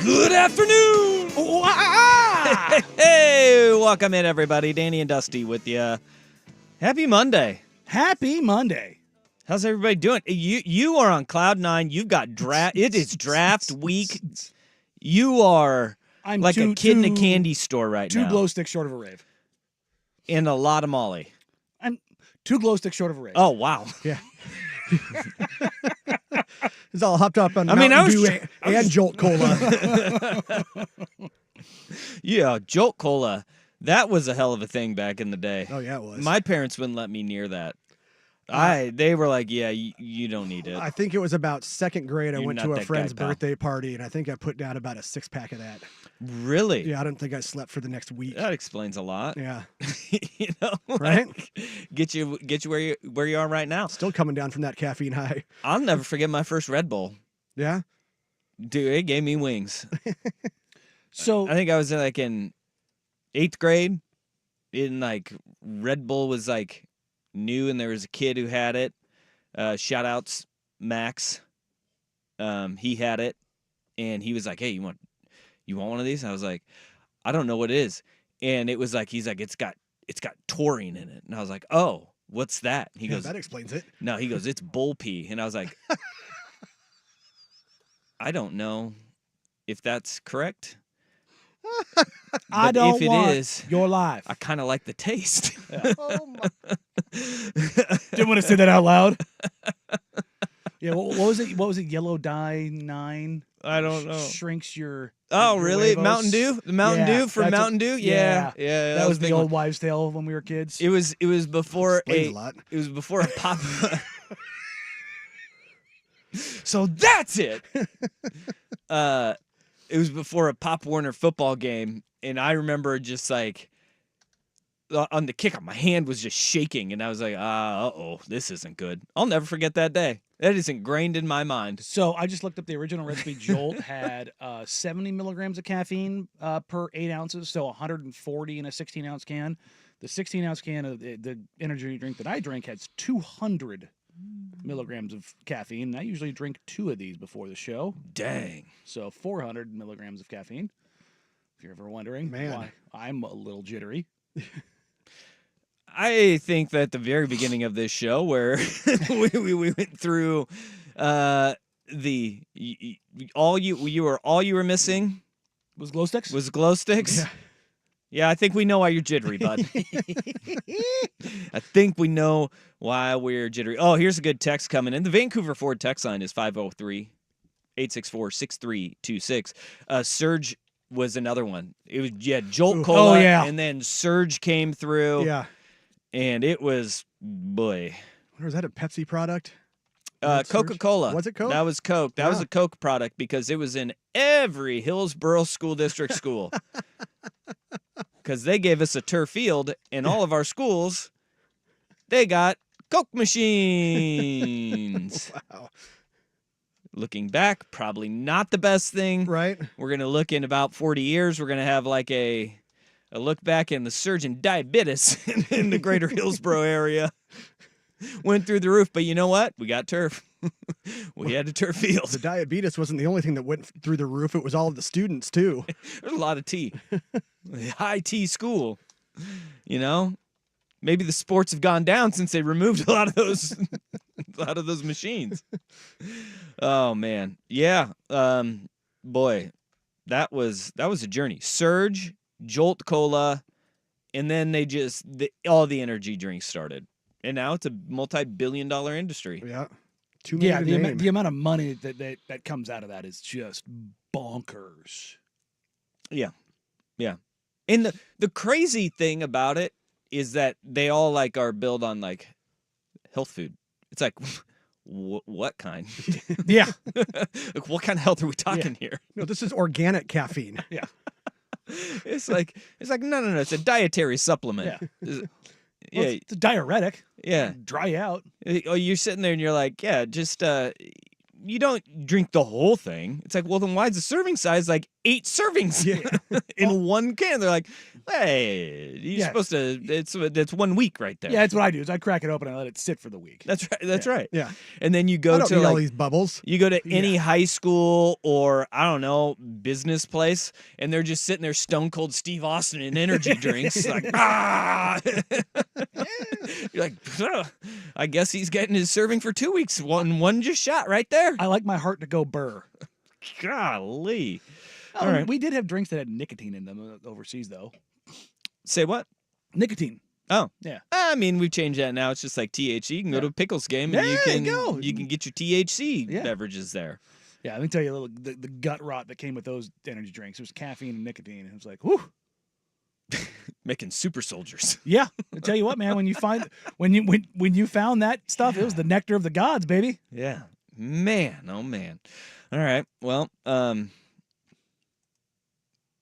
Good afternoon. Oh, ah! Hey, welcome in, everybody. Danny and Dusty with you. Happy Monday. Happy Monday. How's everybody doing? You are on cloud nine. You've got draft. It is draft week. You are I'm like a kid in a candy store right now. 2 glow sticks short of a rave. And a lot of Molly. I'm 2 glow sticks short of a rave. Oh, wow. Yeah. It's all hopped up on I was Dew and Jolt Cola. Yeah, Jolt Cola. That was a hell of a thing back in the day. Oh, yeah, it was. My parents wouldn't let me near that. They were like, yeah, you don't need it. I think it was about second grade. I You're went not to a that friend's guy, pal. birthday party, and I think I put down about a 6-pack of that. Really? Yeah, I don't think I slept for the next week. That explains a lot. Yeah, You know, Right? like, get you where you are right now. still coming down from that caffeine high. I'll never forget my first Red Bull. Yeah, Dude, it gave me wings. So I think I was in 8th grade. Red Bull was new, and there was a kid who had it. Shout outs Max. He had it, and he was like, "Hey, you want one of these?" I was like, "I don't know what it is." And it was he's like, it's got taurine in it, and I was like, "Oh, what's that?" He goes, that explains it. "No," he goes, "It's bull pee," and I was like, "I don't know if that's correct." I But don't if it want is, your life. I kind of like the taste. Oh my! Didn't want to say that out loud. Yeah, what was it? What was it? Yellow dye 9. I don't know. Shrinks your. Oh, your really? huevos. Mountain Dew? The Mountain Yeah, Dew from that's Mountain Dew? Yeah. That was a the big old one. wives' tale when we were kids. It was before Explains a lot. It was before a pop. So that's it. It was before a Pop Warner football game, and I remember just on the kickoff, my hand was just shaking, and I was like, uh-oh, this isn't good. I'll never forget that day. That is ingrained in my mind. So I just looked up the original recipe. Jolt had 70 milligrams of caffeine per 8 ounces, so 140 in a 16-ounce can. The 16-ounce can of the energy drink that I drink has 200 milligrams of caffeine. And I usually drink 2 of these before the show. Dang. So 400 milligrams of caffeine, if you're ever wondering Man. why I'm a little jittery. I think that the very beginning of this show, where we went through all you were missing Was glow sticks? was glow sticks. Yeah. Yeah, I think we know why you're jittery, bud. I think we know why we're jittery. Oh, here's a good text coming in. The Vancouver Ford text line is 503-864-6326. Surge was another one. It was Jolt Cola, and then Surge came through. Yeah. And it was, boy. Was that a Pepsi product? Coca-Cola. Was it Coke? That was Coke. That was a Coke product because it was in every Hillsborough School District school. Because they gave us a turf field, and all of our schools, they got Coke machines. Wow. Looking back, probably not the best thing. Right? We're going to look in about 40 years. We're going to have a look back, in the surge in diabetes in the greater Hillsborough area. Went through the roof, but you know what? We got turf. We had a turf field. The diabetes wasn't the only thing that went through the roof. It was all of the students, too. There's a lot of tea. High tea school. You know? Maybe the sports have gone down since they removed a lot of those machines. Oh man. Yeah. Boy, that was a journey. Surge, Jolt Cola, and then all the energy drinks started. And now it's a multi-billion-dollar industry. Yeah. Too many Yeah, to the name. amount of money that comes out of that is just bonkers. Yeah. Yeah. And the crazy thing about it is that they all are built on health food. It's like, what kind? Yeah. What kind of health are we talking here? No, this is organic caffeine. Yeah. It's like no, it's a dietary supplement. Yeah. Yeah. It's a diuretic. Yeah. Dry out. Oh, you're sitting there and you're like, yeah, just you don't drink the whole thing. It's like, well, then why is the serving size like 8 servings in one can? They're like, hey, you're supposed to. It's 1 week right there. Yeah, that's what I do. Is I crack it open and I let it sit for the week. That's right. That's right. Yeah. And then you I go don't to need all like these bubbles. you go to any high school or I don't know business place, and they're just sitting there, Stone Cold Steve Austin in energy drinks, like ah. You're like, I guess he's getting his serving for 2 weeks. One just shot right there. I like my heart to go burr. Golly. Oh, All right. We did have drinks that had nicotine in them overseas, though. Say what? Nicotine. Oh. Yeah. I mean, we've changed that now. It's just like THC. You can go to a pickles game and There you you can get your THC Yeah. beverages there. Yeah, let me tell you a little the gut rot that came with those energy drinks. There was caffeine and nicotine. And it was like, whew. Making super soldiers. Yeah. I tell you what, man, when you found that stuff, it was the nectar of the gods, baby. Yeah. Man, oh man. All right. Well, all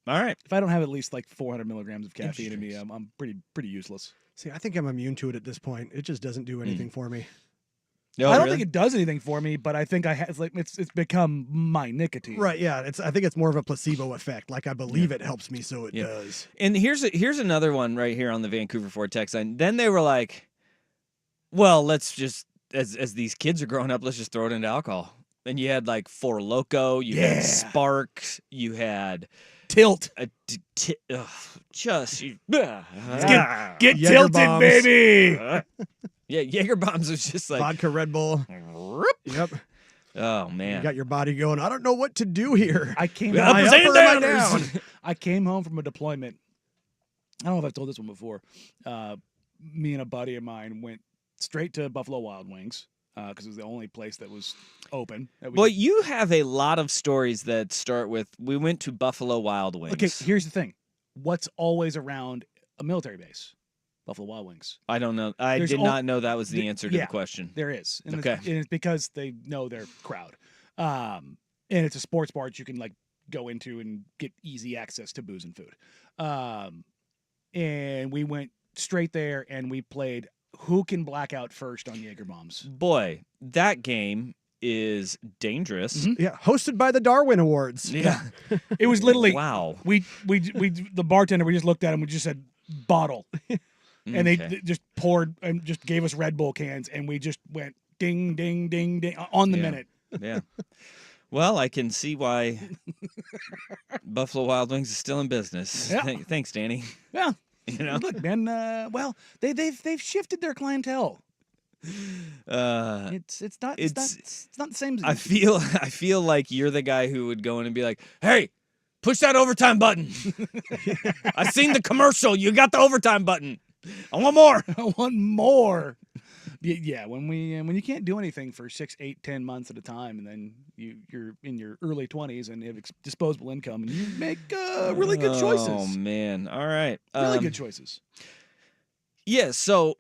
right. If I don't have at least like 400 milligrams of caffeine in me, I'm pretty useless. See, I think I'm immune to it at this point. It just doesn't do anything for me. Oh, I don't really? think it does anything for me, but I think it's become my nicotine. Right, yeah. I think it's more of a placebo effect. Like I believe it helps me, so it does. And here's another one right here on the Vancouver Ford text line. Then they were like, well, let's just as these kids are growing up, let's just throw it into alcohol. And you had like Four Loko, you had Spark, you had Tilt. Just you, Get Jaeger tilted, bombs. baby. yeah, Jaeger bombs was just like Vodka, Red Bull. Yep. oh man. You got your body going, I don't know what to do here. I came Am I Uppers up and or am I downers. down? I came home from a deployment. I don't know if I've told this one before. Me and a buddy of mine went straight to Buffalo Wild Wings because it was the only place that was open. Well, you have a lot of stories that start with we went to Buffalo Wild Wings. Okay, here's the thing. What's always around a military base? Buffalo Wild Wings. I don't know. I There's did not know that was the answer to yeah. the question. There is. And Okay. it's because they know their crowd. And it's a sports bar that you can like go into and get easy access to booze and food. And we went straight there and we played who can black out first on Jaeger bombs. Boy, that game is dangerous. Mhm. Yeah, hosted by the Darwin Awards. Yeah. It was literally Wow. we the bartender, we just looked at him, we just said bottle. And Okay. they just poured and just gave us Red Bull cans and we just went ding ding ding ding on the Yeah. minute. Yeah. Well, I can see why Buffalo Wild Wings is still in business. Yeah. Thanks, Danny. Yeah. You know, Look, man, well, they've shifted their clientele. uh, It's not the same. I feel like you're the guy who would go in and be like, "Hey, push that overtime button." I seen the commercial. You got the overtime button. I want more. I want more. Yeah, when you can't do anything for 6, 8, 10 months at a time, and then you're in your early 20s and have disposable income, and you make really good choices. Oh man! All right, Really good choices. Yeah, so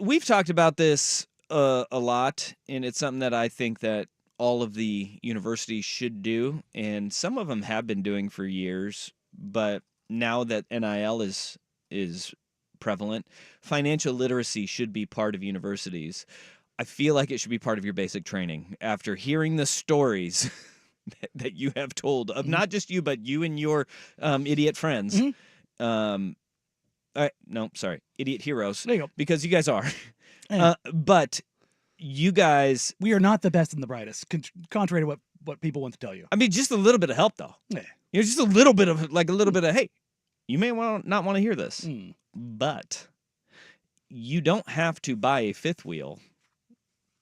we've talked about this a lot, and it's something that I think that all of the universities should do, and some of them have been doing for years. But now that NIL is prevalent, financial literacy should be part of universities. I feel like it should be part of your basic training. After hearing the stories that you have told of not just you, but you and your idiot friends. Mhm. No, sorry, idiot heroes. There you go. Because you guys are. Yeah. But you guys, We are not the best and the brightest, contrary to what people want to tell you. I mean, just a little bit of help, though. Yeah. You know, just a little bit of, hey, you may not want to hear this, Mm. but you don't have to buy a fifth wheel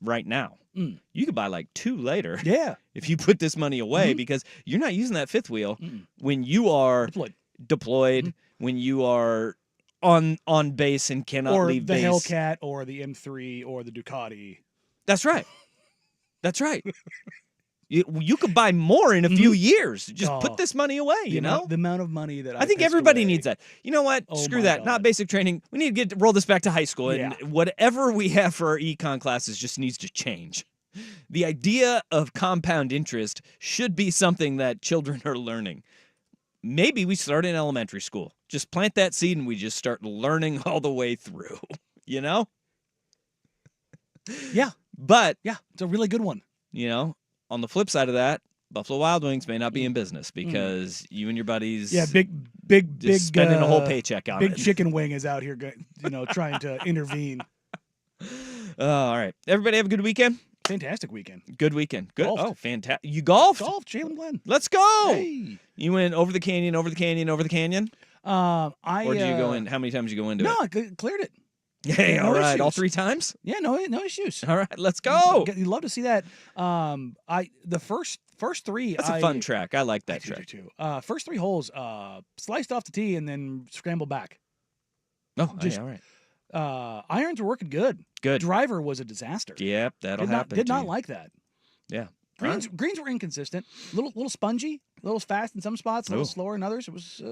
right now. Mm. You could buy like 2 later Yeah. if you put this money away Mhm. because you're not using that fifth wheel Mm. when you are Deployed. deployed, when you are on base and cannot Or leave the base. Hellcat or the M3 or the Ducati. That's right. That's right. You could buy more in a few years. Just Oh. put this money away, you know? The amount of money that I think everybody needs that. You know what? Oh Screw my that. God. Not basic training. We need to roll this back to high school. And Yeah. whatever we have for our econ classes just needs to change. The idea of compound interest should be something that children are learning. Maybe we start in elementary school. Just plant that seed and we just start learning all the way through, you know? Yeah. But, Yeah. It's a really good one. you know, on the flip side of that, Buffalo Wild Wings may not be in business because you and your buddies big spending a whole paycheck on big it. chicken wing is out here, trying to intervene. All right. Everybody have a good weekend? Fantastic weekend. Good weekend. Good. Golfed. Oh, fantastic. You golfed? Golf, Jalen Glenn. Let's go. Hey. You went over the canyon, over the canyon, over the canyon? Or Or did you go in? How many times did you go into No, it? I cleared it. Hey, no all right. All issues. 3 times? Yeah, no issues. All right. Let's go. You'd love to see that. The first 3. That's a fun track. I like that I do track. too. First 3 holes, sliced off the tee and then scrambled back. Oh, Just- all right. Irons were working good. Good. Driver was a disaster. Yep, that'll happen. Did to not you. like that. Yeah. Greens were inconsistent. Little spongy, a little fast in some spots, a little Ooh. slower in others. It was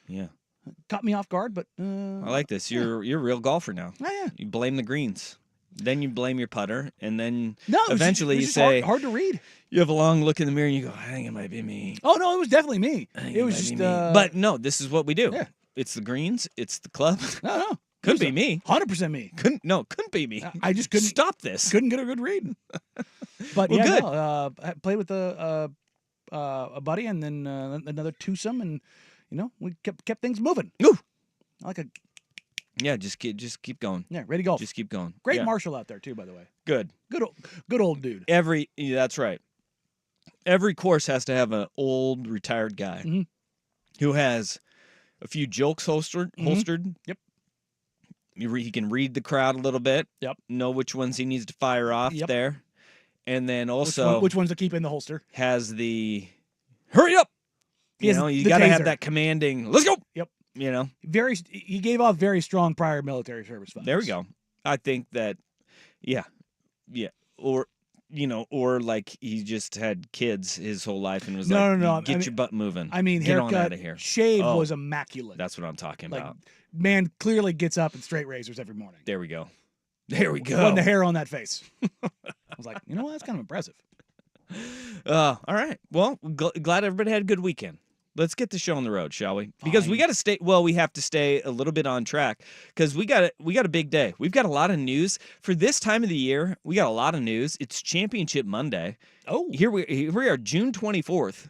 Yeah. caught me off guard, but I like this. You're a real golfer now. yeah. You blame the greens. Then you blame your putter, and then No, it was eventually just you say hard to read. you have a long look in the mirror and you go, I think it might be me. Oh no, it was definitely me. I think It was might just be me. But no, this is what we do. Yeah. It's the greens, it's the club. no. Could be me. 100% me. Couldn't be me. I just couldn't Stop this. couldn't get a good read. But Well, yeah, good. no, I played with a buddy and then another twosome, and we kept things moving. Ooh. I like a Yeah, just keep going. ready to golf. Just keep going. Great Yeah. marshal out there too, by the way. Good. Good old dude. That's right. Every course has to have an old retired guy Mhm. who has a few jokes holstered. Yep. He can read the crowd a little bit. Yep. Know which ones he needs to fire off Yep. there. And then also which ones to keep in the holster? has the hurry up. He has You the got to have taser. that commanding, let's go. Yep. He gave off very strong prior military service vibes. There we go. I think that, yeah. Or like he just had kids his whole life and was No. get your butt moving. I mean, Get haircut, on out of here. shave Oh. was immaculate. That's what I'm talking like, about. man clearly gets up and straight razors every morning. There we go. There we go. Wasn't a hair on that face. I was like, you know what? That's kind of impressive. All right. Well, glad everybody had a good weekend. Let's get the show on the road, shall we? Because we Fine. got to stay. Well, we have to stay a little bit on track because we got a big day. We've got a lot of news for this time of the year. We got a lot of news. It's Championship Monday. Oh, Here we are, June 24th,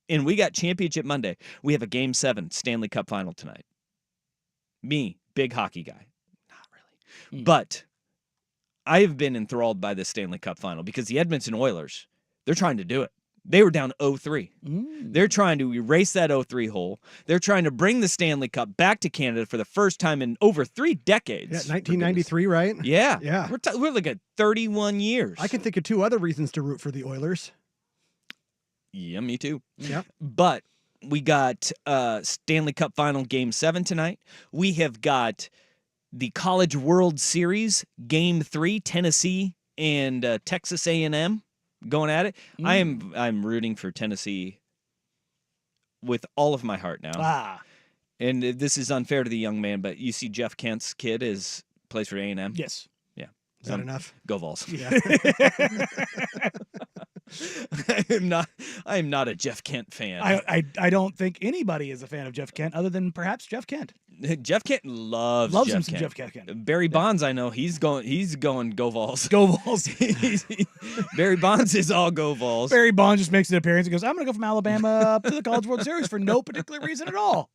and we got Championship Monday. We have a Game 7 Stanley Cup Final tonight. Me, big hockey guy, not really, but I have been enthralled by this Stanley Cup Final because the Edmonton Oilers, they're trying to do it. They were down 0-3. They're trying to erase that 0-3 hole. They're trying to bring the Stanley Cup back to Canada for the first time in over 3 decades. Yeah, 1993, right? Yeah. Yeah. We're like at 31 years. I can think of 2 other reasons to root for the Oilers. Yeah, me too. Yeah. But we got Stanley Cup Final Game 7 tonight. We have got the College World Series Game 3, Tennessee and Texas A&M going at it. I'm rooting for Tennessee with all of my heart now. And this is unfair to the young man, but you see Jeff Kent's kid plays for A&M. yes. Yeah. Is that enough? Go Vols. Yeah. I am not a Jeff Kent fan. I don't think anybody is a fan of Jeff Kent other than perhaps Jeff Kent. Jeff Kent loves Loves Jeff him some Kent. Jeff Kent. Barry Bonds, I know he's going Go Vols. Go Vols. Barry Bonds is all Go Vols. Barry Bonds just makes an appearance and goes, I'm going to go from Alabama up to the College World Series for no particular reason at all.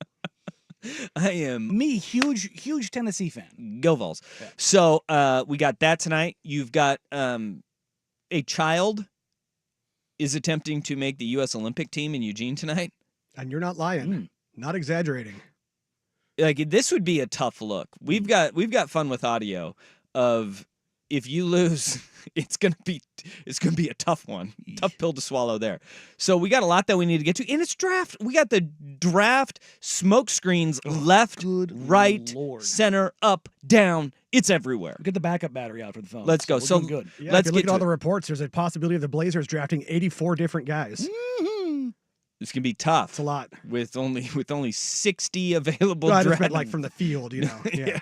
I am Me, huge Tennessee fan. Go Vols. Yeah. So we got that tonight. You've got a child is attempting to make the U.S. Olympic team in Eugene tonight. And you're not lying. Not exaggerating. Like this would be a tough look. We've got fun with audio of if you lose, it's gonna be a tough one, tough pill to swallow there. So we got a lot that we need to get to, and it's draft. We got the draft smoke screens left, right, Lord. center, up, down. It's everywhere. Get the backup battery out for the phone. Let's go. We're So doing good. Yeah, let's if you look get at all to the it. reports, there's a possibility of the Blazers drafting 84 different guys. It's gonna be tough. It's a lot. with only 60 available. Well, I just draft. meant like from the field, you know. Yeah.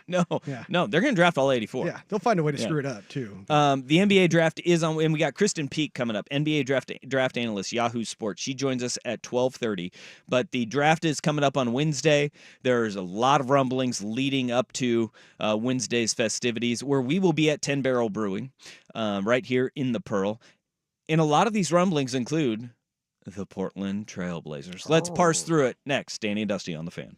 No, they're gonna draft all 84. Yeah, they'll find a way to Yeah. screw it up too. The NBA draft is on, and we got Kristen Peak coming up. NBA draft analyst, Yahoo Sports. She joins us at 12:30. But the draft is coming up on Wednesday. There's a lot of rumblings leading up to Wednesday's festivities, where we will be at 10 Barrel Brewing, right here in the Pearl. And a lot of these rumblings include the Portland Trailblazers. Let's parse through it next. Danny and Dusty on the Fan.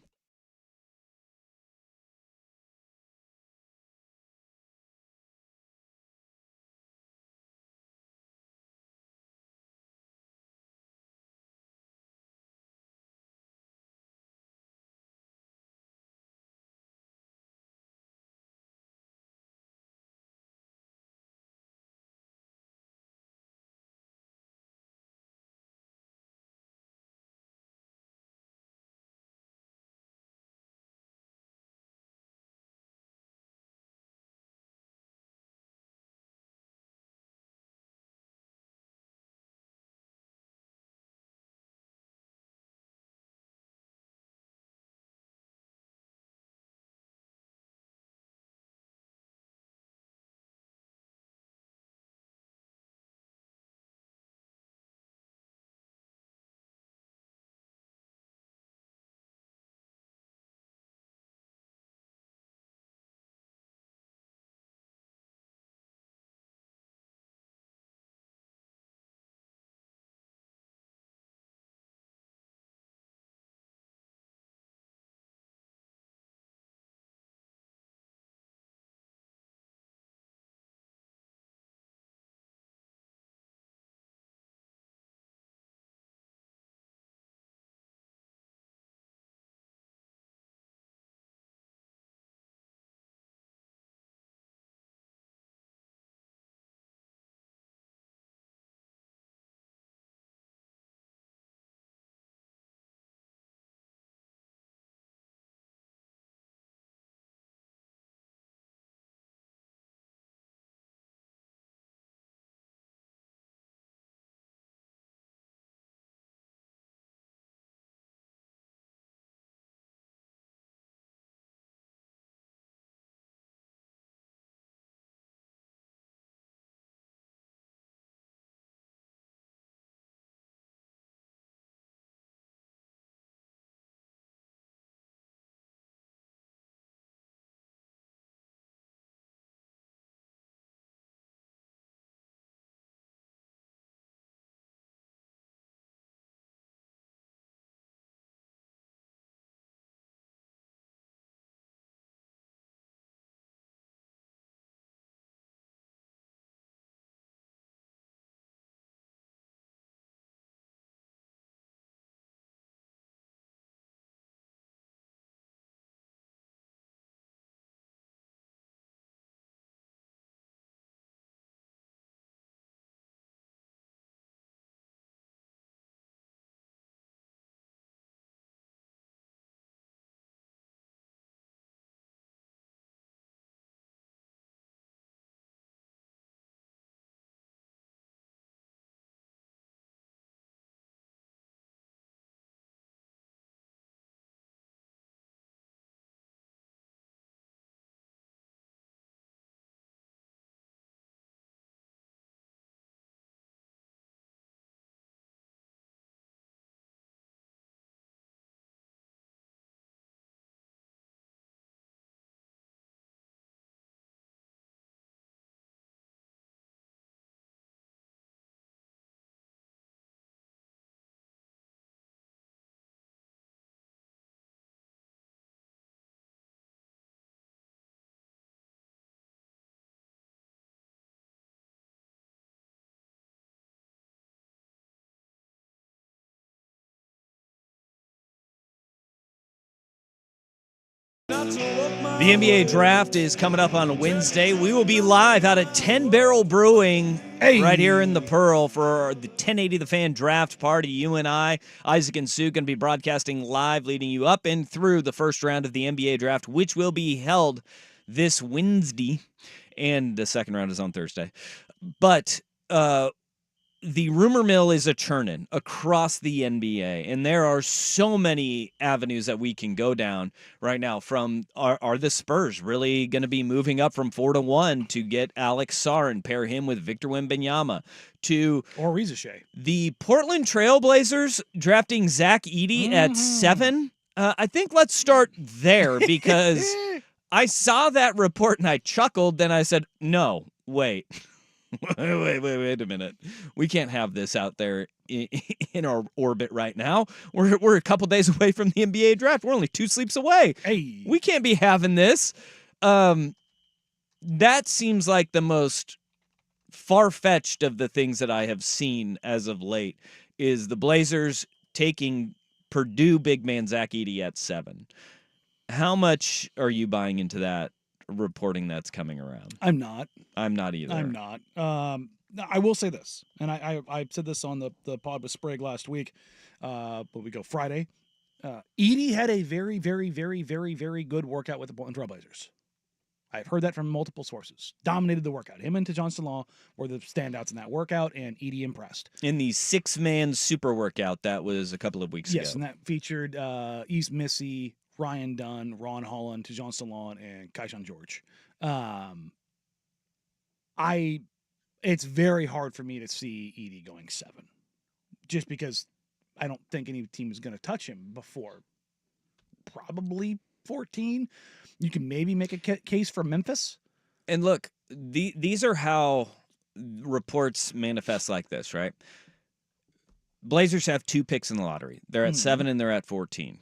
The NBA draft is coming up on Wednesday. We will be live out at 10 Barrel Brewing right here in the Pearl for the 1080 The Fan draft party. You and I, Isaac and Sue, going to be broadcasting live, leading you up and through the first round of the NBA draft, which will be held this Wednesday, and the second round is on Thursday. But the rumor mill is a churning across the NBA, and there are so many avenues that we can go down right now. From are the Spurs really going to be moving up from 4 to 1 to get Alex Sarr and pair him with Victor Wembanyama? To or Reza Shea. The Portland Trailblazers drafting Zach Edey at 7. I think let's start there because I saw that report and I chuckled. Then I said, no, wait. wait a minute. We can't have this out there in our orbit right now. We're a couple days away from the NBA draft. We're only 2 sleeps away. Hey, We can't be having this. That seems like the most far-fetched of the things that I have seen as of late is the Blazers taking Purdue big man Zach Edey at 7. How much are you buying into that reporting that's coming around? I'm not. I'm not either. I'm not. I will say this, and I said this on the pod with Sprague last week, but we go Friday. Edey had a very, very, very, very, very good workout with the Portland Trailblazers. I've heard that from multiple sources. Dominated the workout. Him and Tejon Salon were the standouts in that workout, and Edey impressed. In the 6-man super workout that was a couple of weeks ago. Yes, and that featured East Missy, Ryan Dunn, Ron Holland, Tejon Salon, and Kaishan George. It's very hard for me to see Edey going 7, just because I don't think any team is going to touch him before probably 14. You can maybe make a case for Memphis. And look, these are how reports manifest like this, right? Blazers have 2 picks in the lottery. They're at 7 and they're at 14.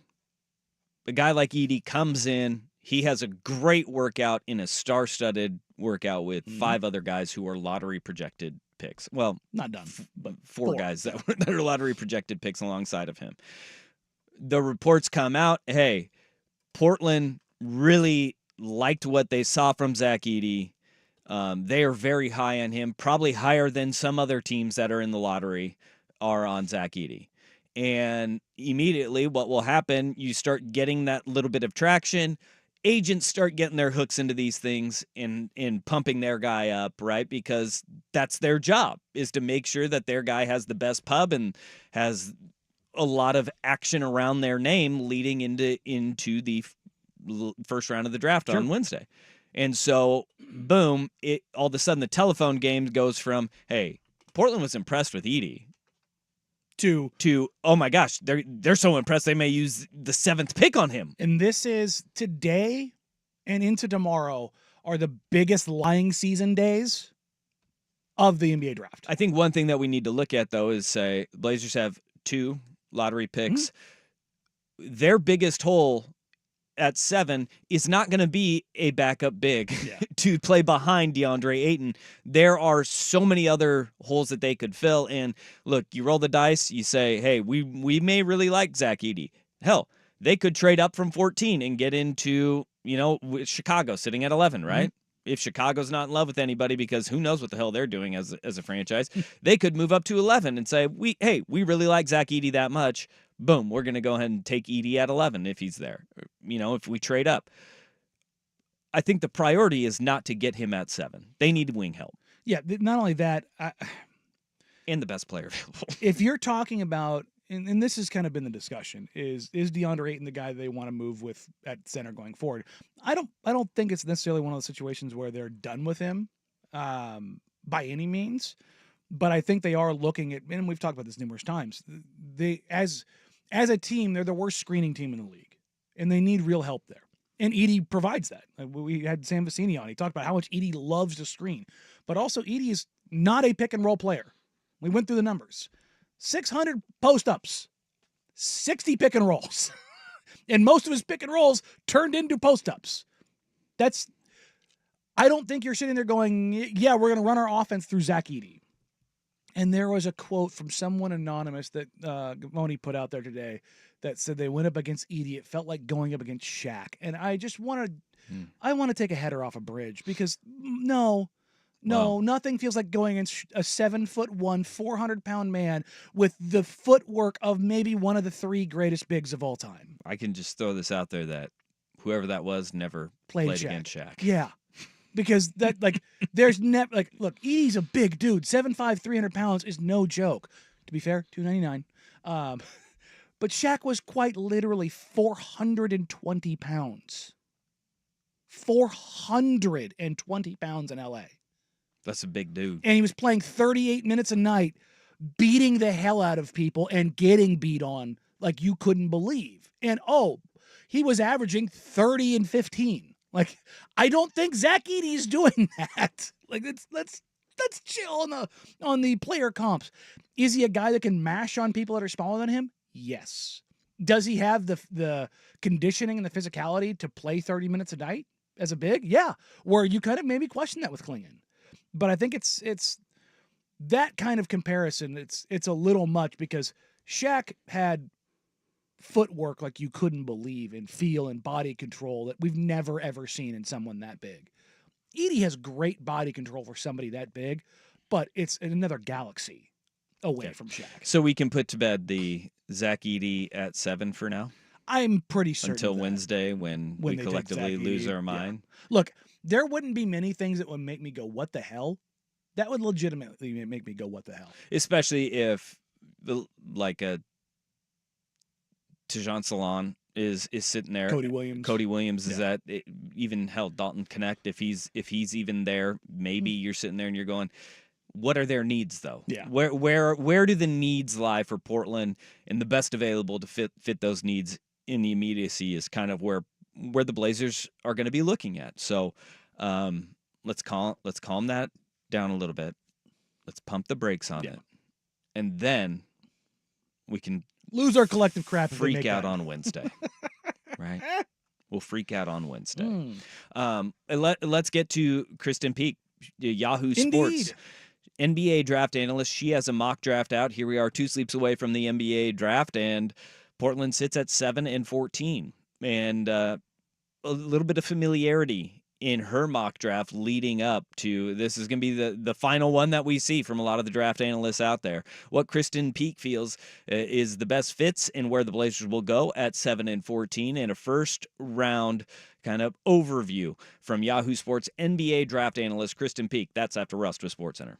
A guy like Edey comes in. He has a great workout in a star-studded workout with 5 other guys who are lottery projected picks. Well, not done, but 4 guys that are lottery projected picks alongside of him. The reports come out, hey, Portland really liked what they saw from Zach Edey. They are very high on him, probably higher than some other teams that are in the lottery are on Zach Edey. And immediately what will happen, you start getting that little bit of traction. Agents start getting their hooks into these things and pumping their guy up, right? Because that's their job, is to make sure that their guy has the best pub and has a lot of action around their name leading into the first round of the draft on Wednesday. And so, boom, all of a sudden the telephone game goes from, hey, Portland was impressed with Edey, to oh my gosh, they're so impressed they may use the 7th pick on him. And this is today and into tomorrow are the biggest lying season days of the NBA draft. I think one thing that we need to look at, though, is say Blazers have 2 lottery picks. Their biggest hole at 7 is not going to be a backup big to play behind DeAndre Ayton. There are so many other holes that they could fill. And look, you roll the dice, you say, hey, we may really like Zach Edey. Hell, they could trade up from 14 and get into, with Chicago sitting at 11, right? If Chicago's not in love with anybody, because who knows what the hell they're doing as a franchise, they could move up to 11 and say, we really like Zach Edey that much. Boom, we're going to go ahead and take Edey at 11 if he's there, if we trade up. I think the priority is not to get him at 7. They need wing help. Yeah, not only that. And the best player available. If you're talking about, and this has kind of been the discussion, is DeAndre Ayton the guy they want to move with at center going forward? I don't think it's necessarily one of those situations where they're done with him by any means, but I think they are looking at, and we've talked about this numerous times, they as a team, they're the worst screening team in the league, and they need real help there. And Edey provides that. We had Sam Vecini on. He talked about how much Edey loves to screen, but also Edey is not a pick and roll player. We went through the numbers. 600 post-ups, 60 pick and rolls, and most of his pick and rolls turned into post-ups. I don't think you're sitting there going, yeah, we're going to run our offense through Zach Edey. And there was a quote from someone anonymous that Gavoni put out there today that said they went up against Edey. It felt like going up against Shaq. And I just want to take a header off a bridge, because nothing feels like going against a 7'1", 400-pound man with the footwork of maybe one of the 3 greatest bigs of all time. I can just throw this out there that whoever that was never played against Shaq. Yeah. Because there's never, look, Edey's a big dude. 7'5", 300 pounds is no joke. To be fair, 299. But Shaq was quite literally 420 pounds. 420 pounds in L.A. That's a big dude. And he was playing 38 minutes a night, beating the hell out of people and getting beat on like you couldn't believe. And, he was averaging 30 and 15. I don't think Zach Edey is doing that. Let's let's chill on the player comps. Is he a guy that can mash on people that are smaller than him? Yes. Does he have the conditioning and the physicality to play 30 minutes a night as a big? Yeah. Where you kind of maybe question that with Klingon. But I think it's that kind of comparison. It's a little much because Shaq had footwork like you couldn't believe, and feel and body control that we've never ever seen in someone that big. Edie has great body control for somebody that big, but it's in another galaxy away from Shaq. So we can put to bed the Zach Edey at 7 for now? I'm pretty certain Until of that. Wednesday when we they take collectively Zach lose Edey, our mind? Yeah. Look, there wouldn't be many things that would make me go, what the hell? That would legitimately make me go, what the hell? Especially if, like, a Tejan Salon is sitting there. Cody Williams is at even hell Dalton Connect if he's even there. Maybe you're sitting there and you're going, what are their needs though? Yeah. Where do the needs lie for Portland? And the best available to fit those needs in the immediacy is kind of where the Blazers are going to be looking at. So let's calm that down a little bit. Let's pump the brakes on it, and then we can lose our collective crap. Freak out on Wednesday, right? We'll freak out on Wednesday. Let's get to Kristen Peak, Yahoo Sports NBA draft analyst. She has a mock draft out. Here we are, 2 sleeps away from the NBA draft, and Portland sits at 7-14, and a little bit of familiarity in her mock draft leading up to this is going to be the final one that we see from a lot of the draft analysts out there. What Kristen Peak feels is the best fits and where the Blazers will go at 7-14, and a first round kind of overview from Yahoo Sports NBA draft analyst Kristen Peak. That's after Rust with SportsCenter.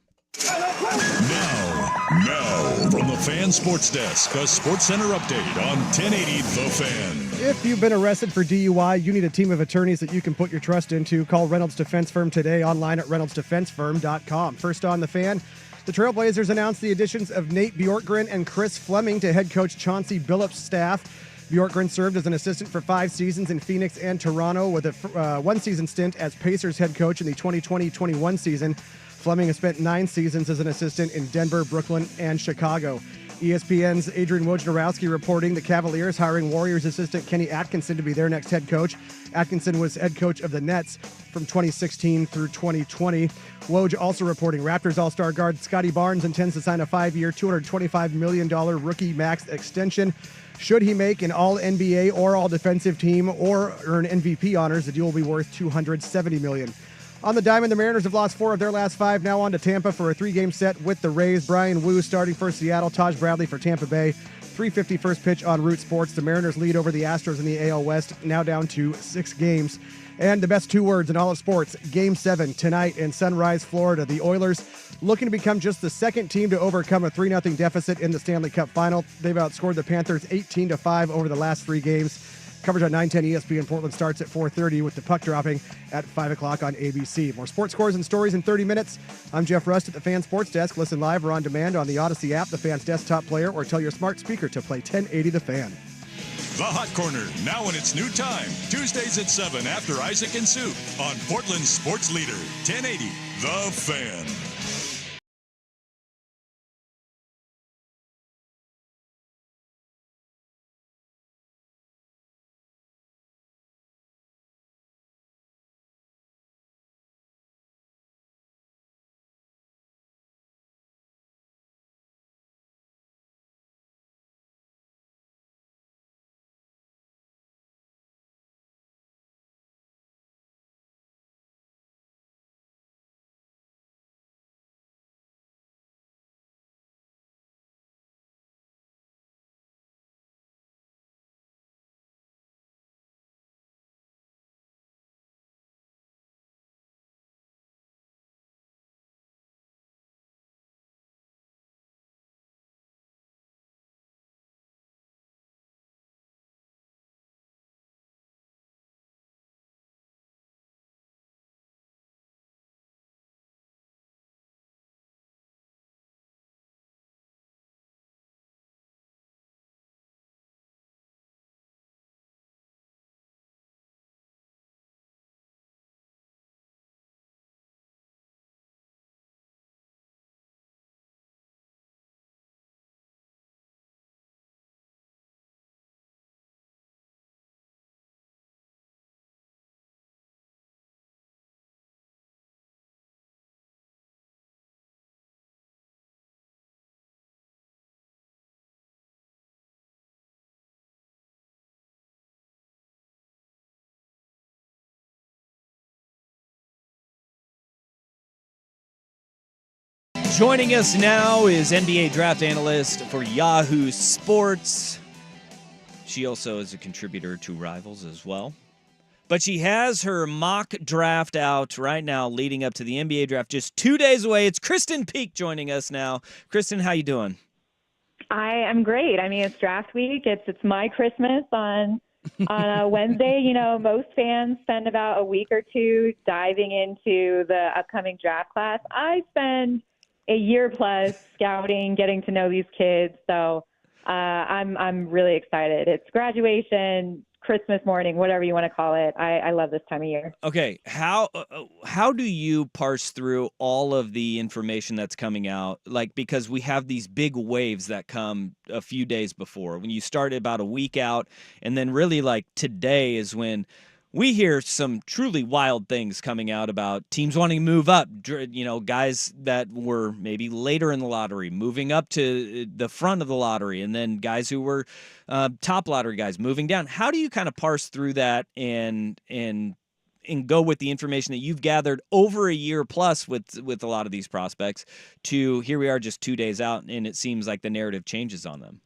Now, from the Fan Sports Desk, a SportsCenter update on 1080 The Fan. If you've been arrested for DUI, you need a team of attorneys that you can put your trust into. Call Reynolds Defense Firm today, online at reynoldsdefensefirm.com. First on The Fan, the Trailblazers announced the additions of Nate Bjorkgren and Chris Fleming to head coach Chauncey Billups' staff. Bjorkgren served as an assistant for 5 seasons in Phoenix and Toronto, with a one-season stint as Pacers head coach in the 2020-21 season. Fleming has spent 9 seasons as an assistant in Denver, Brooklyn, and Chicago. ESPN's Adrian Wojnarowski reporting the Cavaliers hiring Warriors assistant Kenny Atkinson to be their next head coach. Atkinson was head coach of the Nets from 2016 through 2020. Woj also reporting Raptors All-Star guard Scotty Barnes intends to sign a 5-year, $225 million rookie max extension. Should he make an All-NBA or All-Defensive team or earn MVP honors, the deal will be worth $270 million. On the diamond, the Mariners have lost 4 of their last 5. Now on to Tampa for a 3-game set with the Rays. Brian Wu starting for Seattle. Taj Bradley for Tampa Bay. 3:50 first pitch on Root Sports. The Mariners lead over the Astros in the AL West, now down to 6 games. And the best 2 words in all of sports, Game 7 tonight in Sunrise, Florida. The Oilers looking to become just the second team to overcome a 3-0 deficit in the Stanley Cup Final. They've outscored the Panthers 18-5 over the last 3 games. Coverage on 910 ESPN Portland starts at 4:30 with the puck dropping at 5 o'clock on ABC. More sports scores and stories in 30 minutes. I'm Jeff Rust at the Fan Sports Desk. Listen live or on demand on the Odyssey app, the Fan's desktop player, or tell your smart speaker to play 1080 The Fan. The Hot Corner, now in its new time. Tuesdays at 7 after Isaac and Sue on Portland's sports leader, 1080 The Fan. Joining us now is NBA draft analyst for Yahoo Sports. She also is a contributor to Rivals as well. But she has her mock draft out right now leading up to the NBA draft just 2 days away. It's Kristen Peak joining us now. Kristen, how you doing? I am great. I mean, it's draft week. It's my Christmas on a Wednesday. You know, most fans spend about a week or two diving into the upcoming draft class. I spend a year plus scouting, getting to know these kids. So I'm really excited. It's graduation, Christmas morning, whatever you want to call it. I love this time of year. Okay, how do you parse through all of the information that's coming out? Like, because we have these big waves that come a few days before. When you start about a week out, and then really like today is when we hear some truly wild things coming out about teams wanting to move up, you know, guys that were maybe later in the lottery moving up to the front of the lottery, and then guys who were top lottery guys moving down. How do you kind of parse through that and go with the information that you've gathered over a year plus with a lot of these prospects to here we are just 2 days out, and it seems like the narrative changes on them?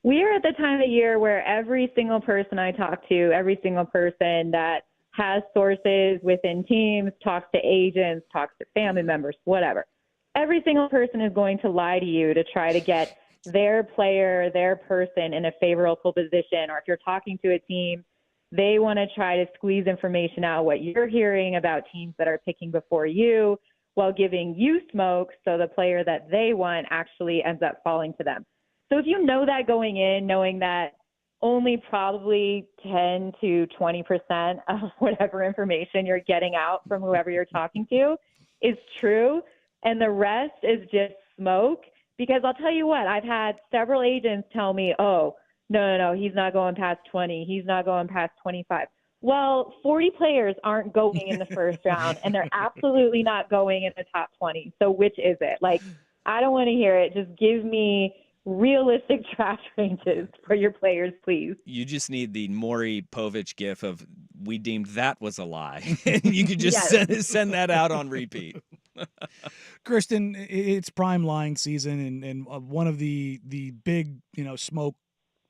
We are at the time of year where every single person I talk to, every single person that has sources within teams, talks to agents, talks to family members, whatever, every single person is going to lie to you to try to get their player, their person in a favorable position. Or if you're talking to a team, they want to try to squeeze information out, what you're hearing about teams that are picking before you, while giving you smoke so the player that they want actually ends up falling to them. So if you know that going in, knowing that only probably 10 to 20% of whatever information you're getting out from whoever you're talking to is true, and the rest is just smoke, because I'll tell you what, I've had several agents tell me, oh, no, he's not going past 20. He's not going past 25. Well, 40 players aren't going in the first round, and they're absolutely not going in the top 20. So which is it? Like, I don't want to hear it. Just give me realistic draft ranges for your players, please. You just need the Maury Povich gif of "we deemed that was a lie." And you could just send that out on repeat. Kristen, it's prime lying season, and one of the big smoke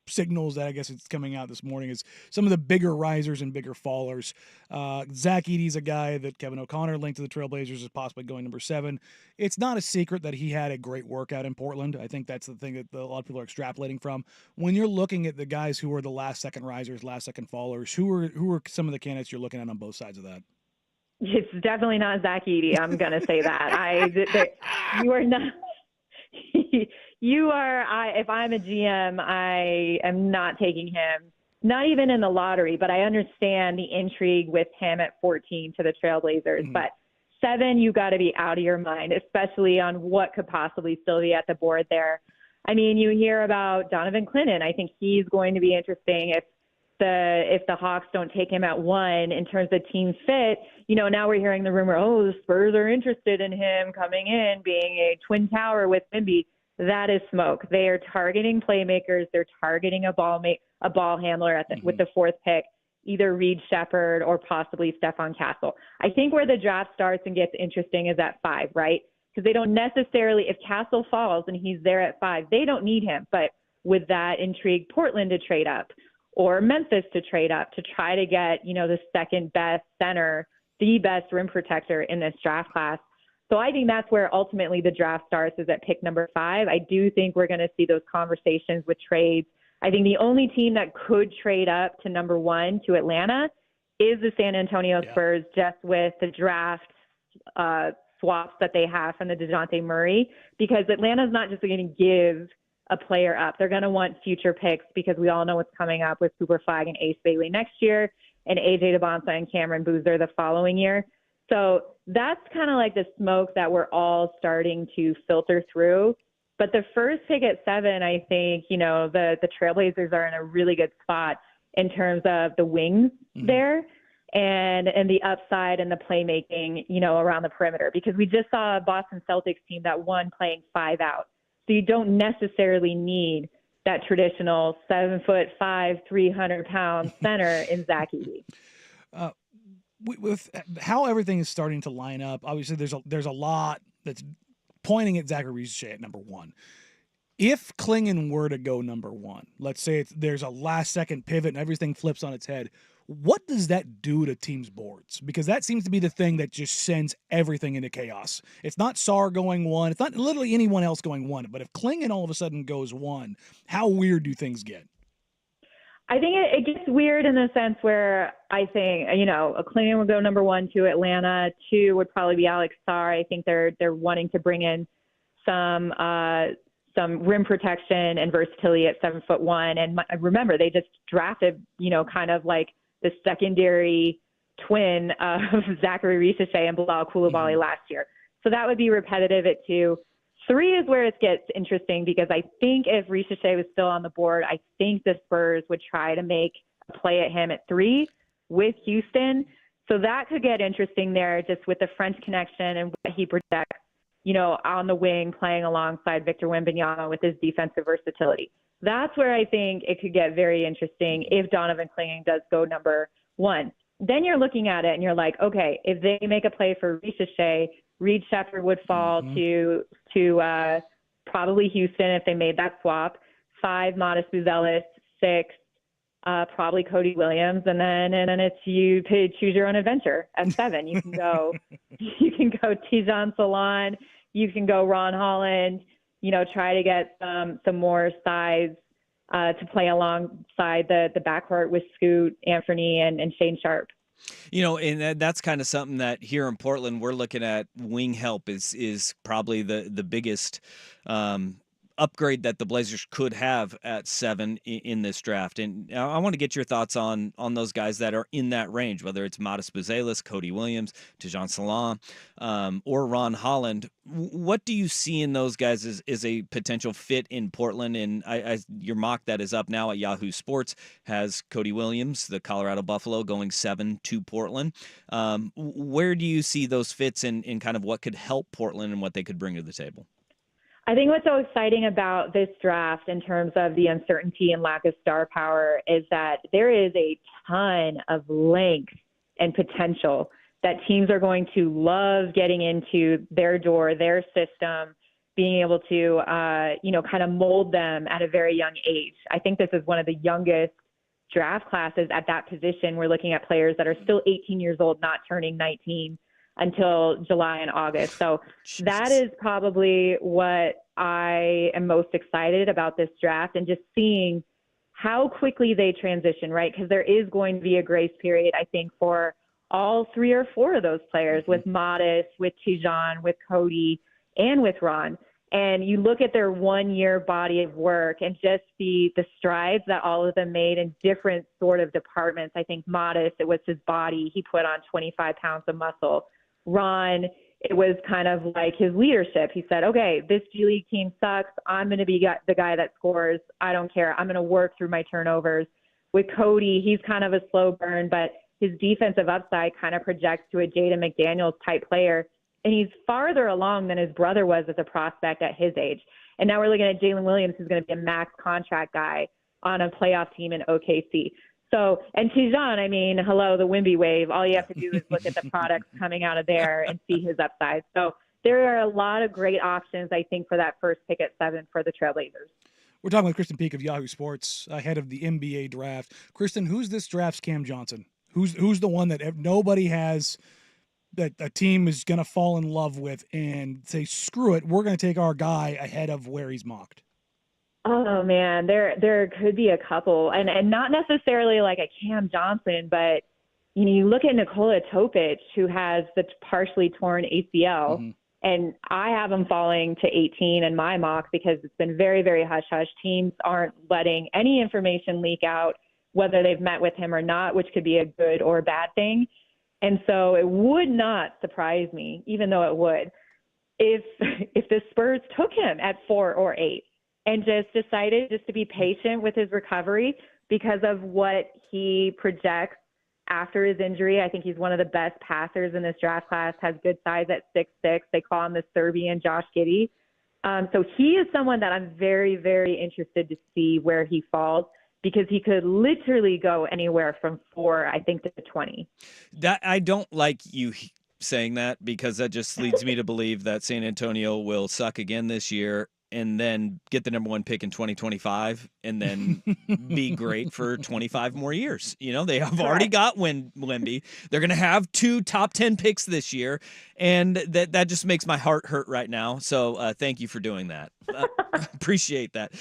signals that I guess it's coming out this morning is some of the bigger risers and bigger fallers. Zach Edey's a guy that Kevin O'Connor linked to the Trailblazers as possibly going number 7. It's not a secret that he had a great workout in Portland. I think that's the thing that a lot of people are extrapolating from. When you're looking at the guys who are the last second risers, last second fallers, who are some of the candidates you're looking at on both sides of that? It's definitely not Zach Edey. I'm going to say that. You are not. If I'm a GM, I am not taking him, not even in the lottery, but I understand the intrigue with him at 14 to the Trailblazers. Mm-hmm. But 7, you got to be out of your mind, especially on what could possibly still be at the board there. I mean, you hear about Donovan Clinton. I think he's going to be interesting if the Hawks don't take him at 1 in terms of team fit. Now we're hearing the rumor, the Spurs are interested in him coming in, being a twin tower with Embiid. That is smoke. They are targeting playmakers. They're targeting a ball handler with the 4th pick, either Reid Shepherd or possibly Stephon Castle. I think where the draft starts and gets interesting is at 5, right? Because they don't necessarily, if Castle falls and he's there at 5, they don't need him. But would that intrigue Portland to trade up or Memphis to trade up to try to get, the second best center, the best rim protector in this draft class? So I think that's where ultimately the draft starts, is at pick number 5. I do think we're going to see those conversations with trades. I think the only team that could trade up to number 1 to Atlanta is the San Antonio Spurs, just with the draft swaps that they have from the DeJounte Murray, because Atlanta's not just going to give a player up. They're going to want future picks, because we all know what's coming up with Cooper Flag and Ace Bailey next year, and AJ DeBonsa and Cameron Boozer the following year. So that's kind of like the smoke that we're all starting to filter through. But the first pick at 7, I think, the Trailblazers are in a really good spot in terms of the wings there and the upside and the playmaking, around the perimeter. Because we just saw a Boston Celtics team that won playing 5 out. So you don't necessarily need that traditional 7'5", 300-pound center in Zach Edey. With how everything is starting to line up, obviously there's a lot that's pointing at Zachary Richer at number 1. If Klingon were to go number 1, let's say there's a last-second pivot and everything flips on its head, what does that do to teams' boards? Because that seems to be the thing that just sends everything into chaos. It's not SAR going 1. It's not literally anyone else going 1. But if Klingon all of a sudden goes 1, how weird do things get? I think it gets weird in the sense where I think, a Klingon would go number 1 to Atlanta. 2 would probably be Alex Sarr. I think they're wanting to bring in some rim protection and versatility at 7'1". And remember, they just drafted, kind of like the secondary twin of Zachary Richer and Bilal Coulibaly last year. So that would be repetitive at 2. 3 is where it gets interesting because I think if Richer was still on the board, I think the Spurs would try to make a play at him at 3 with Houston. So that could get interesting there just with the French connection and what he projects, on the wing playing alongside Victor Wembanyama with his defensive versatility. That's where I think it could get very interesting if Donovan Klingon does go number 1. Then you're looking at it and you're like, okay, if they make a play for Richer, Reid Shepherd would fall to probably Houston if they made that swap. 5, Modest Buzelis. 6, probably Cody Williams, and then it's you to choose your own adventure. At 7, you can go Tijan Salon, you can go Ron Holland. Try to get some more size to play alongside the backcourt with Scoot, Anthony, and Shane Sharp. And that's kind of something that here in Portland we're looking at. Wing help is probably the biggest upgrade that the Blazers could have at 7 in this draft. And I want to get your thoughts on those guys that are in that range, whether it's Modest Buzelis, Cody Williams, Tijan Salam, or Ron Holland. What do you see in those guys as a potential fit in Portland? And your mock that is up now at Yahoo Sports has Cody Williams, the Colorado Buffalo, going 7 to Portland. Where do you see those fits in kind of what could help Portland and what they could bring to the table? I think what's so exciting about this draft in terms of the uncertainty and lack of star power is that there is a ton of length and potential that teams are going to love getting into their door, their system, being able to, kind of mold them at a very young age. I think this is one of the youngest draft classes at that position. We're looking at players that are still 18 years old, not turning 19 until July and August. So that is probably what I am most excited about this draft, and just seeing how quickly they transition, right? Because there is going to be a grace period, I think, for all 3 or 4 of those players, with Modest, with Tijan, with Cody, and with Ron. And you look at their 1-year body of work and just the strides that all of them made in different sort of departments. I think Modest, it was his body. He put on 25 pounds of muscle. Ron, it was kind of like his leadership. He said, okay, this G League team sucks. I'm going to be the guy that scores. I don't care. I'm going to work through my turnovers. With Cody, he's kind of a slow burn, but his defensive upside kind of projects to a Jaden McDaniels type player. And he's farther along than his brother was as a prospect at his age. And now we're looking at Jalen Williams, who's going to be a max contract guy on a playoff team in OKC. So, and Tijan, I mean, hello, the Wimby wave. All you have to do is look at the products coming out of there and see his upside. So there are a lot of great options, I think, for that first pick at 7 for the Trailblazers. We're talking with Kristen Peak of Yahoo Sports ahead of the NBA draft. Kristen, who's this draft's Cam Johnson? Who's the one that nobody has, that a team is going to fall in love with and say, screw it, we're going to take our guy ahead of where he's mocked? Oh, man, there could be a couple. And not necessarily like a Cam Johnson, but, you look at Nikola Topic, who has the partially torn ACL, and I have him falling to 18 in my mock because it's been very, very hush-hush. Teams aren't letting any information leak out, whether they've met with him or not, which could be a good or bad thing. And so it would not surprise me, even though it would, if the Spurs took him at 4 or 8. And just decided just to be patient with his recovery because of what he projects after his injury. I think he's one of the best passers in this draft class, has good size at 6'6". They call him the Serbian Josh Giddey. So he is someone that I'm very, very interested to see where he falls, because he could literally go anywhere from 4, I think, to 20. That I don't like you saying that because that just leads me to believe that San Antonio will suck again this year and then get the number 1 pick in 2025 and then be great for 25 more years. You know, they have already got Wemby. They're going to have 2 top 10 picks this year. And that just makes my heart hurt right now. So thank you for doing that. Appreciate that.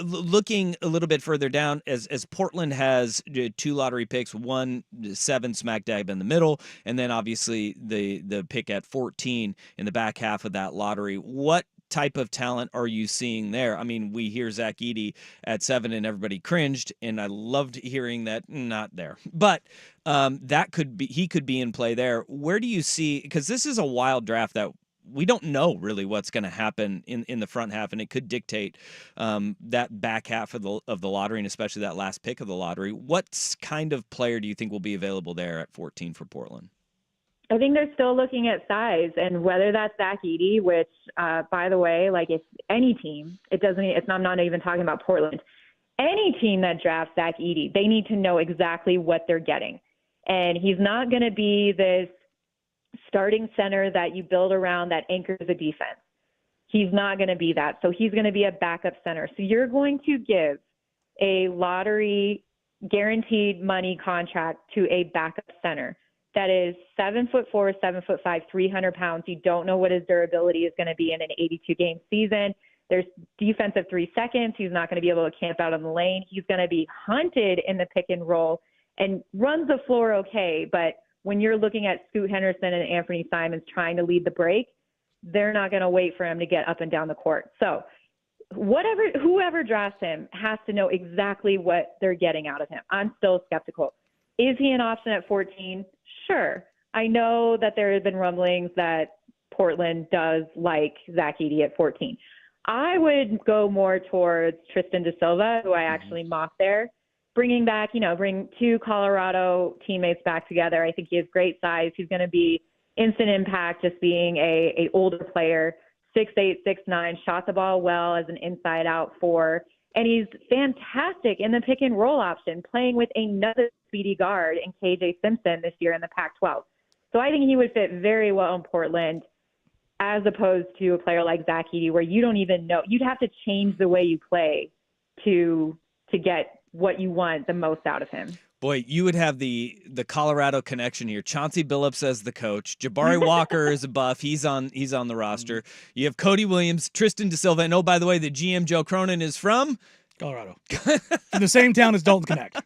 Looking a little bit further down, as Portland has 2 lottery picks, 1 7 smack dab in the middle, and then obviously the pick at 14 in the back half of that lottery. What type of talent are you seeing there? I mean, we hear Zach Edey at 7 and everybody cringed, and I loved hearing that not there. But he could be in play there. Where do you see, because this is a wild draft that we don't know really what's going to happen in the front half, and it could dictate that back half of the lottery, and especially that last pick of the lottery. What kind of player do you think will be available there at 14 for Portland? I think they're still looking at size, and whether that's Zach Edey, which, by the way, like if any team, I'm not even talking about Portland, any team that drafts Zach Edey, they need to know exactly what they're getting. And he's not going to be this starting center that you build around that anchors the defense. He's not going to be that. So he's going to be a backup center. So you're going to give a lottery guaranteed money contract to a backup center that is 7'4", 7'5", 300 pounds. You don't know what his durability is going to be in an 82-game season. There's defensive 3 seconds. He's not going to be able to camp out on the lane. He's going to be hunted in the pick and roll and runs the floor okay. But when you're looking at Scoot Henderson and Anthony Simons trying to lead the break, they're not going to wait for him to get up and down the court. So whoever drafts him has to know exactly what they're getting out of him. I'm still skeptical. Is he an option at 14? Sure. I know that there have been rumblings that Portland does like Zach Edey at 14. I would go more towards Tristan da Silva, who I actually mocked there. Bring 2 Colorado teammates back together. I think he has great size. He's going to be instant impact, just being a older player, 6'8", 6'9", shot the ball well as an inside-out 4. And he's fantastic in the pick and roll option, playing with another speedy guard in KJ Simpson this year in the Pac-12. So I think he would fit very well in Portland, as opposed to a player like Zach Edey, where you don't even know. You'd have to change the way you play to get what you want the most out of him. Boy, you would have the Colorado connection here. Chauncey Billups as the coach. Jabari Walker is a buff. He's on the roster. You have Cody Williams, Tristan da Silva, and oh, by the way, the GM Joe Cronin is from Colorado, in the same town as Dalton Connect.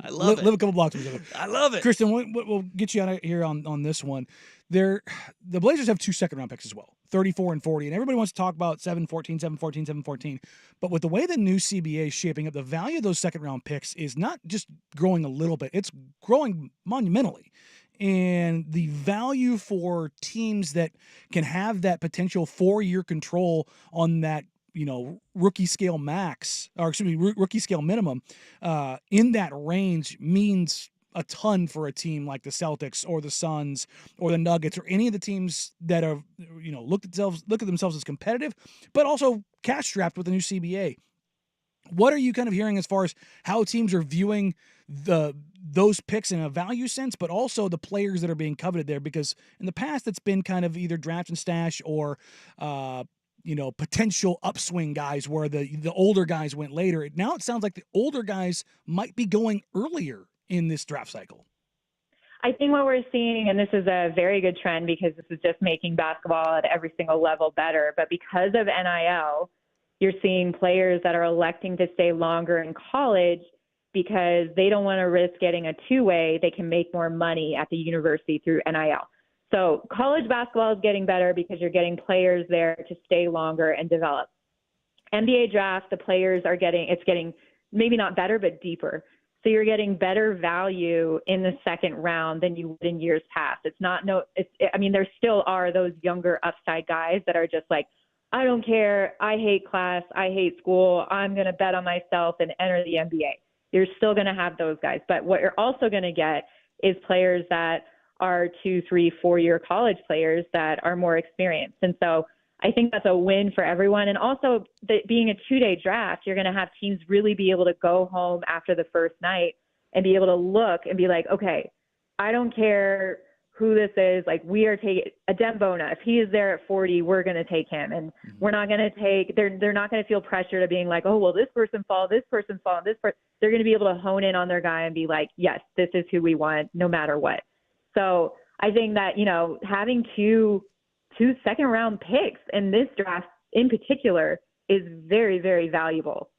I love it. Live a couple blocks from each other. I love it. Kristen, we'll get you out of here on this one. The Blazers have 2 second-round picks as well, 34 and 40, and everybody wants to talk about 7-14, 7-14, 7-14. But with the way the new CBA is shaping up, the value of those second-round picks is not just growing a little bit; it's growing monumentally. And the value for teams that can have that potential 4-year control on that, rookie scale max, or excuse me, rookie scale minimum, in that range means a ton for a team like the Celtics or the Suns or the Nuggets or any of the teams that are, look at themselves as competitive, but also cash strapped with the new CBA. What are you kind of hearing as far as how teams are viewing those picks in a value sense, but also the players that are being coveted there? Because in the past, it's been kind of either draft and stash or, potential upswing guys where the older guys went later. Now it sounds like the older guys might be going earlier in this draft cycle. I think what we're seeing, and this is a very good trend because this is just making basketball at every single level better, but because of NIL, you're seeing players that are electing to stay longer in college because they don't want to risk getting a 2-way. They can make more money at the university through NIL. So college basketball is getting better because you're getting players there to stay longer and develop. NBA draft, the players are getting maybe not better, but deeper. So you're getting better value in the second round than you would in years past. There still are those younger upside guys that are just like, I don't care. I hate class. I hate school. I'm going to bet on myself and enter the NBA. You're still going to have those guys. But what you're also going to get is players that are 2, 3, 4-year college players that are more experienced. And so I think that's a win for everyone. And also being a 2-day draft, you're going to have teams really be able to go home after the first night and be able to look and be like, okay, I don't care who this is. Like, we are taking a Dembona. If he is there at 40, we're going to take him. And we're not going to take, they're not going to feel pressure to being like, oh, well, this person fall, this person fall, this person. They're going to be able to hone in on their guy and be like, yes, this is who we want no matter what. So I think that, having two second round picks in this draft in particular is very, very valuable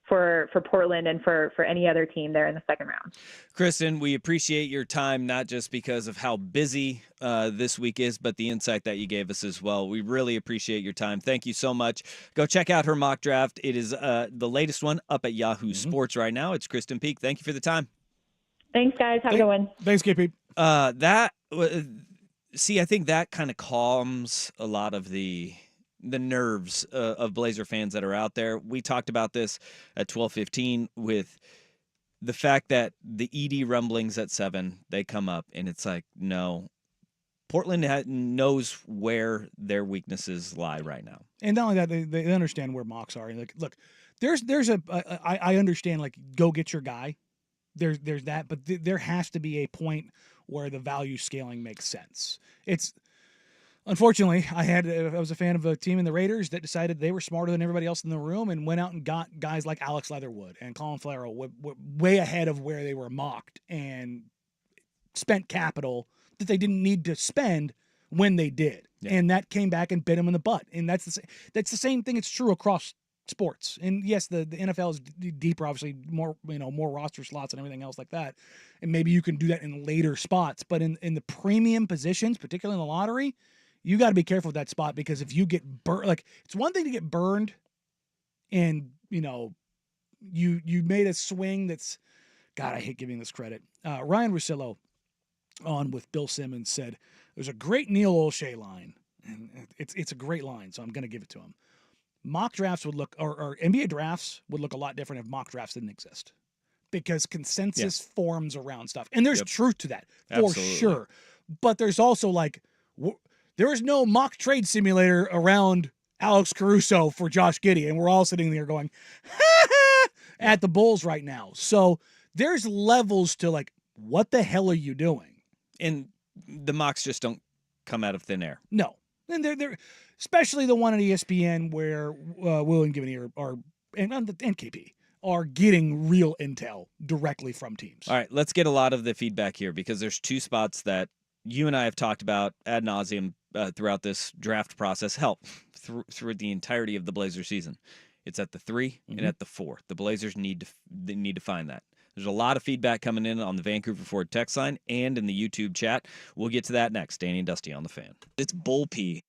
for Portland and for any other team there in the second round. Kristen, we appreciate your time, not just because of how busy this week is, but the insight that you gave us as well. We really appreciate your time. Thank you so much. Go check out her mock draft. It is the latest one up at Yahoo Sports right now. It's Kristen Peak. Thank you for the time. Thanks, guys. Have a good one. Thanks, KP. I think that kind of calms a lot of the nerves of Blazer fans that are out there. We talked about this at 12:15 with the fact that the ED rumblings at 7, they come up, and it's like, no, Portland knows where their weaknesses lie right now. And not only that, they understand where mocks are. Like, look, I understand, like, go get your guy. There's that, but there has to be a point where the value scaling makes sense. Unfortunately, I was a fan of a team in the Raiders that decided they were smarter than everybody else in the room and went out and got guys like Alex Leatherwood and Colin Farrell way ahead of where they were mocked and spent capital that they didn't need to spend when they did. Yeah. And that came back and bit them in the butt. And that's the same thing. It's true across sports. And yes, the NFL is deeper, obviously more roster slots and everything else like that. And maybe you can do that in later spots, but in the premium positions, particularly in the lottery, you got to be careful with that spot, because if you get burned, like, it's one thing to get burned and, you made a swing that's, God, I hate giving this credit. Ryan Russillo on with Bill Simmons said, there's a great Neil Olshey line, and it's a great line, so I'm going to give it to him. Mock drafts would look, or NBA drafts would look a lot different if mock drafts didn't exist, because consensus forms around stuff. And there's truth to that, for sure. But there's also, like, there is no mock trade simulator around Alex Caruso for Josh Giddey, and we're all sitting there going, at the Bulls right now. So there's levels to, like, what the hell are you doing? And the mocks just don't come out of thin air. No. And they're especially the one at ESPN where Will and Givney and KP are getting real intel directly from teams. All right, let's get a lot of the feedback here, because there's two spots that you and I have talked about ad nauseum throughout this draft process. Hell, through the entirety of the Blazer season. It's at the 3 and at the 4. The Blazers need to find that. There's a lot of feedback coming in on the Vancouver Ford text line and in the YouTube chat. We'll get to that next. Danny and Dusty on the Fan. It's bull pee.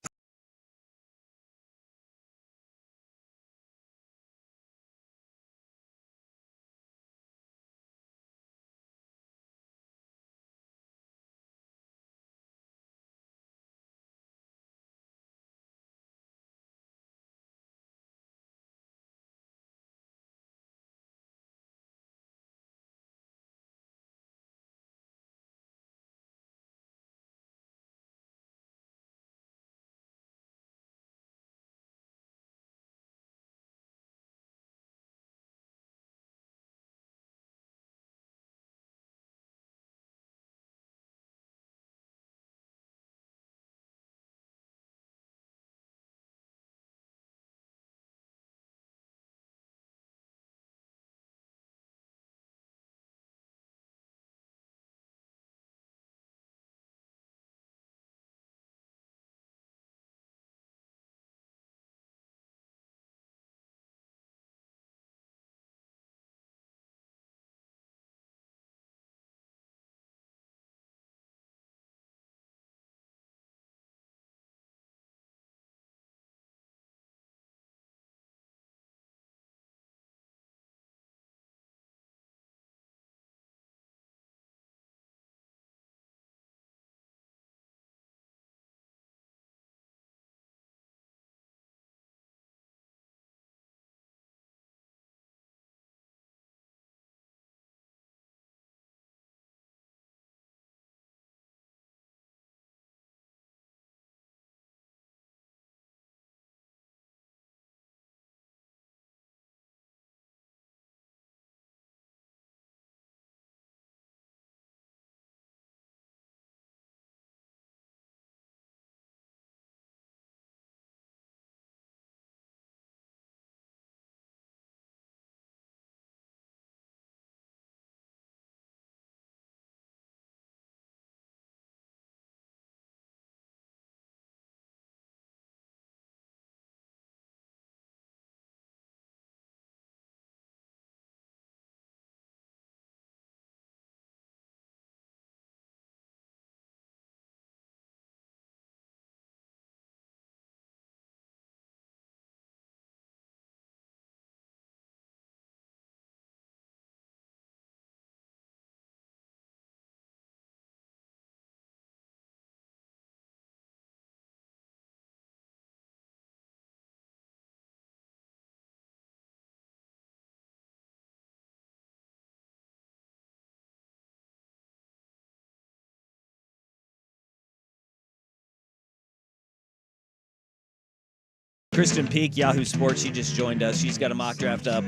Kristen Peak, Yahoo Sports, she just joined us. She's got a mock draft up.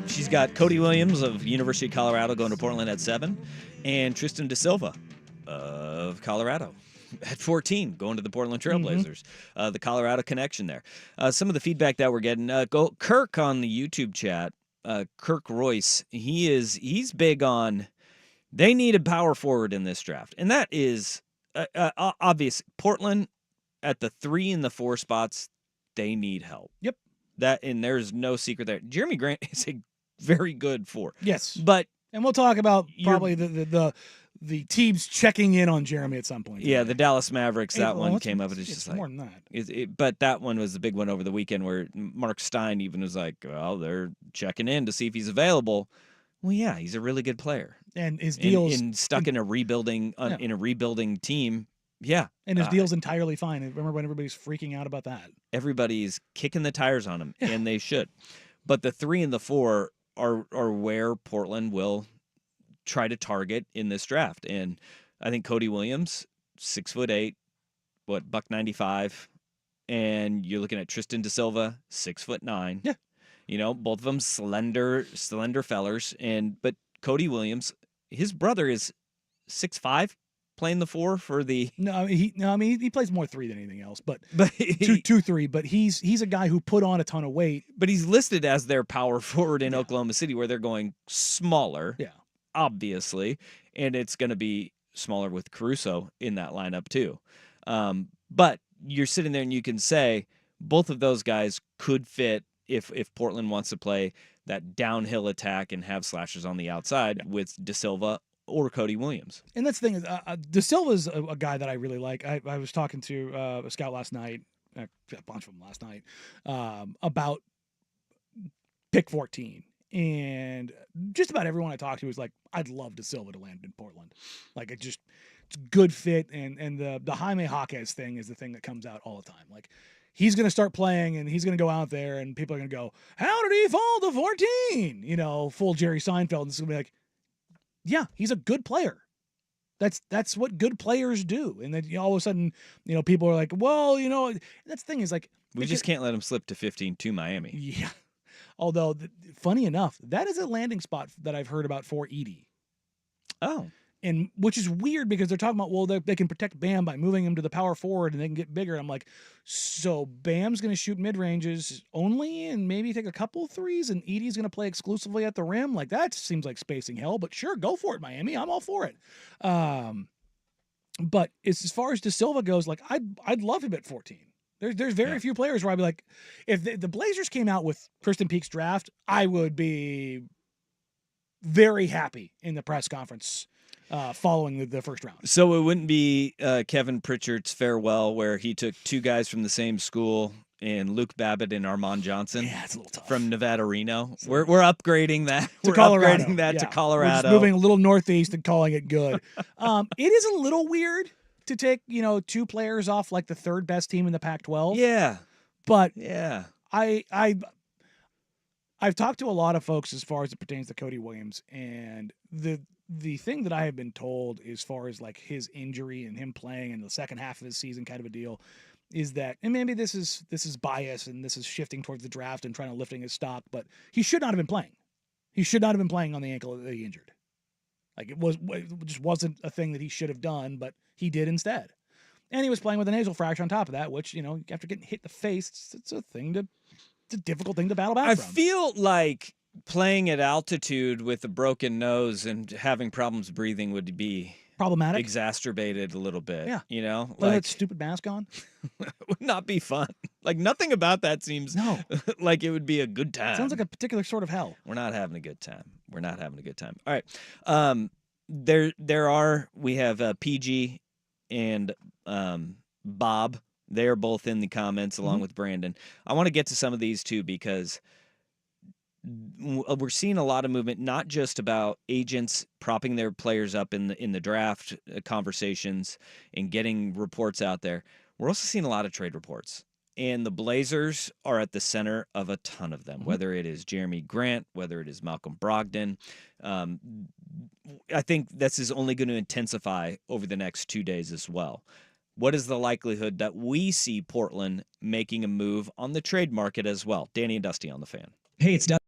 She's got Cody Williams of University of Colorado going to Portland at 7, and Tristan DeSilva of Colorado at 14 going to the Portland Trailblazers. The Colorado connection there. Some of the feedback that we're getting. Kirk on the YouTube chat, Kirk Royce, he's big on they need a power forward in this draft, and that is obvious. Portland at the 3 and the 4 spots, they need help. Yep. And there's no secret there. Jeremy Grant is a very good 4. Yes. But and we'll talk about probably the teams checking in on Jeremy at some point. Yeah, the Dallas Mavericks, that one came up. It's just more like, than that. But that one was the big one over the weekend where Mark Stein even was like, well, they're checking in to see if he's available. Well, yeah, he's a really good player. And his deals in a rebuilding team. Yeah. And his deal's entirely fine. Remember when everybody's freaking out about that? Everybody's kicking the tires on him, and they should. But the 3 and the 4 are where Portland will try to target in this draft. And I think Cody Williams, 6'8", $195, and you're looking at Tristan DeSilva, 6'9". Yeah. You know, both of them slender fellers. But Cody Williams, his brother is 6'5", playing the 4 for the. He plays more 3 than anything else, but 2-3. But he's a guy who put on a ton of weight. But he's listed as their power forward in Oklahoma City, where they're going smaller. Yeah, obviously, and it's going to be smaller with Caruso in that lineup too. But you're sitting there and you can say both of those guys could fit if Portland wants to play that downhill attack and have slashers on the outside with DeSilva or Cody Williams. And that's the thing is, DeSilva's a guy that I really like. I was talking to a scout last night, a bunch of them last night, about pick 14. And just about everyone I talked to was like, I'd love DeSilva to land in Portland. Like, it's a good fit. And the Jaime Jaquez thing is the thing that comes out all the time. Like, he's going to start playing and he's going to go out there and people are going to go, how did he fall to 14? You know, full Jerry Seinfeld. And it's going to be like, yeah, he's a good player. That's what good players do. And then all of a sudden, people are like, well, that's the thing is like. We just can't let him slip to 15 to Miami. Yeah. Although, funny enough, that is a landing spot that I've heard about for Edie. Oh. And which is weird because they're talking about, well, they can protect Bam by moving him to the power forward and they can get bigger. I'm like, so Bam's going to shoot mid-ranges only and maybe take a couple threes and Edie's going to play exclusively at the rim? Like, that seems like spacing hell, but sure, go for it, Miami. I'm all for it. But as far as DeSilva goes, like, I'd love him at 14. There's very few players where I'd be like, if the Blazers came out with Kristen Peak's draft, I would be very happy in the press conference following the first round. So it wouldn't be Kevin Pritchard's farewell where he took 2 guys from the same school and Luke Babbitt and Armand Johnson. Yeah, it's a little tough. From Nevada, Reno. We're upgrading that. To We're Colorado. upgrading that to Colorado. We're just moving a little northeast and calling it good. It is a little weird to take, 2 players off like the 3rd best team in the Pac-12. Yeah. But yeah. I've talked to a lot of folks as far as it pertains to Cody Williams, and the thing that I have been told as far as like his injury and him playing in the second half of his season kind of a deal is that, and maybe this is bias and this is shifting towards the draft and trying to lifting his stock, but he should not have been playing. He should not have been playing on the ankle that he injured. Like it just wasn't a thing that he should have done, but he did instead. And he was playing with a nasal fracture on top of that, which, after getting hit in the face, it's a difficult thing to battle back from. I feel like playing at altitude with a broken nose and having problems breathing would be problematic, exacerbated a little bit. Yeah, like that stupid mask on would not be fun. Like nothing about that seems like it would be a good time. Sounds like a particular sort of hell. We're not having a good time. All right, we have PG and Bob. They are both in the comments along with Brandon. I want to get to some of these too because we're seeing a lot of movement, not just about agents propping their players up in the draft conversations and getting reports out there. We're also seeing a lot of trade reports, and the Blazers are at the center of a ton of them, whether it is Jeremy Grant, whether it is Malcolm Brogdon. I think this is only going to intensify over the next 2 days as well. what is the likelihood that we see Portland making a move on the trade market as well? Danny and Dusty on the Fan. Hey, it's Dusty.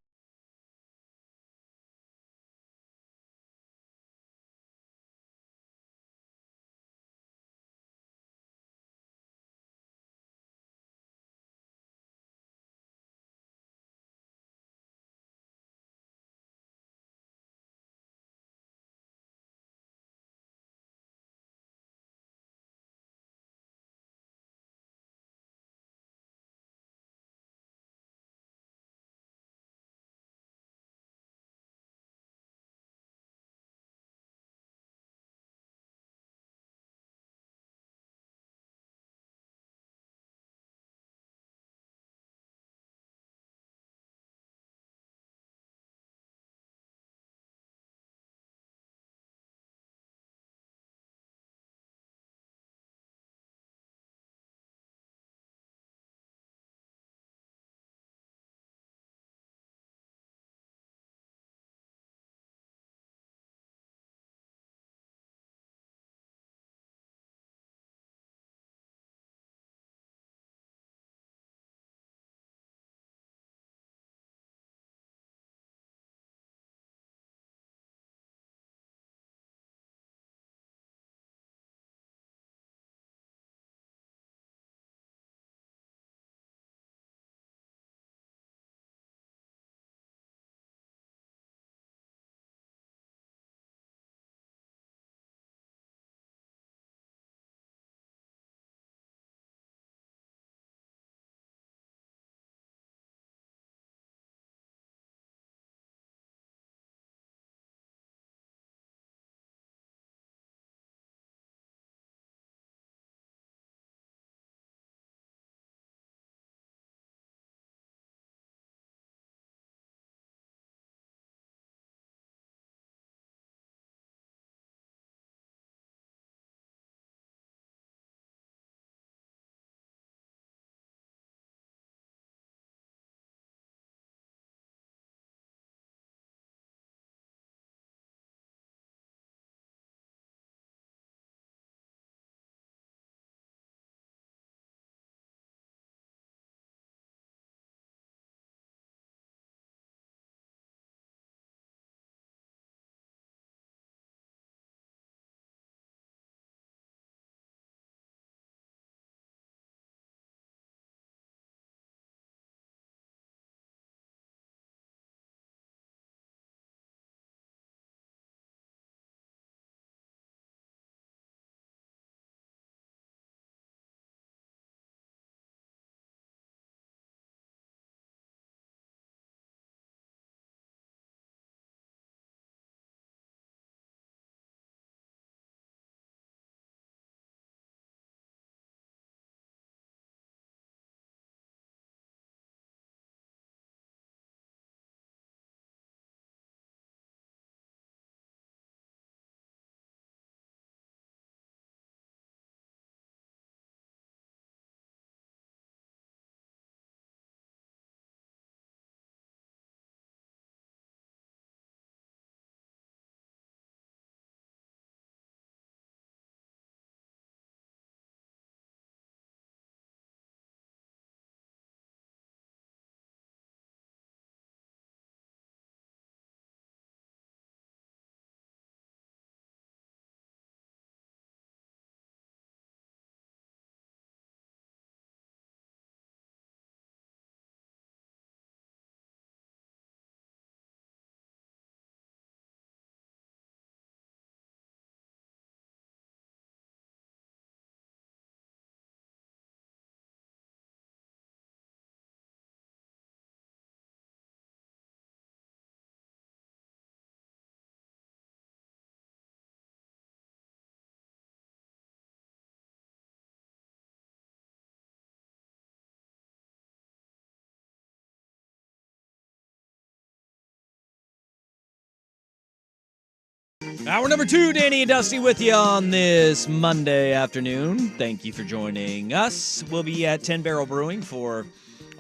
Hour number 2, Danny and Dusty with you on this Monday afternoon. Thank you for joining us. We'll be at 10 Barrel Brewing for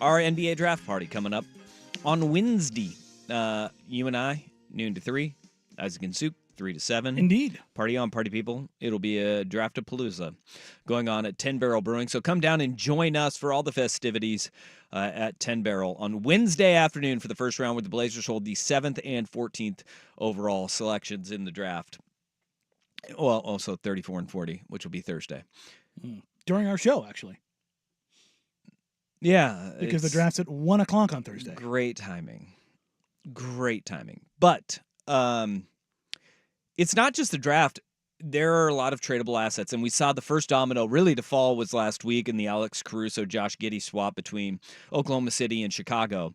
our NBA draft party coming up on Wednesday. You and I, noon to 3, Isaac and Soup, 3 to 7. Indeed. Party on, party people. It'll be a Draft-A-Palooza going on at 10 Barrel Brewing. So come down and join us for all the festivities at 10 Barrel on Wednesday afternoon for the first round, where the Blazers hold the 7th and 14th overall selections in the draft. Well, also 34 and 40, which will be Thursday. During our show, actually. Yeah. Because the draft's at 1 o'clock on Thursday. Great timing. Great timing. But it's not just the draft. There are a lot of tradable assets, and we saw the first domino really to fall was last week in the Alex Caruso, Josh Giddey swap between Oklahoma City and Chicago,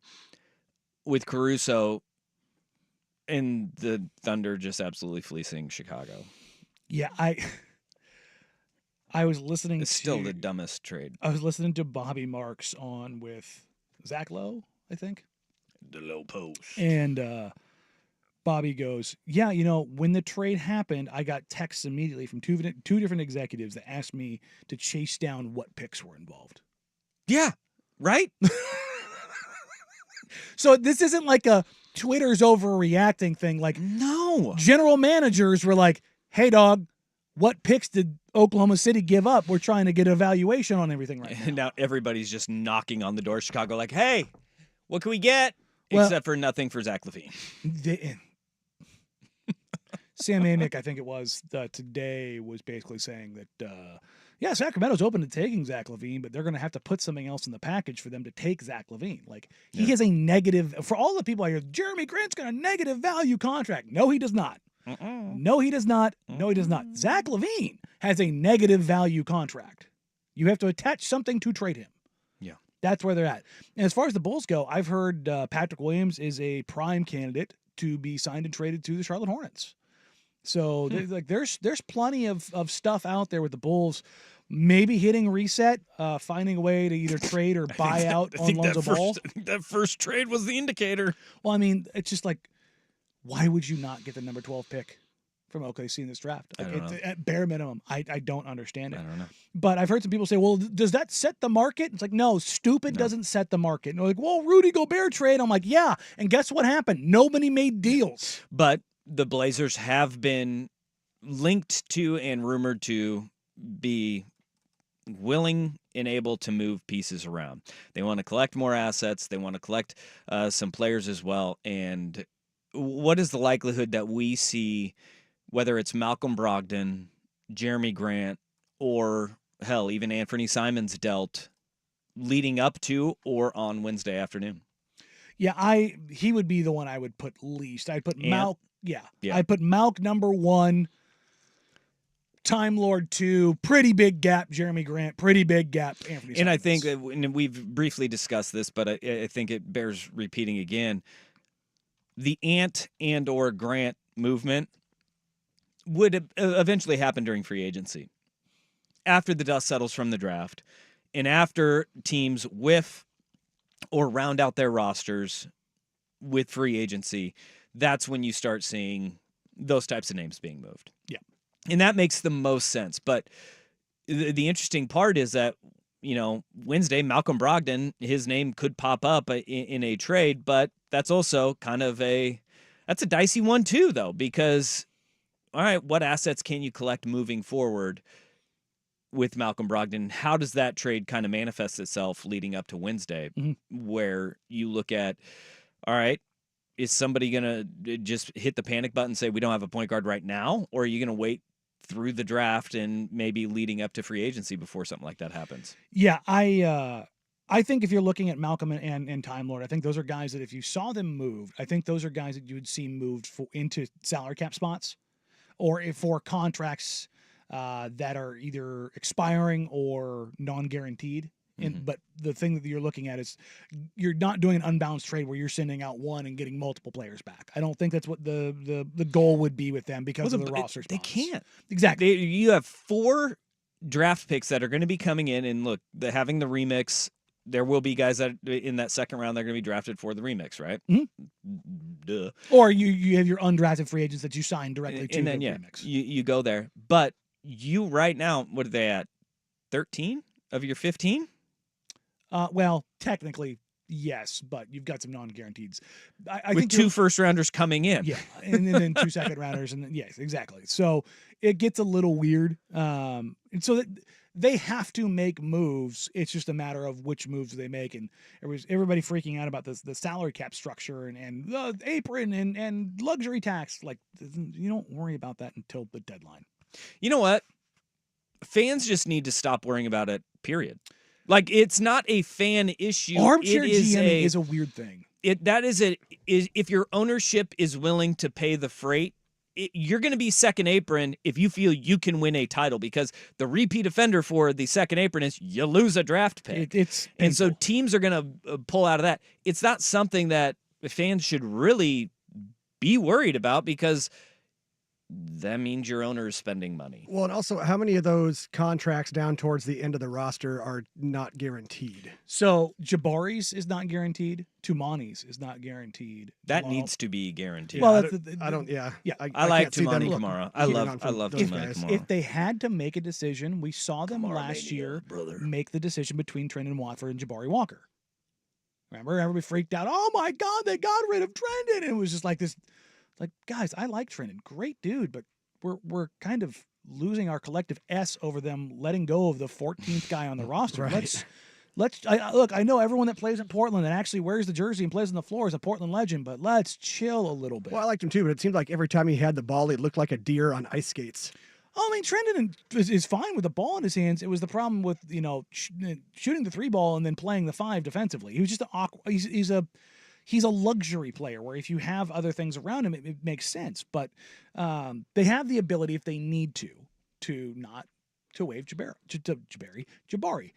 with Caruso and the Thunder just absolutely fleecing Chicago. Yeah, I was listening It's still the dumbest trade. I was listening to Bobby Marks on with Zach Lowe, I think. The low post. And Bobby goes, yeah, when the trade happened, I got texts immediately from two different executives that asked me to chase down what picks were involved. Yeah, right? So this isn't like a Twitter's overreacting thing. Like, no. General managers were like, hey, dog, what picks did Oklahoma City give up? We're trying to get an evaluation on everything right now. And now everybody's just knocking on the door of Chicago like, hey, what can we get? Well, Except for nothing for Zach LaVine. Sam Amick, I think it was, today was basically saying that, Sacramento's open to taking Zach LaVine, but they're going to have to put something else in the package for them to take Zach LaVine. Like, he has a negative, for all the people I hear, Jeremy Grant's got a negative value contract. No, he does not. No, he does not. No, he does not. Zach LaVine has a negative value contract. You have to attach something to trade him. Yeah. That's where they're at. And as far as the Bulls go, I've heard Patrick Williams is a prime candidate to be signed and traded to the Charlotte Hornets. So there's plenty of stuff out there with the Bulls maybe hitting reset, finding a way to either trade or buy out on Lonzo Ball. I think that first trade was the indicator. Well, I mean, it's just like, why would you not get the number 12 pick from OKC in this draft? Like, I don't know. At bare minimum, I don't understand it. I don't know. But I've heard some people say, well, does that set the market? It's like, no, doesn't set the market. And they're like, well, Rudy Gobert trade. I'm like, yeah. And guess what happened? Nobody made deals. But the Blazers have been linked to and rumored to be willing and able to move pieces around. They want to collect more assets. They want to collect some players as well. And what is the likelihood that we see, whether it's Malcolm Brogdon, Jeremy Grant, or hell, even Anthony Simons dealt leading up to or on Wednesday afternoon? Yeah, he would be the one I would put least. I'd put Malk. Yeah. I'd put Malk number 1, Time Lord 2, pretty big gap, Jeremy Grant, pretty big gap, Anthony Simons. And I think, and we've briefly discussed this, but I think it bears repeating again, the Ant and or Grant movement would eventually happen during free agency. After the dust settles from the draft, and after teams whiff or round out their rosters with free agency, that's when you start seeing those types of names being moved. Yeah. And that makes the most sense. But the interesting part is that, Wednesday, Malcolm Brogdon, his name could pop up in a trade, but that's also kind of that's a dicey one too, though, because, all right, what assets can you collect moving forward with Malcolm Brogdon? How does that trade kind of manifest itself leading up to Wednesday, where you look at, all right, is somebody going to just hit the panic button and say, we don't have a point guard right now? Or are you going to wait through the draft and maybe leading up to free agency before something like that happens? Yeah, I think if you're looking at Malcolm and Time Lord, I think those are guys that if you saw them moved, I think those are guys that you would see moved into salary cap spots or for contracts that are either expiring or non-guaranteed. But the thing that you're looking at is you're not doing an unbalanced trade where you're sending out one and getting multiple players back. I don't think that's what the goal would be with them because of the roster spots. They can't. Exactly. You have 4 draft picks that are going to be coming in, and look, having the remix, there will be guys that in that second round that are going to be drafted for the remix, right? Duh. Or you have your undrafted free agents that you sign directly to and then, the yeah, remix. You go there. But you right now, what are they at? 13 of your 15? Well, technically, yes, but you've got some non-guaranteeds. I With think 2 first-rounders coming in. Yeah, and then 2 second-rounders, and then, yes, exactly. So it gets a little weird. And so that they have to make moves. It's just a matter of which moves they make. And everybody freaking out about the salary cap structure and the apron and luxury tax. Like, you don't worry about that until the deadline. You know what? Fans just need to stop worrying about it, period. Like, it's not a fan issue. Armchair it is GMing is a weird thing. If your ownership is willing to pay the freight, you're going to be second apron if you feel you can win a title, because the repeat offender for the second apron is you lose a draft pick. And so teams are going to pull out of that. It's not something that fans should really be worried about, because that means your owner is spending money. Well, and also, how many of those contracts down towards the end of the roster are not guaranteed? So Jabari's is not guaranteed. Tumani's is not guaranteed. That needs to be guaranteed. Yeah, Well, I don't. Yeah, yeah. I like can't see them Tumani Kamara. I love those Tumani guys. Kamara. If they had to make a decision, we saw them last year make the decision between Trendon Watford and Jabari Walker. Remember, everybody freaked out. Oh my God, they got rid of Trendon. And it was just like this. Like, guys, I like Trendon, great dude, but we're kind of losing our collective S over them letting go of the 14th guy on the roster. Right. Look, I know everyone that plays in Portland and actually wears the jersey and plays on the floor is a Portland legend, but let's chill a little bit. Well, I liked him too, but it seemed like every time he had the ball, he looked like a deer on ice skates. I mean, Trendon is fine with the ball in his hands. It was the problem with, shooting the 3 ball and then playing the 5 defensively. He was just he's a luxury player where if you have other things around him, it makes sense. But they have the ability, if they need to not to waive Jabari.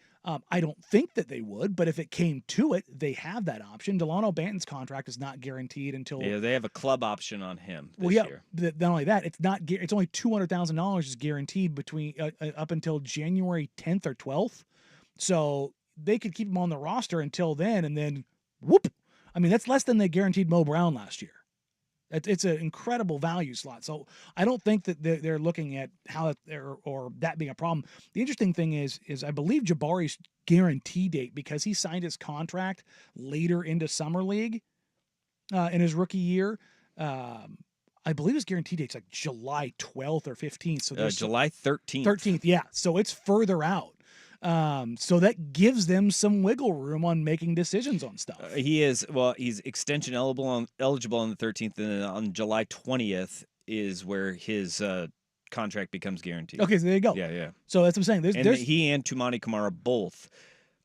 I don't think that they would, but if it came to it, they have that option. Delano Banton's contract is not guaranteed until they have a club option on him this year. Not only that, it's not. It's only $200,000 is guaranteed between up until January 10th or 12th. So they could keep him on the roster until then, and then whoop. I mean, that's less than they guaranteed Mo Brown last year. It's an incredible value slot. So I don't think that they're looking at how or that being a problem. The interesting thing is I believe Jabari's guarantee date, because he signed his contract later into Summer League in his rookie year. I believe his guarantee date's like July 12th or 15th. So there's July 13th. 13th, yeah. So it's further out. So that gives them some wiggle room on making decisions on stuff. He's extension eligible on the 13th, and then on July 20th is where his contract becomes guaranteed. Okay, so there you go. Yeah. So that's what I'm saying. There's he and Tumani Kamara both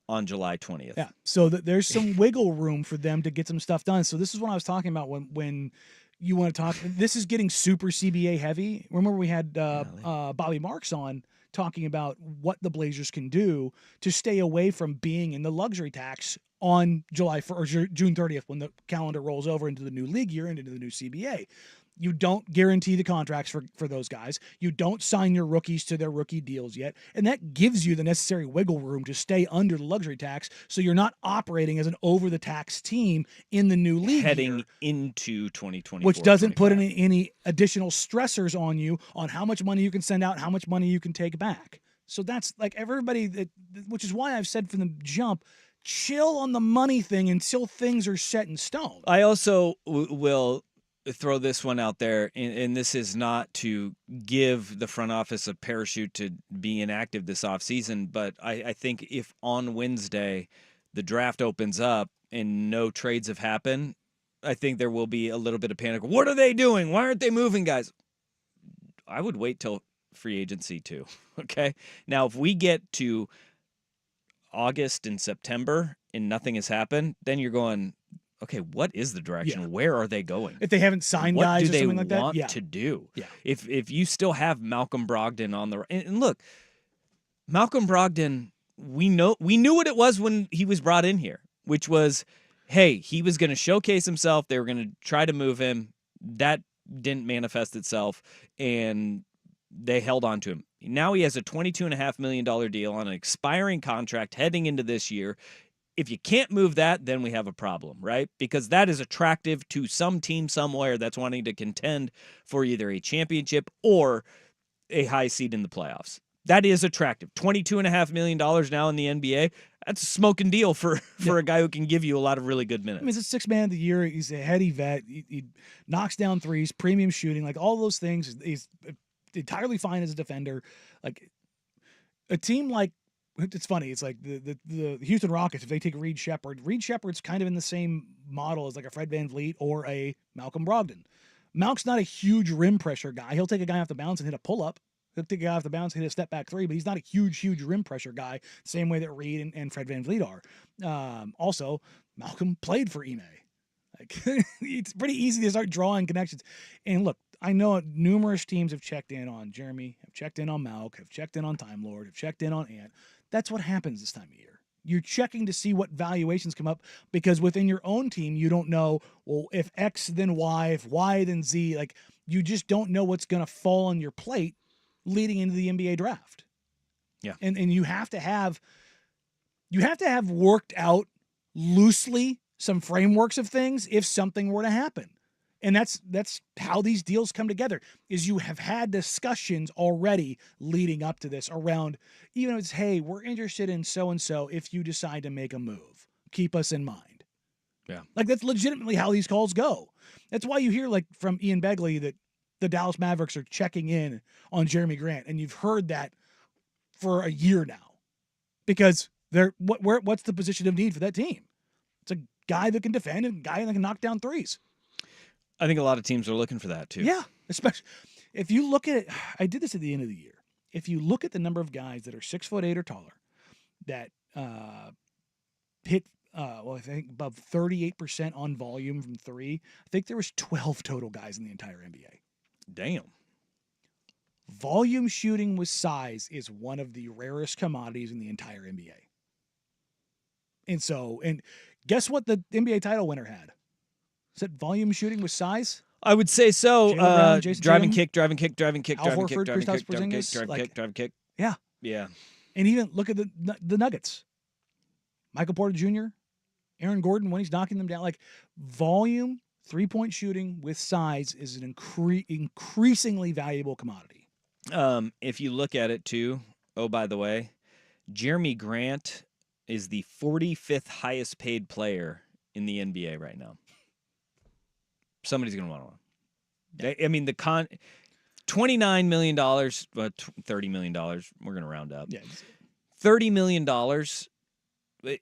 on July 20th. Yeah. So there's some wiggle room for them to get some stuff done. So this is what I was talking about when you want to talk. This is getting super CBA heavy. Remember we had Bobby Marks on talking about what the Blazers can do to stay away from being in the luxury tax on July 1st or June 30th when the calendar rolls over into the new league year and into the new CBA. You don't guarantee the contracts for those guys. You don't sign your rookies to their rookie deals yet. And that gives you the necessary wiggle room to stay under the luxury tax so you're not operating as an over-the-tax team in the new league heading year, into 2024. which doesn't put any additional stressors on you on how much money you can send out, how much money you can take back. So that's like everybody, which is why I've said from the jump, chill on the money thing until things are set in stone. I also will throw this one out there, and this is not to give the front office a parachute to be inactive this offseason, but I think if on Wednesday the draft opens up and no trades have happened, I think there will be a little bit of panic. What are they doing? Why aren't they moving guys? I would wait till free agency too, okay? Now, if we get to August and September and nothing has happened, then you're going, okay, what is the direction? Yeah. Where are they going? If they haven't signed what guys do or they something like that, want to do? Yeah. If you still have Malcolm Brogdon on the and look, Malcolm Brogdon, we knew what it was when he was brought in here, which was, hey, he was going to showcase himself. They were going to try to move him. That didn't manifest itself, and they held on to him. Now he has a $22.5 million deal on an expiring contract heading into this year. If you can't move that, then we have a problem, right? Because that is attractive to some team somewhere that's wanting to contend for either a championship or a high seed in the playoffs. That is attractive. $22.5 million now in the NBA. that's a smoking deal for a guy who can give you a lot of really good minutes. I mean, he's a sixth man of the year. He's a heady vet. He knocks down threes, premium shooting, like all those things. He's entirely fine as a defender. Like a team like, it's funny. It's like the Houston Rockets, if they take Reid Shepherd's kind of in the same model as like a Fred VanVleet or a Malcolm Brogdon. Malk's not a huge rim pressure guy. He'll take a guy off the bounce and hit a pull-up. He'll take a guy off the bounce and hit a step-back three, but he's not a huge rim pressure guy, same way that Reid and Fred VanVleet are. Also, Malcolm played for Ime. Like, it's pretty easy to start drawing connections. And look, I know numerous teams have checked in on Jeremy, have checked in on Malk, have checked in on Time Lord, have checked in on Ant. That's what happens this time of year. You're checking to see what valuations come up because within your own team, you don't know, well, if X then Y, if Y then Z, like you just don't know what's going to fall on your plate leading into the NBA draft. Yeah. And you have to have worked out loosely some frameworks of things if something were to happen. And that's how these deals come together, is you have had discussions already leading up to this around, even if it's, hey, we're interested in so-and-so if you decide to make a move. Keep us in mind. Yeah. Like, that's legitimately how these calls go. That's why you hear, like, from Ian Begley that the Dallas Mavericks are checking in on Jeremy Grant, and you've heard that for a year now. Because what's the position of need for that team? It's a guy that can defend and a guy that can knock down threes. I think a lot of teams are looking for that too. Yeah, especially if you look at it. I did this at the end of the year. If you look at the number of guys that are 6'8" or taller that hit, I think above 38% on volume from three, I think there was 12 total guys in the entire NBA. Damn. Volume shooting with size is one of the rarest commodities in the entire NBA. And guess what the NBA title winner had? Is that volume shooting with size? I would say so. Jaylen Brown, Jason driving Tatum, kick, driving kick, driving kick, Al driving Horford, kick, driving Kristaps kick, driving kick, Porzingis, driving like- kick, driving kick. Yeah. Yeah. And even look at the Nuggets. Michael Porter Jr., Aaron Gordon, when he's knocking them down. Like, volume, three-point shooting with size is an increasingly valuable commodity. If you look at it too, oh, by the way, Jeremy Grant is the 45th highest paid player in the NBA right now. Somebody's going to want one. I mean, $29 million, $30 million, we're going to round up. Yeah. $30 million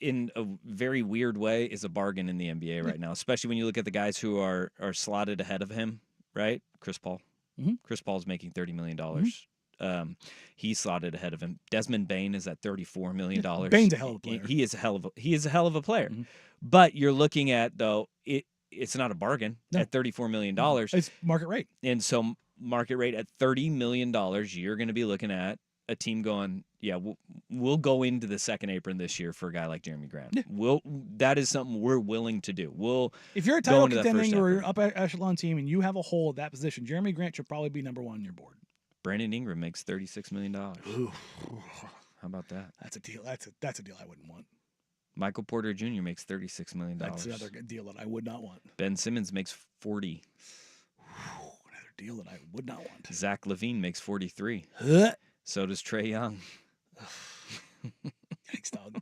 in a very weird way is a bargain in the NBA right now, especially when you look at the guys who are slotted ahead of him, right? Chris Paul. Mhm. Chris Paul's making $30 million. He's slotted ahead of him. Desmond Bane is at $34 million. Bane's a hell of a player. He is a hell of a player. Mhm. But you're looking at, though, it's not a bargain No. at $34 million. It's market rate. And so market rate at $30 million, you're going to be looking at a team going, yeah, we'll go into the second apron this year for a guy like Jeremy Grant. Yeah. That is something we're willing to do. If you're a go title into that first contending or effort. an upper echelon team and you have a hole at that position, Jeremy Grant should probably be number one on your board. Brandon Ingram makes $36 million. How about that? That's a deal. That's a deal I wouldn't want. Michael Porter Jr. makes $36 million. That's another deal that I would not want. Ben Simmons makes 40. Another deal that I would not want. Zach LaVine makes 43. Huh? So does Trae Young. Yikes, dog.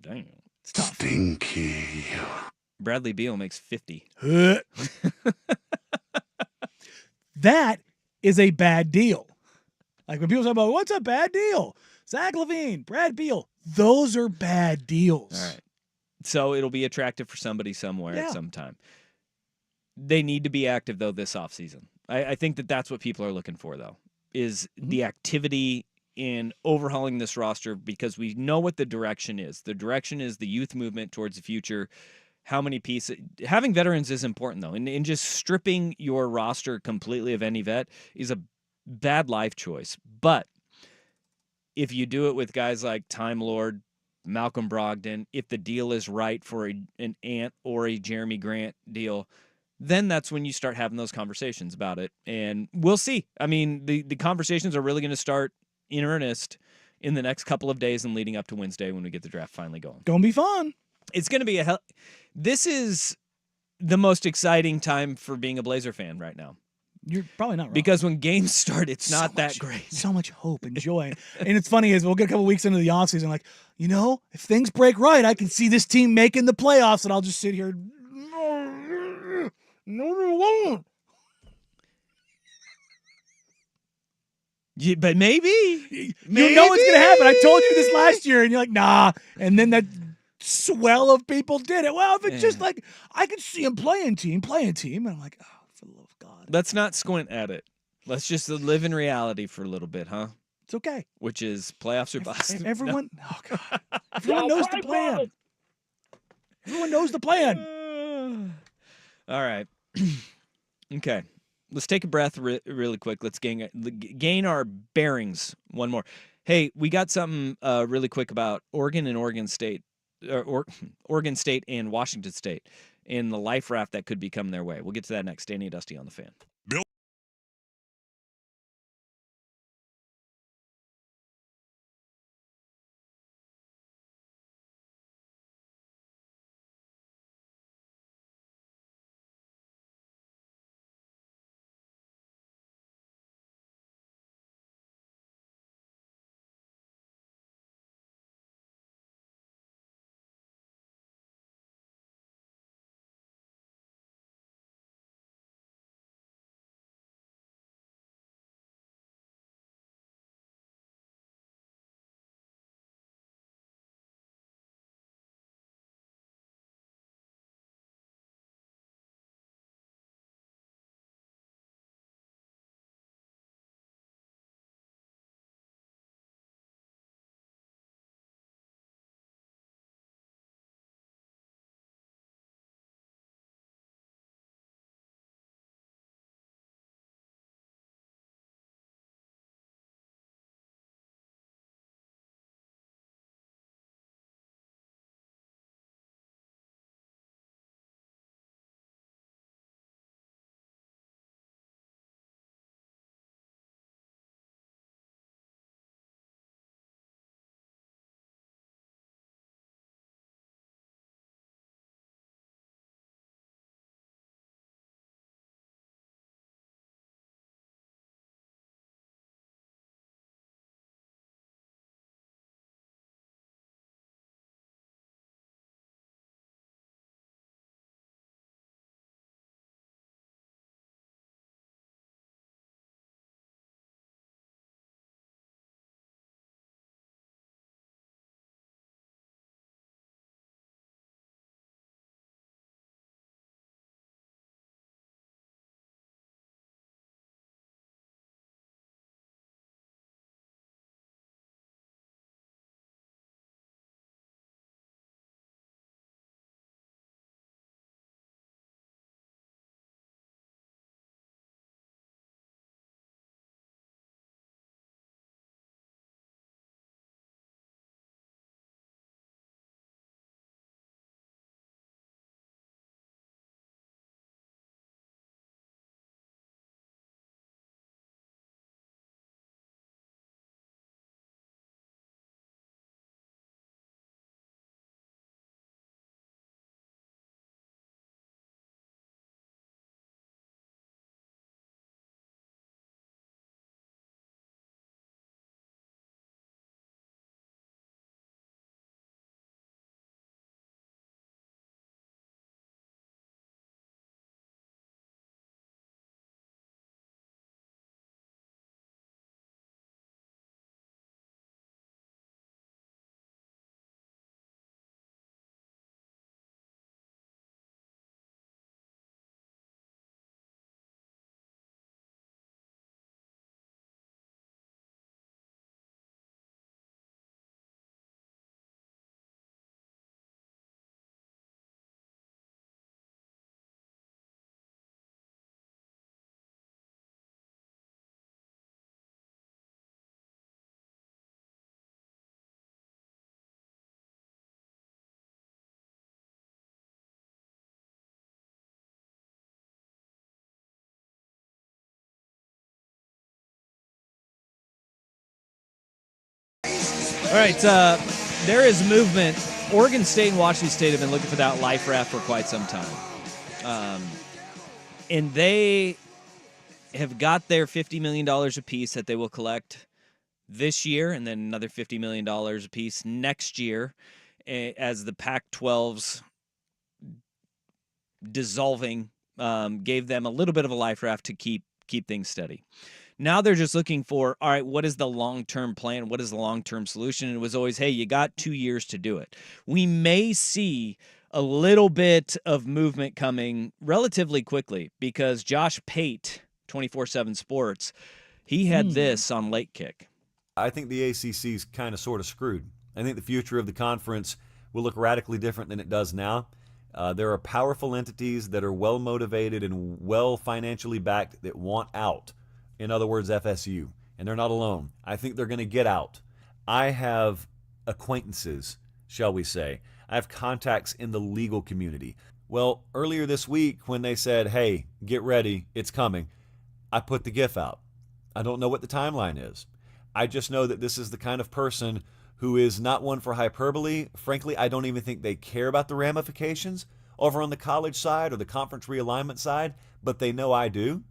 Damn. It's tough. Stinky. Bradley Beal makes 50. Huh? That is a bad deal. Like when people talk about what's a bad deal? Zach LaVine, Brad Beal. Those are bad deals. All right. So it'll be attractive for somebody somewhere Yeah. at some time. They need to be active, though, this offseason. I think that's what people are looking for, though, is the activity in overhauling this roster, because we know what the direction is. The direction is the youth movement towards the future. How many pieces? Having veterans is important, though. And just stripping your roster completely of any vet is a bad life choice. But if you do it with guys like Time Lord, Malcolm Brogdon, if the deal is right for an Ant or a Jeremy Grant deal, then that's when you start having those conversations about it. And we'll see. I mean, the conversations are really going to start in earnest in the next couple of days and leading up to Wednesday when we get the draft finally going. Gonna be fun. It's going to be this is the most exciting time for being a Blazer fan right now. You're probably not wrong. Because when games start, it's not that great. So much hope and joy. And it's funny is we'll get a couple weeks into the offseason, like, if things break right, I can see this team making the playoffs, and I'll just sit here. No, they won't. But maybe. You know what's going to happen. I told you this last year, and you're like, nah. And then that swell of people did it. Well, if it's just like, I could see him playing team. And I'm like, oh, for the love of God. Let's not squint at it. Let's just live in reality for a little bit, huh? It's okay. Which is playoffs or bust. Everyone, oh God. Everyone knows the plan. Everyone knows the plan. All right. Okay. Let's take a breath really quick. Let's gain our bearings one more. Hey, we got something really quick about Oregon and Oregon State, Oregon State and Washington State in the life raft that could be coming their way. We'll get to that next. Danny and Dusty on the Fan. All right, there is movement. Oregon State and Washington State have been looking for that life raft for quite some time. And have got their $50 million apiece that they will collect this year, and then another $50 million apiece next year, as the Pac-12's dissolving gave them a little bit of a life raft to keep things steady. Now they're just looking for, all right, what is the long-term plan? What is the long-term solution? And it was always, hey, you got 2 years to do it. We may see a little bit of movement coming relatively quickly because Josh Pate, 24/7 Sports, he had this on Late Kick. I think the ACC's kind of sort of screwed. I think the future of the conference will look radically different than it does now. There are powerful entities that are well motivated and well financially backed that want out. In other words, FSU. And they're not alone. I think they're going to get out. I have acquaintances, shall we say. I have contacts in the legal community. Well, earlier this week when they said, hey, get ready, it's coming, I put the GIF out. I don't know what the timeline is. I just know that this is the kind of person who is not one for hyperbole. Frankly, I don't even think they care about the ramifications over on the college side or the conference realignment side, but they know I do,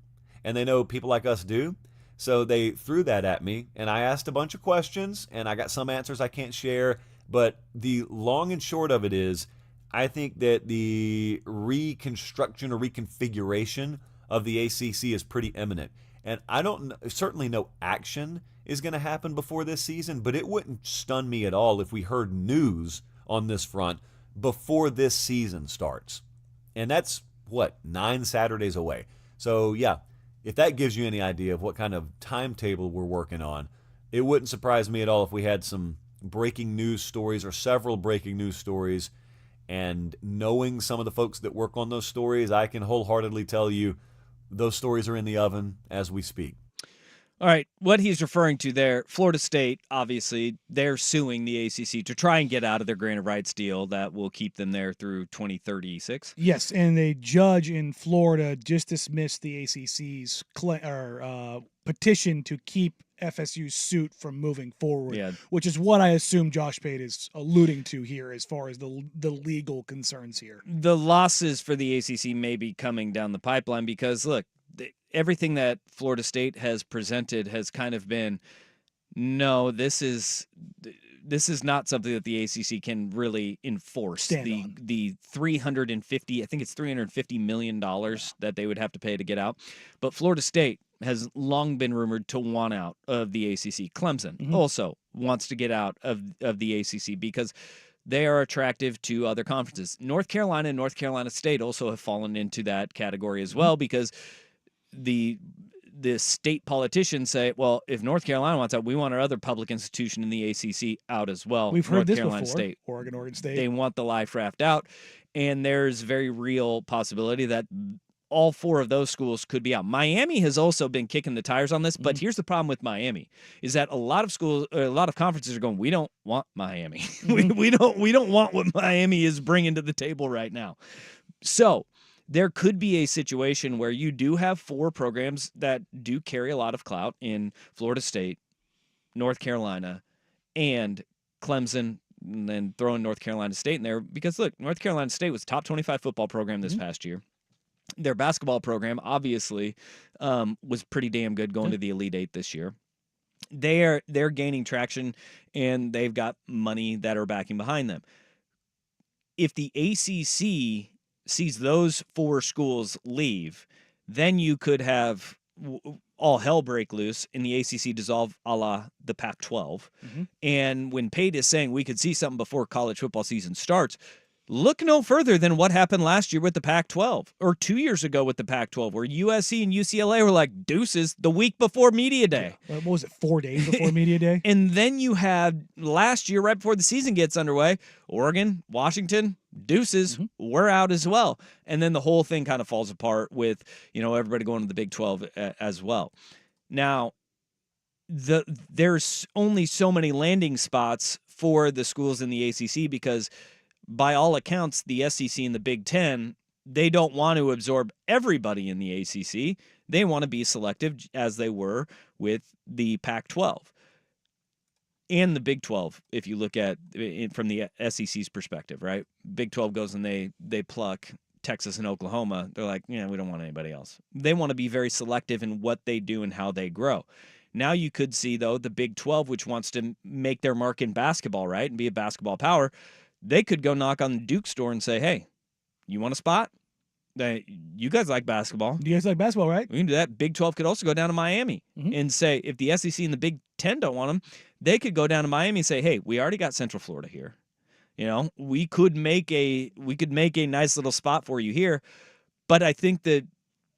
and they know people like us do. So they threw that at me, and I asked a bunch of questions, and I got some answers I can't share, but the long and short of it is, I think that the reconstruction or reconfiguration of the ACC is pretty imminent. And I don't certainly no action is going to happen before this season, but it wouldn't stun me at all if we heard news on this front before this season starts. And that's, 9 Saturdays away. So, yeah, if that gives you any idea of what kind of timetable we're working on, it wouldn't surprise me at all if we had some breaking news stories or several breaking news stories. And knowing some of the folks that work on those stories, I can wholeheartedly tell you those stories are in the oven as we speak. All right, what he's referring to there, Florida State, obviously, they're suing the ACC to try and get out of their grant of rights deal that will keep them there through 2036. Yes, and a judge in Florida just dismissed the ACC's petition to keep FSU's suit from moving forward, which is what I assume Josh Pate is alluding to here as far as the legal concerns here. The losses for the ACC may be coming down the pipeline because, look, everything that Florida State has presented has kind of been, no, this is not something that the ACC can really enforce. The $350, I think it's $350 million that they would have to pay to get out. But Florida State has long been rumored to want out of the ACC. Clemson also wants to get out of the ACC because they are attractive to other conferences. North Carolina and North Carolina State also have fallen into that category as well because the state politicians say, well, if North Carolina wants out, we want our other public institution in the ACC out as well. We've heard North this Carolina before. State. Oregon State. They want the life raft out, and there's very real possibility that all 4 of those schools could be out. Miami has also been kicking the tires on this, but here's the problem with Miami is that a lot of schools, or a lot of conferences are going, we don't want Miami. we don't want what Miami is bringing to the table right now. So there could be a situation where you do have 4 programs that do carry a lot of clout in Florida State, North Carolina, and Clemson, and then throwing North Carolina State in there because, look, North Carolina State was a top 25 football program this past year. Their basketball program, obviously, was pretty damn good going to the Elite Eight this year. They're gaining traction, and they've got money that are backing behind them. If the ACC sees those 4 schools leave, then you could have all hell break loose and the ACC dissolve a la the Pac-12. And when Pate is saying we could see something before college football season starts, look no further than what happened last year with the Pac-12 or 2 years ago with the Pac-12 where USC and UCLA were like deuces the week before Media Day. What was it, 4 days before Media Day? And then you had last year, right before the season gets underway, Oregon, Washington, deuces, we're out as well. And then the whole thing kind of falls apart with, everybody going to the Big 12 as well. Now, there's only so many landing spots for the schools in the ACC because by all accounts, the SEC and the Big Ten, they don't want to absorb everybody in the ACC. They want to be selective as they were with the Pac-12 and the Big 12, if you look at it from the SEC's perspective, right? Big 12 goes and they pluck Texas and Oklahoma, they're like, yeah, we don't want anybody else. They want to be very selective in what they do and how they grow. Now you could see, though, the Big 12, which wants to make their mark in basketball, right, and be a basketball power, they could go knock on the Duke store and say, hey, you want a spot? You guys like basketball. You guys like basketball, right? We can do that. Big 12 could also go down to Miami and say, if the SEC and the Big 10 don't want them, they could go down to Miami and say, hey, we already got Central Florida here. You know, we could make a nice little spot for you here. But I think that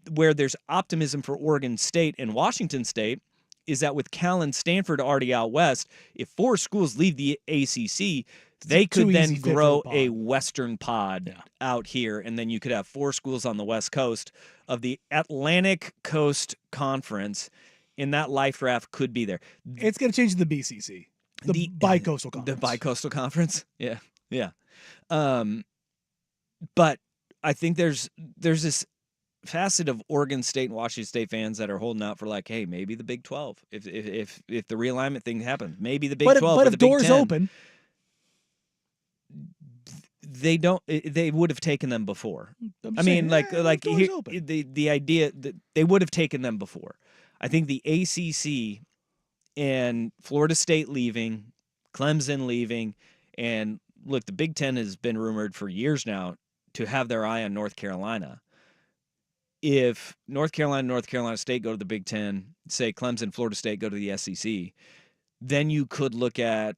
where there's optimism for Oregon State and Washington State is that with Cal and Stanford already out west, if 4 schools leave the ACC, they could then grow a Western pod out here, and then you could have 4 schools on the West Coast of the Atlantic Coast Conference, and that life raft could be there. It's going to change to the BCC, the Bicoastal Conference. The Bicoastal Conference, yeah. But I think there's this facet of Oregon State and Washington State fans that are holding out for like, hey, maybe the Big 12, if the realignment thing happens, maybe the Big 12. But if the Big doors 10. open. They don't. They would have taken them before. I mean, the idea that they would have taken them before. I think the ACC and Florida State leaving, Clemson leaving, and look, the Big Ten has been rumored for years now to have their eye on North Carolina. If North Carolina and North Carolina State go to the Big Ten, say Clemson, Florida State go to the SEC, then you could look at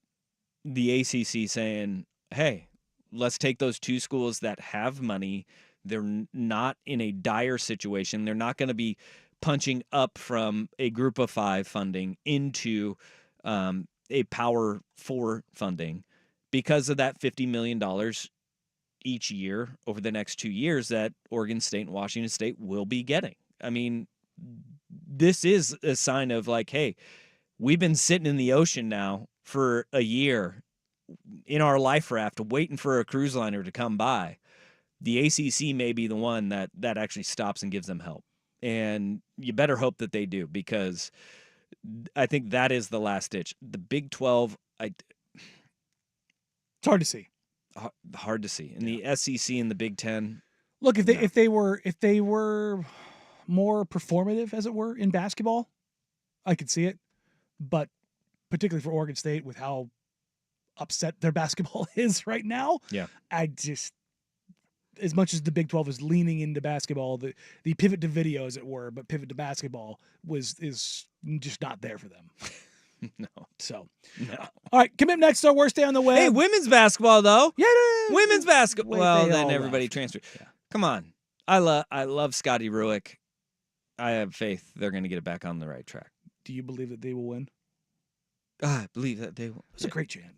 the ACC saying, hey, let's take those 2 schools that have money. They're not in a dire situation. They're not going to be punching up from a group of 5 funding into a Power 4 funding because of that $50 million each year over the next 2 years that Oregon State and Washington State will be getting. I mean, this is a sign of like, hey, we've been sitting in the ocean now for a year in our life raft waiting for a cruise liner to come by. The ACC may be the one that actually stops and gives them help. And you better hope that they do, because I think that is the last ditch. The Big 12, it's hard to see. Hard to see. And the SEC and the Big 10. Look, if they were more performative, as it were, in basketball, I could see it. But particularly for Oregon State, with how upset their basketball is right now. Yeah. I just, as much as the Big 12 is leaning into basketball, the pivot to video, as it were, but pivot to basketball is just not there for them. No. So, no. All right, coming up next, our worst day on the web. Hey, women's basketball though. Yeah, women's basketball. Well, they then all everybody left. transferred. Yeah. Come on. I love Scotty Ruick. I have faith they're going to get it back on the right track. Do you believe that they will win? I believe that they will. It's a great chant.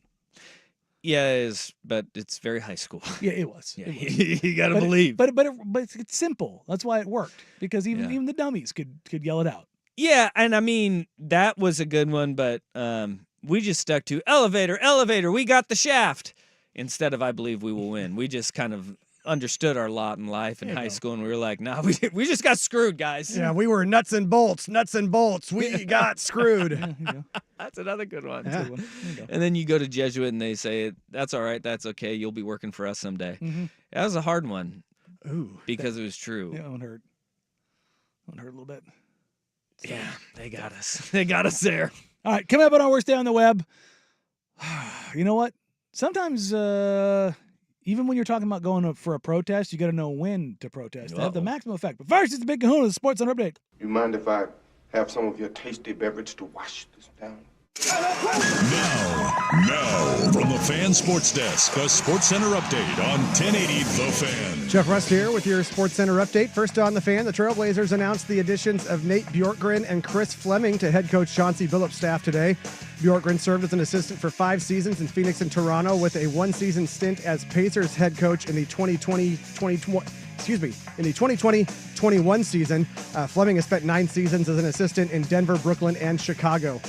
Yeah, it is, but it's very high school. Yeah, it was. Yeah, It was. you got to believe. But it's simple. That's why it worked, because even the dummies could yell it out. Yeah, and I mean, that was a good one, but we just stuck to elevator, we got the shaft, instead of I believe we will win. We just kind of understood our lot in life in high school, and we were like, nah, we just got screwed, guys. Yeah, we were nuts and bolts. We got screwed. That's another good one. Yeah. Good one. There you go. And then you go to Jesuit, and they say, that's all right, that's okay, you'll be working for us someday. Mm-hmm. That was a hard one. Ooh. Because it was true. Yeah, that one hurt. That one hurt a little bit. So. Yeah, they got us. They got us there. All right, coming up on our worst day on the web. You know what? Sometimes, even when you're talking about going for a protest, you got to know when to protest to have the maximum effect. But first, it's the Big Kahuna, the Sports Center update. You mind if I have some of your tasty beverage to wash this down? Now, from the Fan Sports Desk, a Sports Center update on 1080 The Fan. Jeff Rust here with your Sports Center update. First on the Fan, the Trailblazers announced the additions of Nate Bjorkgren and Chris Fleming to head coach Chauncey Billups' staff today. Bjorkgren served as an assistant for 5 seasons in Phoenix and Toronto, with a 1-season stint as Pacers head coach in the 2020-21 season. Fleming has spent 9 seasons as an assistant in Denver, Brooklyn, and Chicago.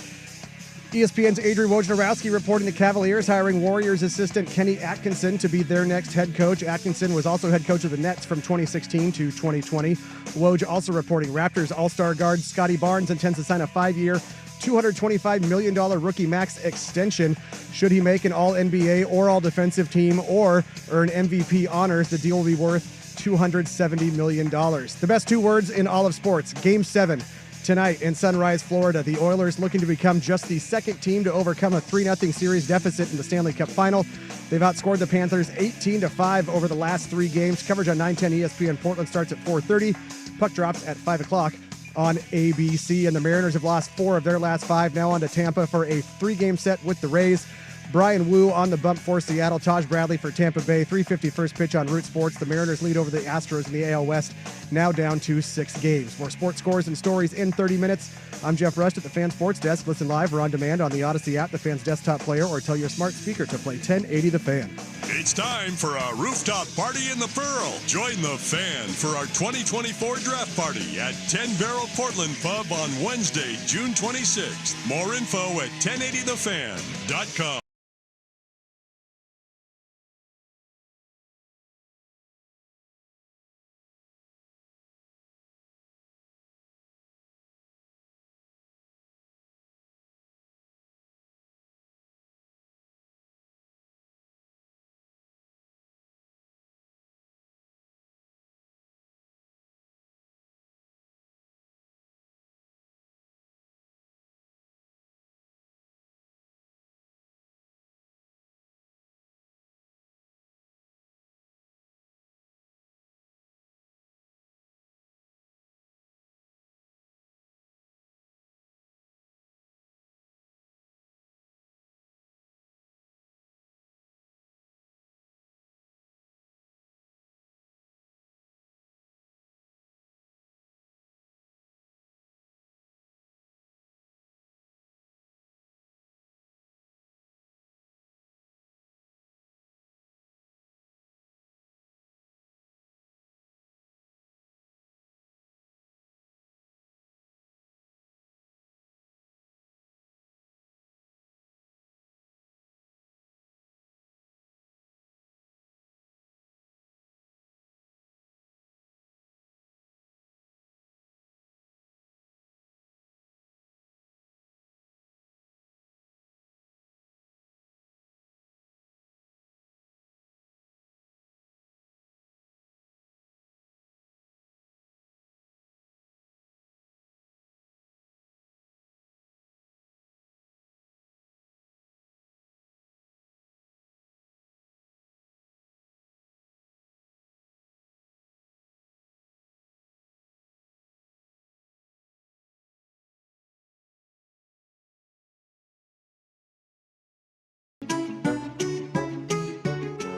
ESPN's Adrian Wojnarowski reporting the Cavaliers hiring Warriors assistant Kenny Atkinson to be their next head coach. Atkinson was also head coach of the Nets from 2016 to 2020. Woj also reporting Raptors all-star guard Scotty Barnes intends to sign a 5-year, $225 million rookie max extension. Should he make an all-NBA or all-defensive team or earn MVP honors, the deal will be worth $270 million. The best two words in all of sports. Game 7 tonight in Sunrise, Florida. The Oilers looking to become just the second team to overcome a 3-0 series deficit in the Stanley Cup Final. They've outscored the Panthers 18-5 over the last 3 games. Coverage on 910 ESPN Portland starts at 4:30. Puck drops at 5 o'clock on ABC. And the Mariners have lost 4 of their last 5. Now on to Tampa for a 3-game set with the Rays. Brian Wu on the bump for Seattle. Taj Bradley for Tampa Bay. 3:50 first pitch on Root Sports. The Mariners lead over the Astros in the AL West, now down to 6 games. More sports scores and stories in 30 minutes. I'm Jeff Rust at the Fan Sports Desk. Listen live or on demand on the Odyssey app, the Fan's desktop player, or tell your smart speaker to play 1080 The Fan. It's time for a rooftop party in the Pearl. Join the Fan for our 2024 draft party at 10 Barrel Portland Pub on Wednesday, June 26th. More info at 1080thefan.com.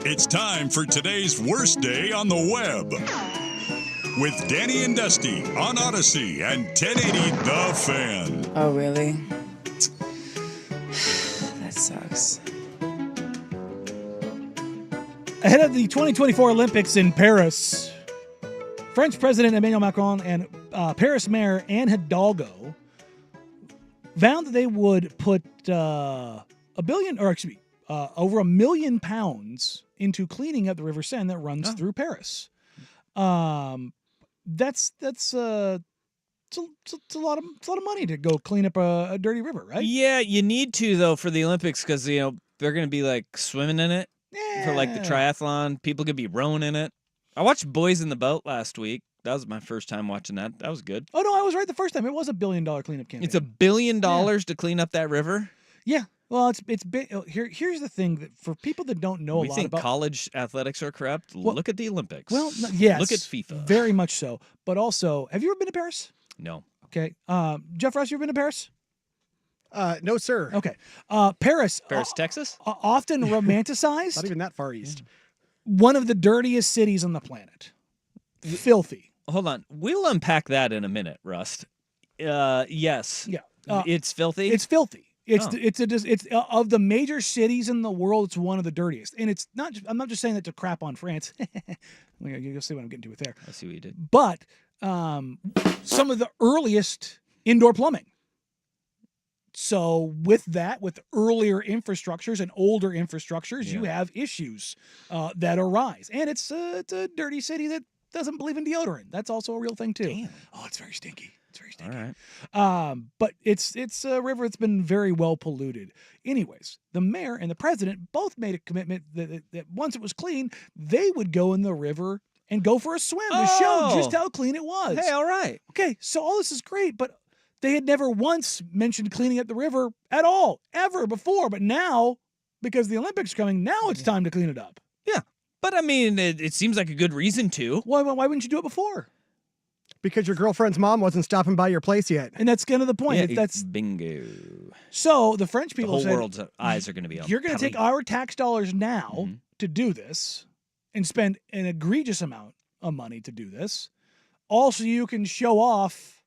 It's time for today's worst day on the web with Danny and Dusty on Odyssey and 1080 The Fan. Oh, really? That sucks. Ahead of the 2024 Olympics in Paris, French President Emmanuel Macron and Paris Mayor Anne Hidalgo vowed that they would put over £1 million into cleaning up the River Seine that runs through Paris. That's a lot of money to go clean up a dirty river, right? Yeah, you need to though for the Olympics because they're going to be like swimming in it for like the triathlon. People could be rowing in it. I watched Boys in the Boat last week. That was my first time watching that. That was good. Oh no, I was right the first time. It was $1 billion cleanup campaign. It's $1 billion to clean up that river. Yeah. Well, it's big. Here's the thing that for people that don't know We a lot think about college athletics are corrupt. Look at the Olympics. Well, yes. Look at FIFA. Very much so. But also, have you ever been to Paris? No. Okay. Jeff Ross, you ever been to Paris? No, sir. Okay. Paris, Texas? Often romanticized. Not even that far east. One of the dirtiest cities on the planet. Filthy. Hold on. We'll unpack that in a minute, Rust. Yes. Yeah. It's filthy? It's filthy. It's of the major cities in the world, it's one of the dirtiest. And it's not. I'm not just saying that to crap on France. You'll see what I'm getting to with there. I see what you did. But some of the earliest indoor plumbing. So with earlier infrastructures and older infrastructures, you have issues that arise. And it's a dirty city that doesn't believe in deodorant. That's also a real thing too. Damn. Oh, it's very stinky. It's very stinky. All right. But it's a river that's been very well polluted. Anyways, the mayor and the president both made a commitment that once it was clean, they would go in the river and go for a swim to show just how clean it was. Hey, all right. Okay, so all this is great, but they had never once mentioned cleaning up the river at all, ever before. But now, because the Olympics are coming, now it's time to clean it up. Yeah. But I mean, it seems like a good reason to. Why wouldn't you do it before? Because your girlfriend's mom wasn't stopping by your place yet. And that's kind of the point. Yeah, That's bingo. So the French The people whole said, world's eyes are going to be on you're going to take Paris. our tax dollars now to do this and spend an egregious amount of money to do this. Also, you can show off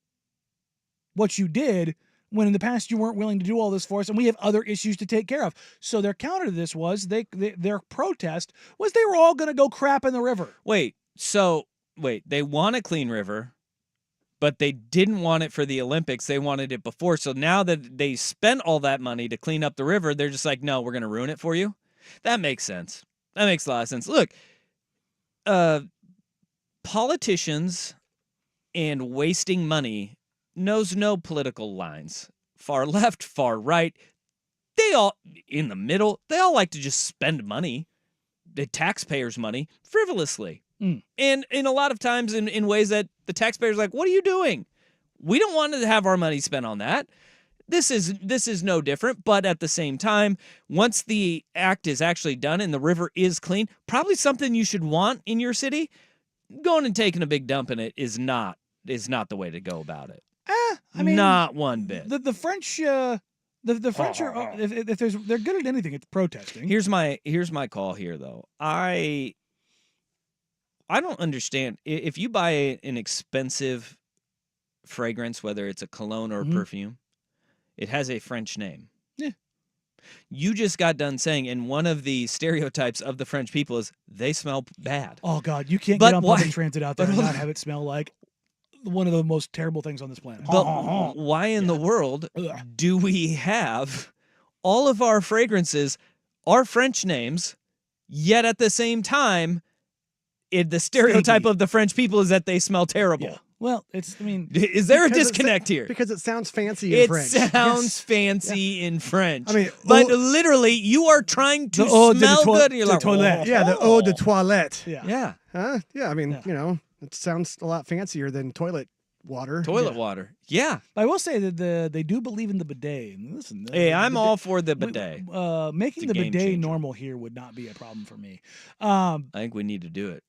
what you did when in the past you weren't willing to do all this for us, and we have other issues to take care of. So their counter to this was their protest was they were all going to go crap in the river. Wait, they want a clean river, but they didn't want it for the Olympics. They wanted it before. So now that they spent all that money to clean up the river, they're just like, no, we're going to ruin it for you. That makes sense. That makes a lot of sense. Look, politicians and wasting money knows no political lines. Far left, far right, they all, in the middle, they all like to just spend money, the taxpayers' money, frivolously. And in a lot of times in ways that the taxpayers are like, what are you doing? We don't want to have our money spent on that. This is no different, but at the same time, once the act is actually done and the river is clean, probably something you should want in your city, going and taking a big dump in it is not the way to go about it. I mean, not one bit. The French, the French are if they're good at anything, it's protesting. Here's my call here though. I don't understand if you buy an expensive fragrance, whether it's a cologne or a perfume, it has a French name. Yeah. You just got done saying, and one of the stereotypes of the French people is they smell bad. Oh God, you can't But get on why- public transit out there but and hold not on. have it smell like one of the most terrible things on this planet. But why in the world do we have all of our fragrances are French names, yet at the same time, the stereotype Stinky. of the French people is that they smell terrible? Yeah. Well, I mean, Is there a Because disconnect here? Because it sounds fancy in It French. sounds fancy in French. I mean, but eau- literally, you are trying to The eau de smell toi- good. And you're de like, toilette. Yeah, the eau de toilette. yeah. yeah, Huh? Yeah, I mean, Yeah. you know, it sounds a lot fancier than toilet water. toilet water. Yeah. But I will say that they do believe in the bidet. And listen, Hey, I'm the all for the we- bidet. Making It's a the game bidet changer. normal here would not be a problem for me. I think we need to do it.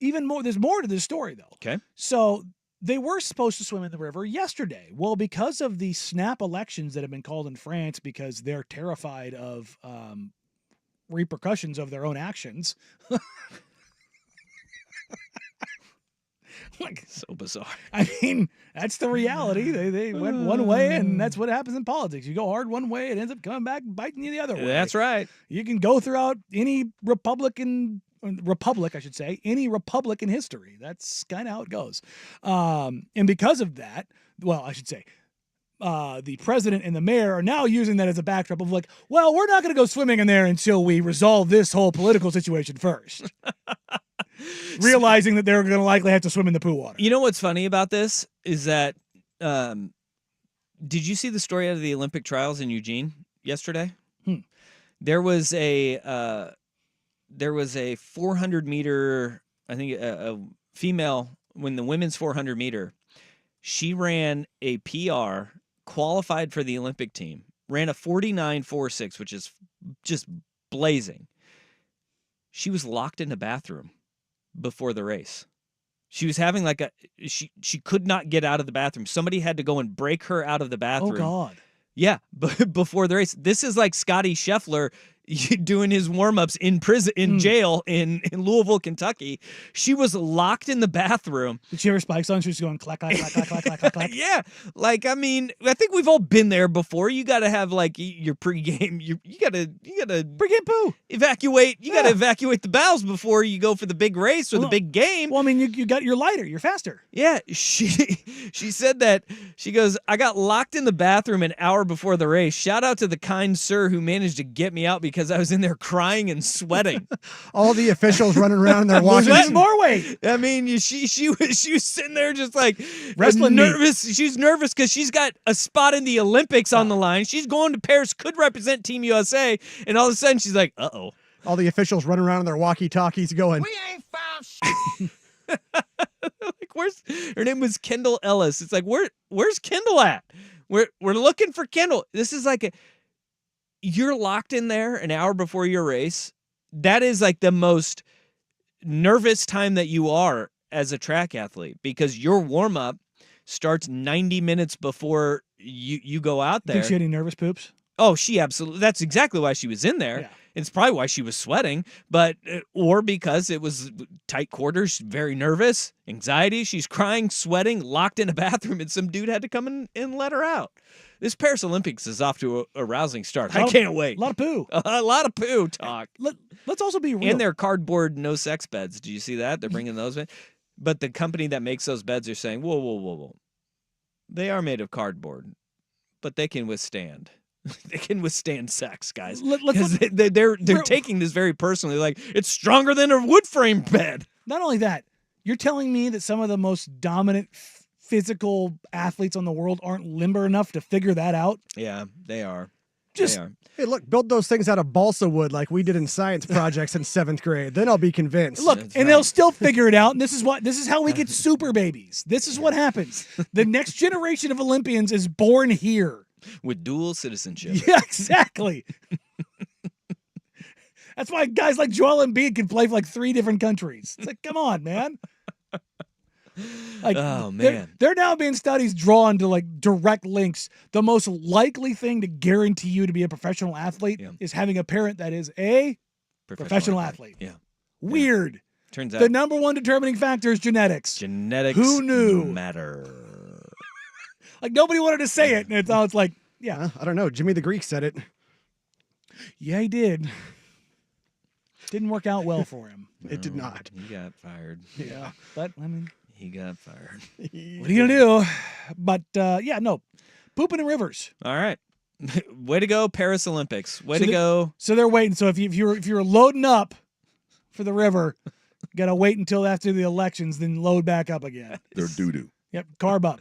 Even more, there's more to this story though. Okay. So they were supposed to swim in the river yesterday. Well, because of the snap elections that have been called in France, because they're terrified of repercussions of their own actions. Like, So bizarre. I mean, that's the reality. They went one way, and that's what happens in politics. You go hard one way, it ends up coming back biting you the other way. That's right. You can go throughout any republic, I should say, any republic in history. That's kind of how it goes. And because of that, well, I should say, the president and the mayor are now using that as a backdrop of like, well, we're not going to go swimming in there until we resolve this whole political situation first. Realizing that they're going to likely have to swim in the pool water. You know what's funny about this is that did you see the story out of the Olympic trials in Eugene yesterday? There was a 400 meter, I think a female, when the women's 400 meter, she ran a PR, qualified for the Olympic team, ran a 49.46, which is just blazing. She was locked in a bathroom before the race. She was having she could not get out of the bathroom. Somebody had to go and break her out of the Oh, bathroom. God. Yeah, but before the race. This is like Scotty Scheffler doing his warm-ups in prison, in jail in Louisville, Kentucky. She was locked in the bathroom. Did she have her spikes on? She was going clack, clack, clack, clack, clack, clack, clack, clack. Yeah, like, I mean, I think we've all been there before. You got to have like your pregame. You got to Pregame poo. evacuate. You got to Yeah. evacuate the bowels before you go for the big race or the Well, big game. Well, I mean, you got your lighter. You're faster. Yeah, she said that. She goes, I got locked in the bathroom an hour before the race. Shout out to the kind sir who managed to get me out because I was in there crying and sweating. All the officials running around in their Losing walking. even more weight. I mean, she was sitting there just like Wrestling meat. nervous. She's nervous because she's got a spot in the Olympics on the line. She's going to Paris, could represent Team USA, and all of a sudden she's like, uh-oh. All the officials running around in their walkie-talkies going, We ain't fouled Like, where's her name was Kendall Ellis. It's like, where's Kendall at? We're looking for Kendall. This is like you're locked in there an hour before your race. That is like the most nervous time that you are as a track athlete because your warm up starts 90 minutes before you go out there. Think she had any nervous poops? Oh, she absolutely. That's exactly why she was in there. Yeah. It's probably why she was sweating, but or because it was tight quarters, very nervous, anxiety. She's crying, sweating, locked in a bathroom, and some dude had to come in and let her out. This Paris Olympics is off to a rousing start. I can't wait. A lot of poo. A lot of poo talk. Let's also be real. And their cardboard no sex beds. Do you see that? They're bringing those in. But the company that makes those beds are saying, whoa. They are made of cardboard, but they can withstand. They can withstand sex, guys. Because they're taking this very personally. Like, it's stronger than a wood frame bed. Not only that, you're telling me that some of the most dominant physical athletes on the world aren't limber enough to figure that out? Yeah, they are. They are. Hey, look, build those things out of balsa wood like we did in science projects in 7th grade. Then I'll be convinced. Look, they'll still figure it out. And this is how we get super babies. This is what happens. The next generation of Olympians is born here. With dual citizenship. Yeah, exactly. That's why guys like Joel Embiid can play for like 3 different countries. It's like, come on, man. Like, oh man, there now being studies drawn to like direct links. The most likely thing to guarantee you to be a professional athlete is having a parent that is a professional athlete. Yeah, weird. Turns out the number one determining factor is genetics. Genetics. Who knew? Matter. Like nobody wanted to say it, and it's like, yeah, I don't know. Jimmy the Greek said it. Yeah, he did. Didn't work out well for him. It did not. He got fired. Yeah, but I mean. He got fired. What are you going to do? But, pooping in rivers. All right. Way to go, Paris Olympics. Way to go. So they're waiting. So if you're loading up for the river, you got to wait until after the elections, then load back up again. They're doo-doo. Yep, carb up.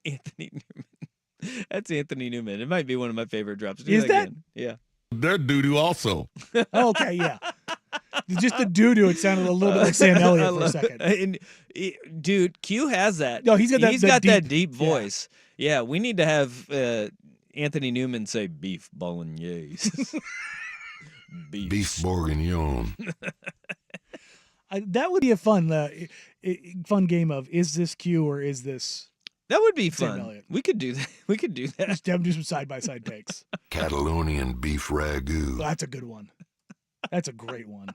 Anthony Newman. That's Anthony Newman. It might be one of my favorite drops. Do Is that? Again. Yeah. They're doo-doo also. Okay, yeah. Just the doo-doo, it sounded a little bit like Sam Elliott for a second. And, dude, Q has that. No, he's got that deep voice. Yeah, we need to have Anthony Newman say beef bolognese. Beef bourguignon. That would be a fun game of, is this Q or is this... That would be Sam fun. Elliott. We could do that. We could do that. Just have him do some side-by-side takes. Catalonian beef ragu. That's a good one. That's a great one.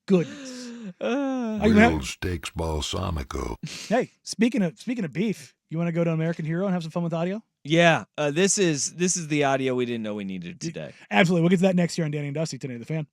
Goodness. Grilled steaks balsamico. Hey, speaking of beef, you want to go to American Hero and have some fun with audio? Yeah, this is the audio we didn't know we needed today. Absolutely. We'll get to that next year on Danny and Dusty today, the fan.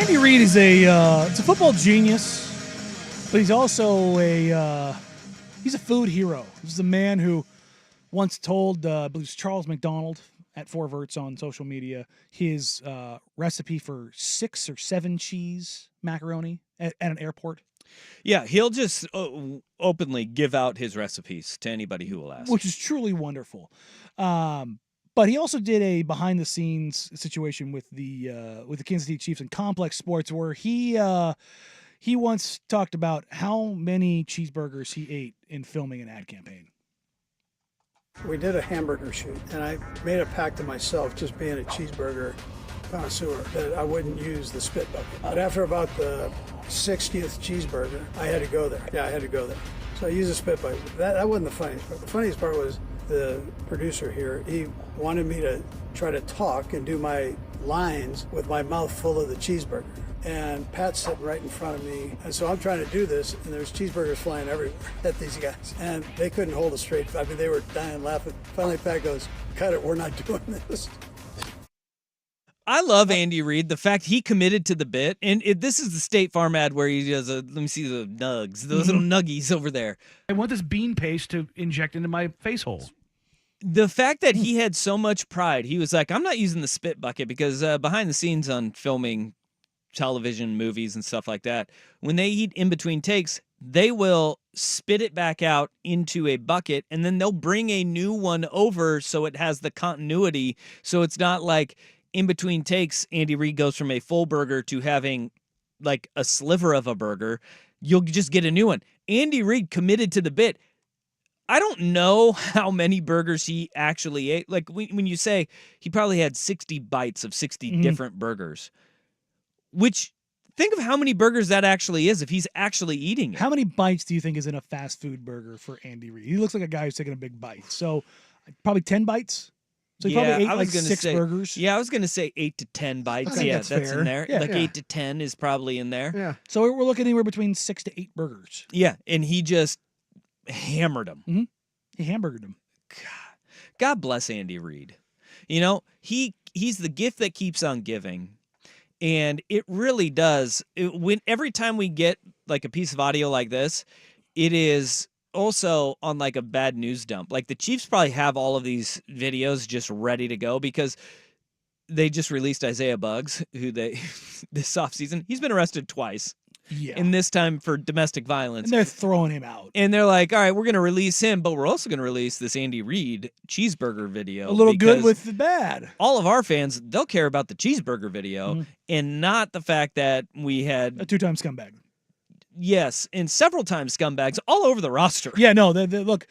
Andy Reid is it's a football genius, but he's also he's a food hero. This is a man who once told, I believe it's Charles McDonald at Four Verts on social media, his recipe for 6 or 7 cheese macaroni at an airport. Yeah, he'll just openly give out his recipes to anybody who will ask. Which is truly wonderful. But he also did a behind-the-scenes situation with the Kansas City Chiefs in Complex Sports, where he once talked about how many cheeseburgers he ate in filming an ad campaign. We did a hamburger shoot, and I made a pact to myself, just being a cheeseburger connoisseur, that I wouldn't use the spit bucket. But after about the 60th cheeseburger, I had to go there. Yeah, I had to go there. So I used a spit bucket. That wasn't the funniest part. The funniest part was the producer here. He wanted me to try to talk and do my lines with my mouth full of the cheeseburger. And Pat's sitting right in front of me. And so I'm trying to do this, and there's cheeseburgers flying everywhere at these guys. And they couldn't hold a straight. I mean, they were dying laughing. Finally, Pat goes, "Cut it, we're not doing this." I love Andy Reid. The fact he committed to the bit, and this is the State Farm ad where he does let me see the nugs, those little nuggies over there. I want this bean paste to inject into my face hole. The fact that he had so much pride, he was like, I'm not using the spit bucket because behind the scenes on filming television, movies, and stuff like that, when they eat in between takes, they will spit it back out into a bucket, and then they'll bring a new one over so it has the continuity. So it's not like in between takes, Andy Reid goes from a full burger to having like a sliver of a burger. You'll just get a new one. Andy Reid committed to the bit. I don't know how many burgers he actually ate. Like when you say he probably had 60 bites of 60 different burgers, which think of how many burgers that actually is if he's actually eating it. How many bites do you think is in a fast food burger for Andy Reid? He looks like a guy who's taking a big bite. So probably 10 bites. So he probably ate like 6 burgers. Yeah, I was going to say 8 to 10 bites. think Yeah, that's that's fair. in there. Yeah. Like 8 to 10 is probably in there. Yeah. So we're looking anywhere between 6 to 8 burgers. Yeah, and he just hammered them. He hamburgered them. God bless Andy Reid. You know, he's the gift that keeps on giving. And it really does. Every time we get like a piece of audio like this, it is also on like a bad news dump. Like the Chiefs probably have all of these videos just ready to go because they just released Isaiah Buggs, who this offseason, he's been arrested twice. Yeah. And this time for domestic violence. And they're throwing him out. And they're like, all right, we're going to release him, but we're also going to release this Andy Reid cheeseburger video. A little good because with the bad. all of our fans, they'll care about the cheeseburger video and not the fact that we had A 2-time scumbag. Yes, and several times scumbags all over the roster. Yeah, no, look,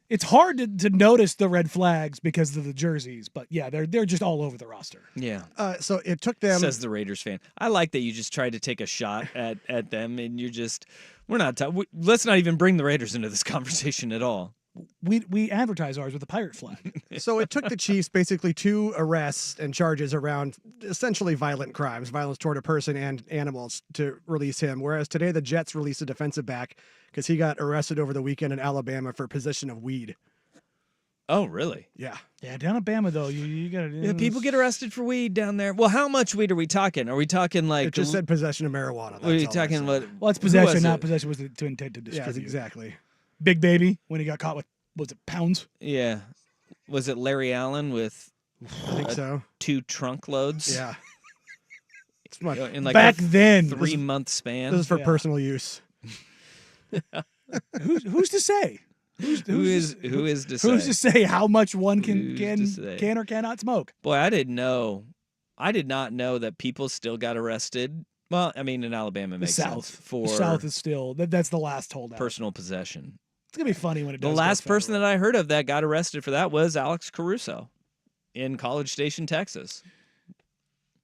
it's hard to notice the red flags because of the jerseys, but yeah, they're just all over the roster. Yeah. So it took them. Says the Raiders fan. I like that you just tried to take a shot at them, and you're just let's not even bring the Raiders into this conversation at all. We advertise ours with a pirate flag. So it took the Chiefs basically 2 arrests and charges around essentially violent crimes, violence toward a person and animals, to release him. Whereas today the Jets released a defensive back because he got arrested over the weekend in Alabama for possession of weed. Oh, really? Yeah. Yeah, down in Bama though, you got to. Yeah, people get arrested for weed down there. Well, how much weed are we talking? Are we talking like? It just said possession of marijuana. Are you talking what? Well, it's possession, not possession was to intent to distribute. Yeah, exactly. Big Baby when he got caught with, was it pounds? Yeah. Was it Larry Allen with I think so. 2 trunk loads? Yeah. It's much, In like Back a then, 3-month span. this is for personal use. who's to say? Who is to say? Who's to say how much one Who's to say? can or cannot smoke? Boy, I didn't know. I did not know that people still got arrested. Well, I mean, in Alabama, it The makes South. sense for The South is still that's the last holdout. personal possession. It's gonna be funny when it does. The go last person federal. that I heard of that got arrested for that was Alex Caruso in College Station, Texas,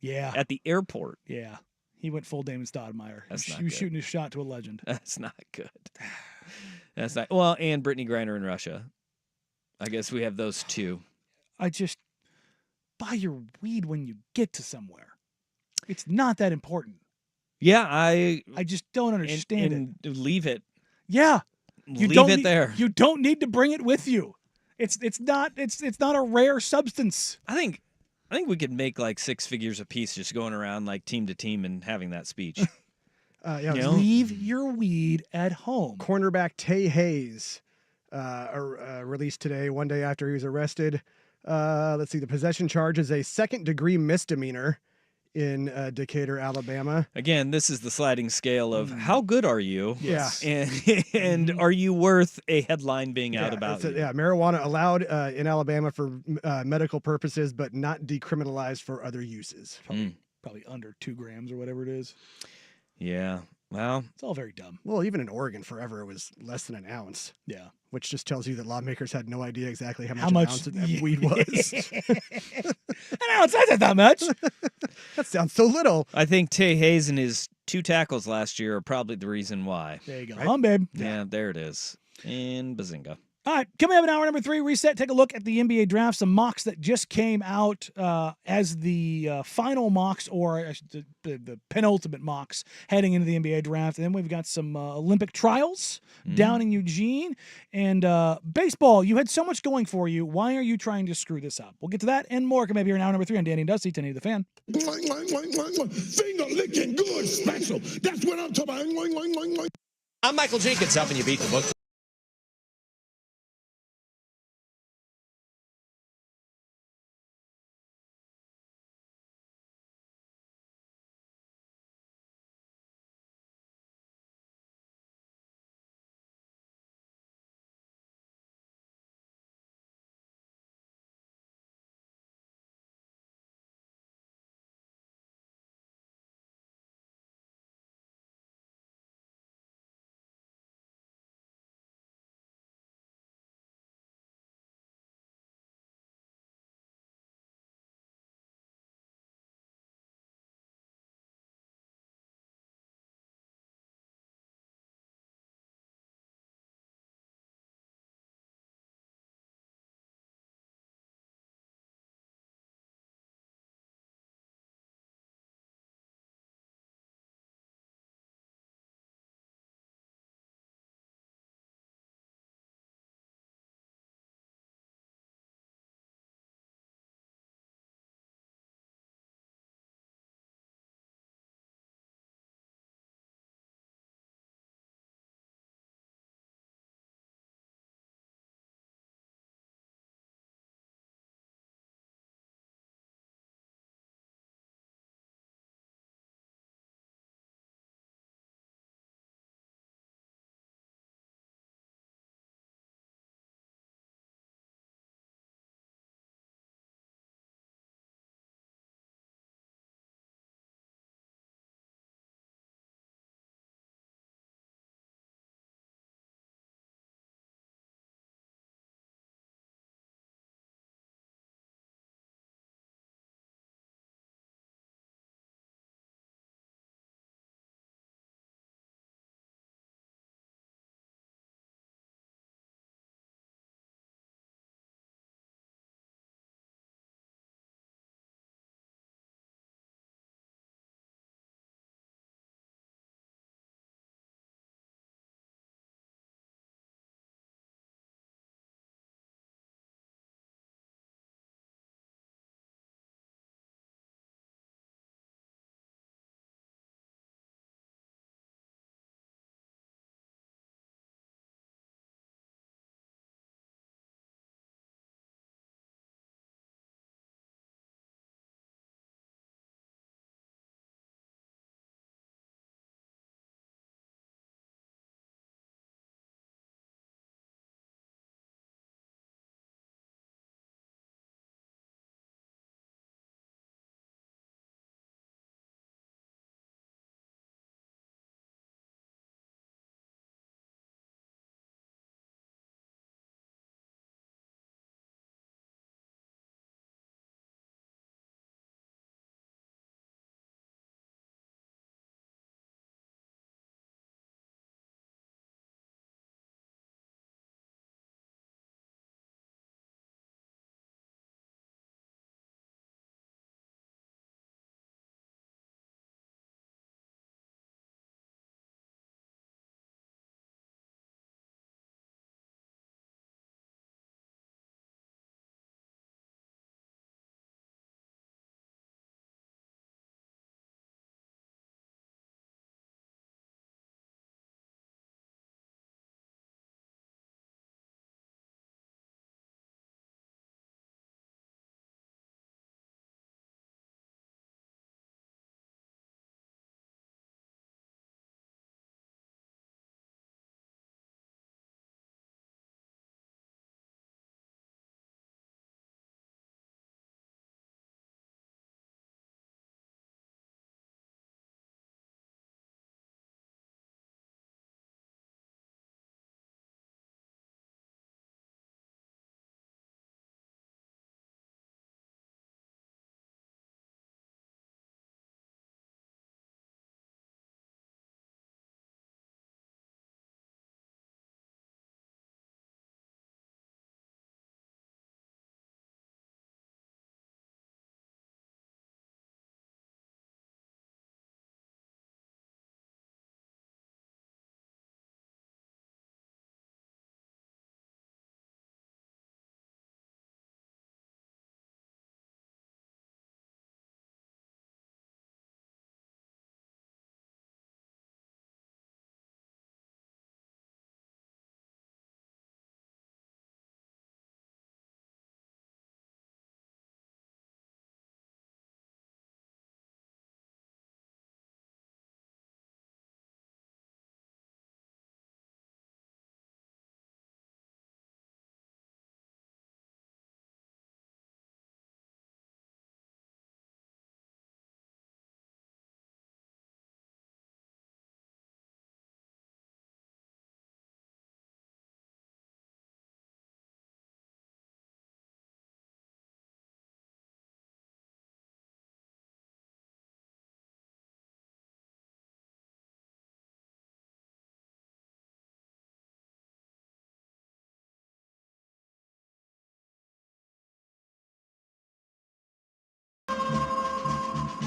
Yeah. at the airport. Yeah. He went full Damon Stoudemire. That's He not was good. shooting his shot to a legend. That's not good. That's not well, and Brittany Griner in Russia. I guess we have those 2. I just buy your weed when you get to somewhere. It's not that important. Yeah, I just don't understand and leave it. Yeah. Leave it there. You don't need to bring it with you. It's not a rare substance. I think I think we could make like 6 figures a piece just going around like team to team and having that speech. Yeah, You know? Leave your weed at home. cornerback Tay Hayes released today, one day after he was arrested. Let's see. The possession charge is a second-degree misdemeanor in Decatur, Alabama. Again, this is the sliding scale of how good are you? Yes. And are you worth a headline being out about you? Marijuana allowed in Alabama for medical purposes, but not decriminalized for other uses. Probably under 2 grams or whatever it is. Yeah. Well, It's all very dumb. Well, even in Oregon, forever it was less than an ounce. Yeah. Which just tells you that lawmakers had no idea exactly how much, How an much ounce of that weed was. An ounce, that's not that much. That sounds so little. I think Tay Hayes and his 2 tackles last year are probably the reason why. There you go. Right? Babe. Yeah, there it is. And bazinga. All right, coming up in hour number 3, reset. Take a look at the NBA draft. Some mocks that just came out as the final mocks, or the penultimate mocks heading into the NBA draft. And then we've got some Olympic trials down in Eugene. And baseball, you had so much going for you. Why are you trying to screw this up? We'll get to that and more coming up here in hour number 3 on Danny and Dusty, 1080 The Fan. Finger licking good special. That's what I'm talking about. I'm Michael Jenkins, helping you beat the book.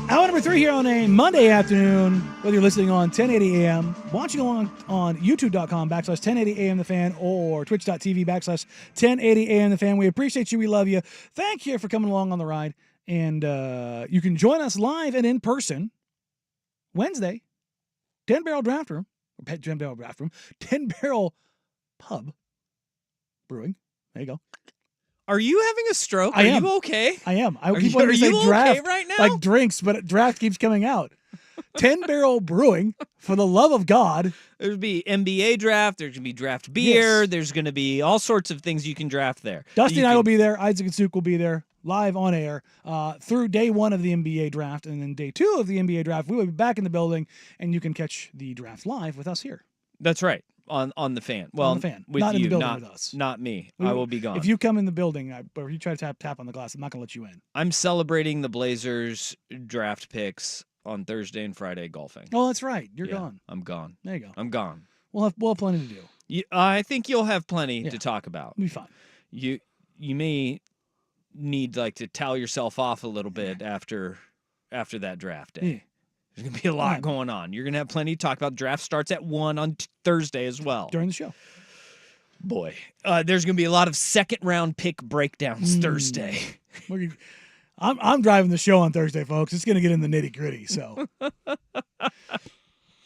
Hour number 3 here on a Monday afternoon, whether you're listening on 1080 AM, watching along on youtube.com/1080 AM The Fan or twitch.tv/1080 AM The Fan. We appreciate you. We love you. Thank you for coming along on the ride. And you can join us live and in person Wednesday, 10 Barrel Draft Room, 10 Barrel Pub Brewing. There you go. Are you having a stroke? I Are am. you okay? I am. I Are keep you- wanting are to say you okay draft right now? like drinks, but draft keeps coming out. 10 Barrel Brewing, for the love of God. There's going to be NBA draft. There's going to be draft beer. Yes. There's going to be all sorts of things you can draft there. Dusty You and I can- will be there. Isaac and Suk will be there live on air through day 1 of the NBA draft. And then day 2 of the NBA draft, we will be back in the building, and you can catch the draft live with us here. That's right. On the fan. Well, the fan. with Not in you, the building not, with us. Not me. I will be gone. If you come in the building, or if you try to tap on the glass, I'm not going to let you in. I'm celebrating the Blazers draft picks on Thursday and Friday golfing. Oh, that's right. You're Yeah, gone. I'm gone. There you go. I'm gone. We'll have plenty to do. I think you'll have plenty Yeah. to talk about. We'll be fine. You may need to towel yourself off a little bit after that draft day. Yeah. There's gonna be a lot Right. going on. You're gonna have plenty to talk about. Draft starts at 1 on Thursday as well. During the show. Boy, there's gonna be a lot of second round pick breakdowns Thursday. I'm driving the show on Thursday, folks. It's going to get in the nitty gritty, so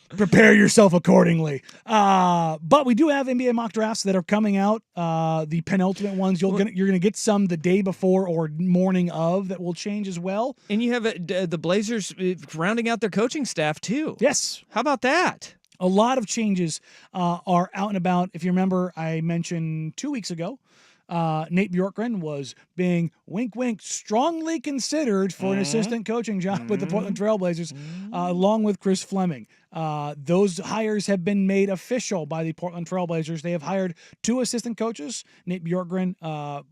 prepare yourself accordingly. But we do have NBA mock drafts that are coming out. The penultimate ones, you're going to get some the day before or morning of that will change as well. And you have the Blazers rounding out their coaching staff too. Yes. How about that? A lot of changes are out and about. If you remember, I mentioned 2 weeks ago, Nate Bjorkgren was being wink, wink, strongly considered for an assistant coaching job with the Portland Trailblazers, along with Chris Fleming. Those hires have been made official by the Portland Trailblazers. They have hired 2 assistant coaches, Nate Bjorkgren,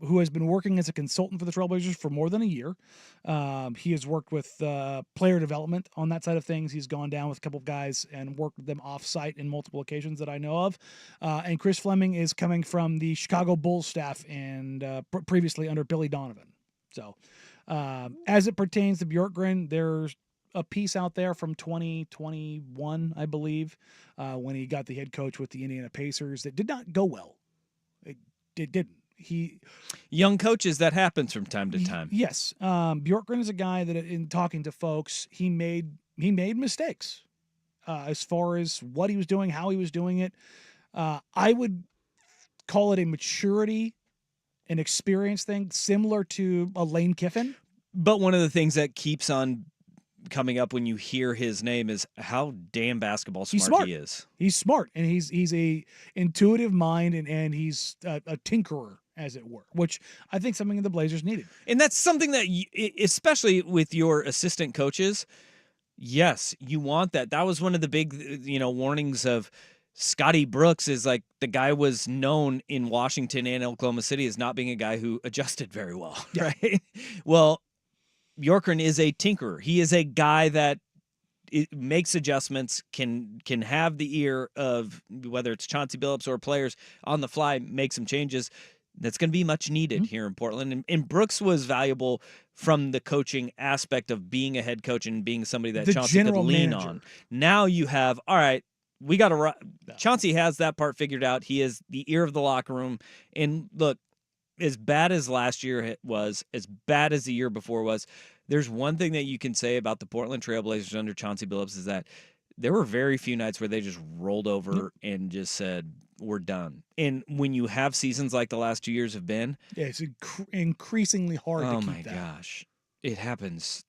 who has been working as a consultant for the Trailblazers for more than a year. He has worked with player development on that side of things. He's gone down with a couple of guys and worked with them off-site in multiple occasions that I know of. And Chris Fleming is coming from the Chicago Bulls staff and previously under Billy Donovan. So as it pertains to Bjorkgren, there's a piece out there from 2021, I believe, when he got the head coach with the Indiana Pacers that did not go well. It didn't. Young coaches, that happens from time to time. Yes. Bjorkgren is a guy that in talking to folks, he made mistakes as far as what he was doing, how he was doing it. I would call it a maturity and experience thing, similar to a Lane Kiffin. But one of the things that keeps on coming up when you hear his name is how damn basketball smart he is. He's smart, and he's a intuitive mind, and he's a tinkerer, as it were, which I think something the Blazers needed. And that's something that, especially with your assistant coaches, yes, you want that. That was one of the big, warnings of Scotty Brooks is like the guy was known in Washington and Oklahoma City as not being a guy who adjusted very well, right? Well, Bjorkgren is a tinkerer. He is a guy that makes adjustments, can have the ear of whether it's Chauncey Billups or players on the fly, make some changes. That's going to be much needed here in Portland. And Brooks was valuable from the coaching aspect of being a head coach and being somebody that The Chauncey could general lean manager. on. Now you have, all right, we got to Chauncey has that part figured out. He is the ear of the locker room. And look, as bad as last year was, as bad as the year before was, there's one thing that you can say about the Portland Trailblazers under Chauncey Billups is that there were very few nights where they just rolled over and just said, we're done. And when you have seasons like the last 2 years have been, it's increasingly hard to keep that. Oh my gosh. It happens.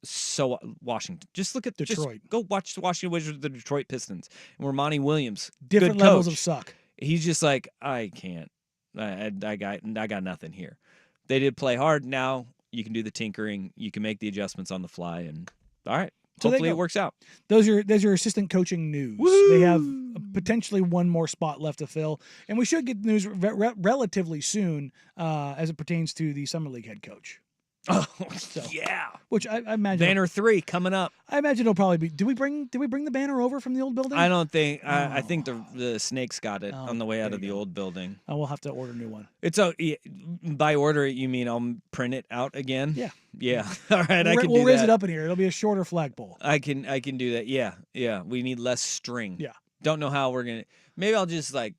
So Washington, just look at Detroit. Go watch the Washington Wizards, the Detroit Pistons, and where Monty Williams, Different good levels coach. of suck. He's just like, I can't. I got nothing here. They did play hard. Now you can do the tinkering. You can make the adjustments on the fly, and all right. So Hopefully it works out. There's your assistant coaching news. They have potentially one more spot left to fill, and we should get news relatively soon as it pertains to the summer league head coach. Oh, So, yeah. which I imagine Banner 3 coming up. I imagine it'll probably be. Did we bring the banner over from the old building? I don't think. I think the Snakes got it Oh, on the way out there of the you go. old building. We'll have to order a new one. It's by order. You mean I'll print it out again? Yeah. Yeah. All right. I can We'll do raise that. it up in here. It'll be a shorter flagpole. I can do that. Yeah. Yeah. We need less string. Yeah. Don't know how we're gonna. Maybe I'll just like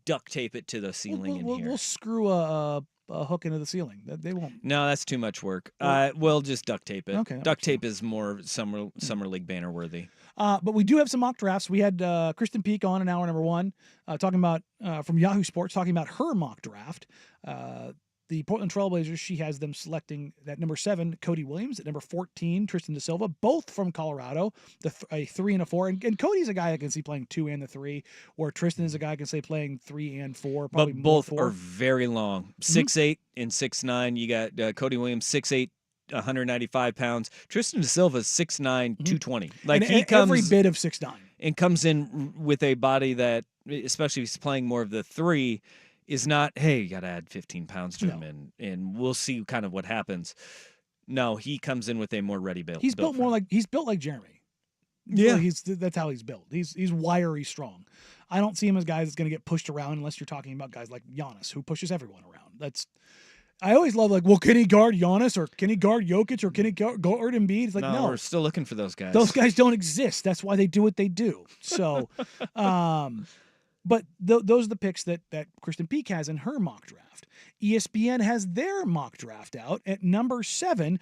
duct tape it to the ceiling in here. We'll screw a hook into the ceiling. They won't. No, that's too much work. We'll just duct tape it. Okay, Duct tape is more summer league banner worthy. But we do have some mock drafts. We had Kristen Peak on in hour number 1, talking about from Yahoo Sports, talking about her mock draft. The Portland Trailblazers, she has them selecting at number 7, Cody Williams, at number 14, Tristan Da Silva, both from Colorado, a 3 and a 4. And Cody's a guy I can see playing 2 and the 3, or Tristan is a guy I can say playing 3 and 4. Probably But more both 4. are very long. 6'8" and 6'9". You got Cody Williams, 6'8", 195 pounds. Tristan Da Silva is 6'9", 220. Like and he comes every bit of 6'9". and comes in with a body that, especially if he's playing more of the 3, is not, hey, you got to add 15 pounds to him, and we'll see kind of what happens. No, he comes in with a more ready build. He's built like Jeremy. Yeah. Really, that's how he's built. He's wiry strong. I don't see him as guys that's going to get pushed around unless you're talking about guys like Giannis, who pushes everyone around. I always love can he guard Giannis, or can he guard Jokic, or can he guard Embiid? It's like, no, we're still looking for those guys. Those guys don't exist. That's why they do what they do. So, but those are the picks that Kristen Peak has in her mock draft. ESPN has their mock draft out at number 7.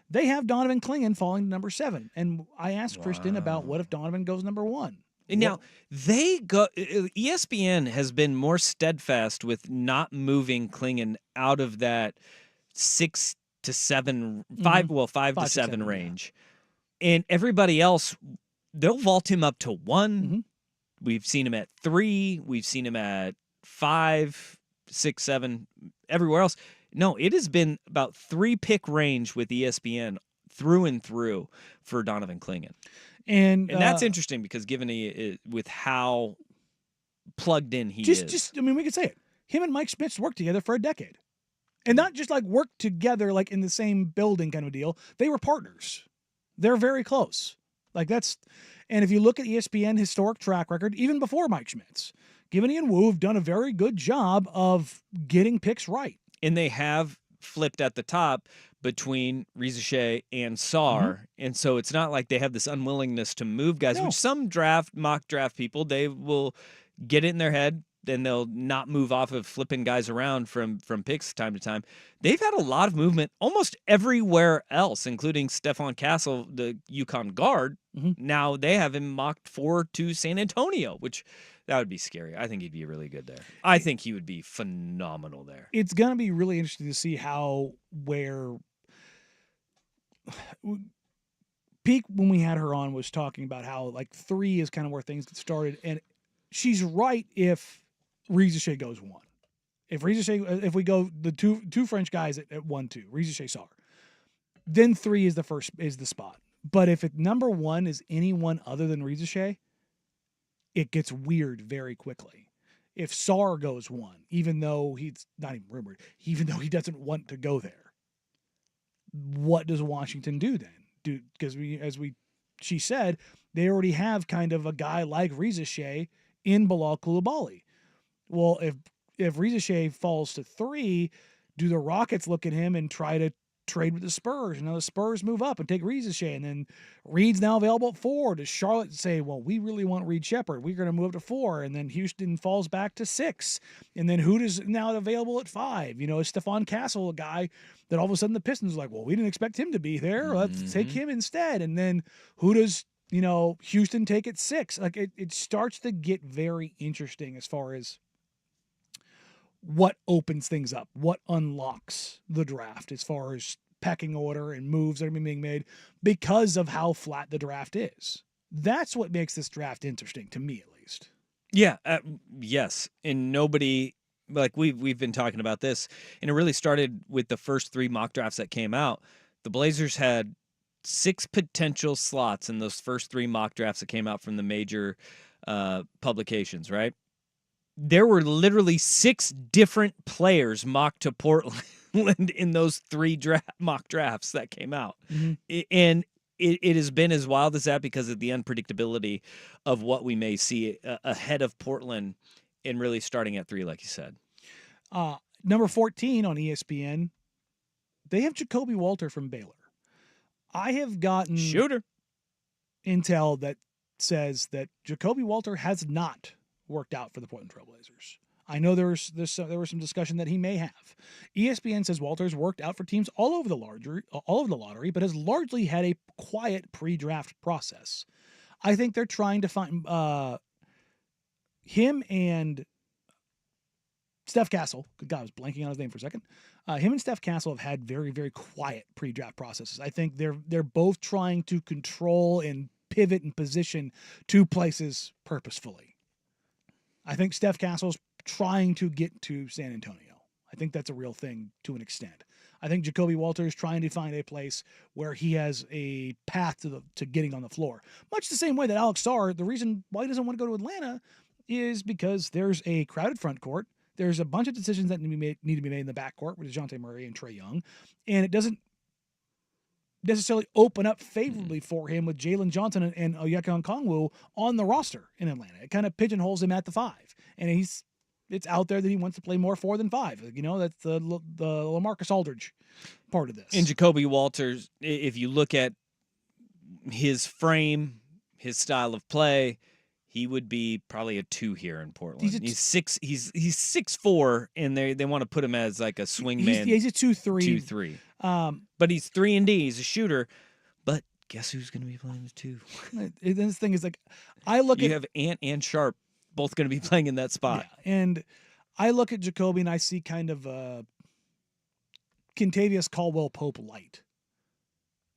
They have Donovan Clingan falling to number 7. And I asked Kristen about what if Donovan goes number 1. And now ESPN has been more steadfast with not moving Clingan out of that 6 to 7, 5 to 7 range. Yeah. And everybody else, they'll vault him up to 1. Mm-hmm. We've seen him at 3. We've seen him at 5, 6, 7, everywhere else. No, it has been about 3-pick range with ESPN through and through for Donovan Clingan. And that's interesting because given with how plugged in he is. I mean, we could say it. Him and Mike Schmitz worked together for a decade. And not just like worked together like in the same building kind of deal. They were partners. They're very close. And if you look at ESPN historic track record, even before Mike Schmitz, Givany and Wu have done a very good job of getting picks right. And they have flipped at the top between Rizachet and Sarr. Mm-hmm. And so it's not like they have this unwillingness to move guys, which some mock draft people, they will get it in their head, then they'll not move off of flipping guys around from picks time to time. They've had a lot of movement almost everywhere else, including Stephon Castle, the UConn guard. Mm-hmm. Now they have him mocked to San Antonio, which that would be scary. I think he'd be really good there. I think he would be phenomenal there. It's going to be really interesting to see Peak, when we had her on, was talking about how 3 is kind of where things get started. And she's right if Rizachet goes 1. If we go the two French guys at 1-2, Rizachet, Sarr, then 3 is the spot. But if number 1 is anyone other than Rizachet, it gets weird very quickly. If Sarr goes 1, even though he's not even rumored, even though he doesn't want to go there, what does Washington do then? Because she said they already have kind of a guy like Rizachet in Bilal Coulibaly. Well, if Rizachet falls to 3, do the Rockets look at him and try to trade with the Spurs? The Spurs move up and take Rizachet, and then Reid's now available at 4. Does Charlotte say, well, we really want Reid Shepherd, we're going to move up to 4, and then Houston falls back to 6, and then who is now available at 5? Is Stephon Castle a guy that all of a sudden the Pistons are like, well, we didn't expect him to be there, let's take him instead? And then who does Houston take at 6? It starts to get very interesting as far as what opens things up, what unlocks the draft as far as pecking order and moves that are being made because of how flat the draft is. That's what makes this draft interesting, to me at least. Yeah, yes. And nobody, we've been talking about this, and it really started with the first 3 mock drafts that came out. The Blazers had 6 potential slots in those first 3 mock drafts that came out from the major publications, right? There were literally 6 different players mocked to Portland. Portland in those 3 mock drafts that came out. Mm-hmm. And it has been as wild as that because of the unpredictability of what we may see ahead of Portland and really starting at 3, like you said. Number 14 on ESPN, they have Jacoby Walter from Baylor. I have gotten shooter intel that says that Jacoby Walter has not worked out for the Portland Trailblazers. I know there was some discussion that he may have. ESPN says Walter's worked out for teams all over the lottery, but has largely had a quiet pre-draft process. I think they're trying to find him and Steph Castle. Good God, I was blanking on his name for a second. Him and Steph Castle have had very, very quiet pre-draft processes. I think they're both trying to control and pivot and position 2 places purposefully. I think Steph Castle's trying to get to San Antonio. I think that's a real thing to an extent. I think Jacoby Walter is trying to find a place where he has a path to getting on the floor. Much the same way that Alex Sarr, the reason why he doesn't want to go to Atlanta is because there's a crowded front court. There's a bunch of decisions that need to be made in the backcourt with DeJounte Murray and Trae Young, and it doesn't necessarily open up favorably for him with Jalen Johnson and Onyeka Okongwu on the roster in Atlanta. It kind of pigeonholes him at the 5, and it's out there that he wants to play more 4 than 5. You know, that's the LaMarcus Aldridge part of this. And Jacoby Walters, if you look at his frame, his style of play, he would be probably a 2 here in Portland. He's 6'4", and they want to put him as like a swingman. He's a 2-3. 2-3. But he's 3-and-D. He's a shooter. But guess who's going to be playing the 2? This thing is like, you have Ant and Sharp both going to be playing in that spot. Yeah, and I look at Jacoby and I see kind of Kentavious Caldwell-Pope light,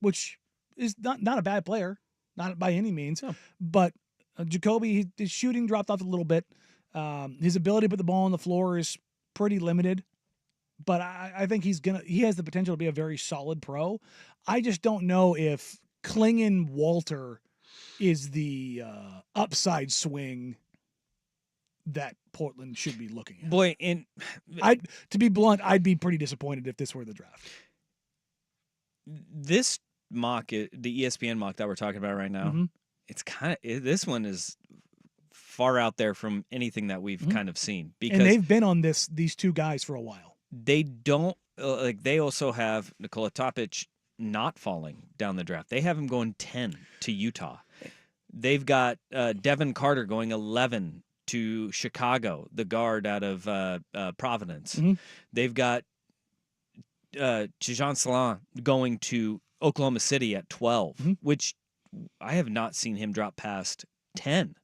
which is not a bad player, not by any means, but Jacoby, his shooting dropped off a little bit. His ability to put the ball on the floor is pretty limited, but I think he has the potential to be a very solid pro. I just don't know if Klingon Walter is the upside swing that Portland should be looking at. Boy, and to be blunt, I'd be pretty disappointed if this were the draft. This mock, the ESPN mock that we're talking about right now, Mm-hmm. it's this one is far out there from anything that we've kind of seen, because and they've been on these 2 guys for a while. They don't they also have Nikola Topic not falling down the draft. They have him going 10 to Utah. They've got Devin Carter going 11 to Chicago, the guard out of Providence. Mm-hmm. They've got Tijan Salan going to Oklahoma City at 12, which I have not seen him drop past 10.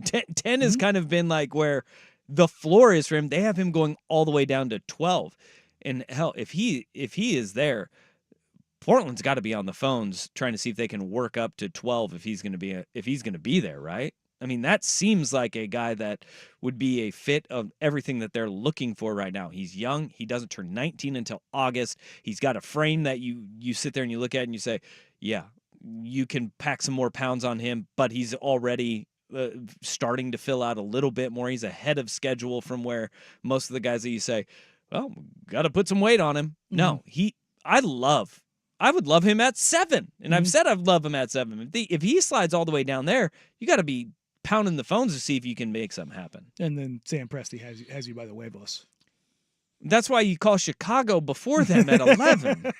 10 has kind of been like where the floor is for him. They have him going all the way down to 12. And hell, if he is there, Portland's got to be on the phones trying to see if they can work up to 12 if he's going to be there, right? I mean, that seems like a guy that would be a fit of everything that they're looking for right now. He's young. He doesn't turn 19 until August. He's got a frame that you sit there and you look at and you say, yeah, you can pack some more pounds on him, but he's already starting to fill out a little bit more. He's ahead of schedule from where most of the guys that you say, well, got to put some weight on him. Mm-hmm. No, I would love him at 7. And I've said I'd love him at 7. If he slides all the way down there, you got to be pounding the phones to see if you can make something happen. And then Sam Presti has you by the waveless. That's why you call Chicago before them at 11.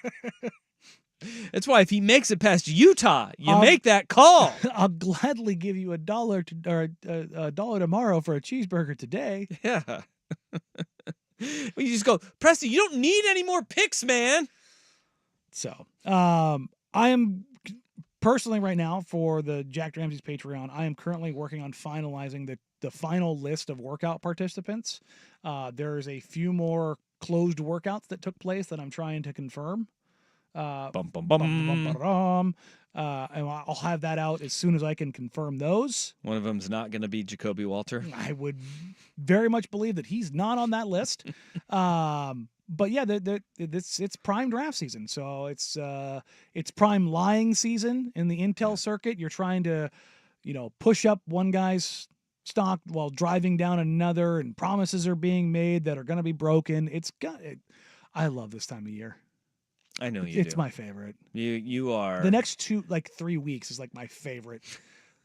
That's why if he makes it past Utah, you make that call. I'll gladly give you $1 tomorrow for a cheeseburger today. Yeah. You just go, Presti, you don't need any more picks, man. So, I am personally right now for the Jack Ramsey's Patreon, I am currently working on finalizing the final list of workout participants. There's a few more closed workouts that took place that I'm trying to confirm. And I'll have that out as soon as I can confirm those. One of them's not going to be Jacoby Walter. I would very much believe that he's not on that list. But yeah, it's prime draft season, so it's prime lying season in the intel circuit. You're trying to, push up one guy's stock while driving down another, and promises are being made that are going to be broken. I love this time of year. I know you It's do. my favorite. You are. The next 3 weeks is like my favorite,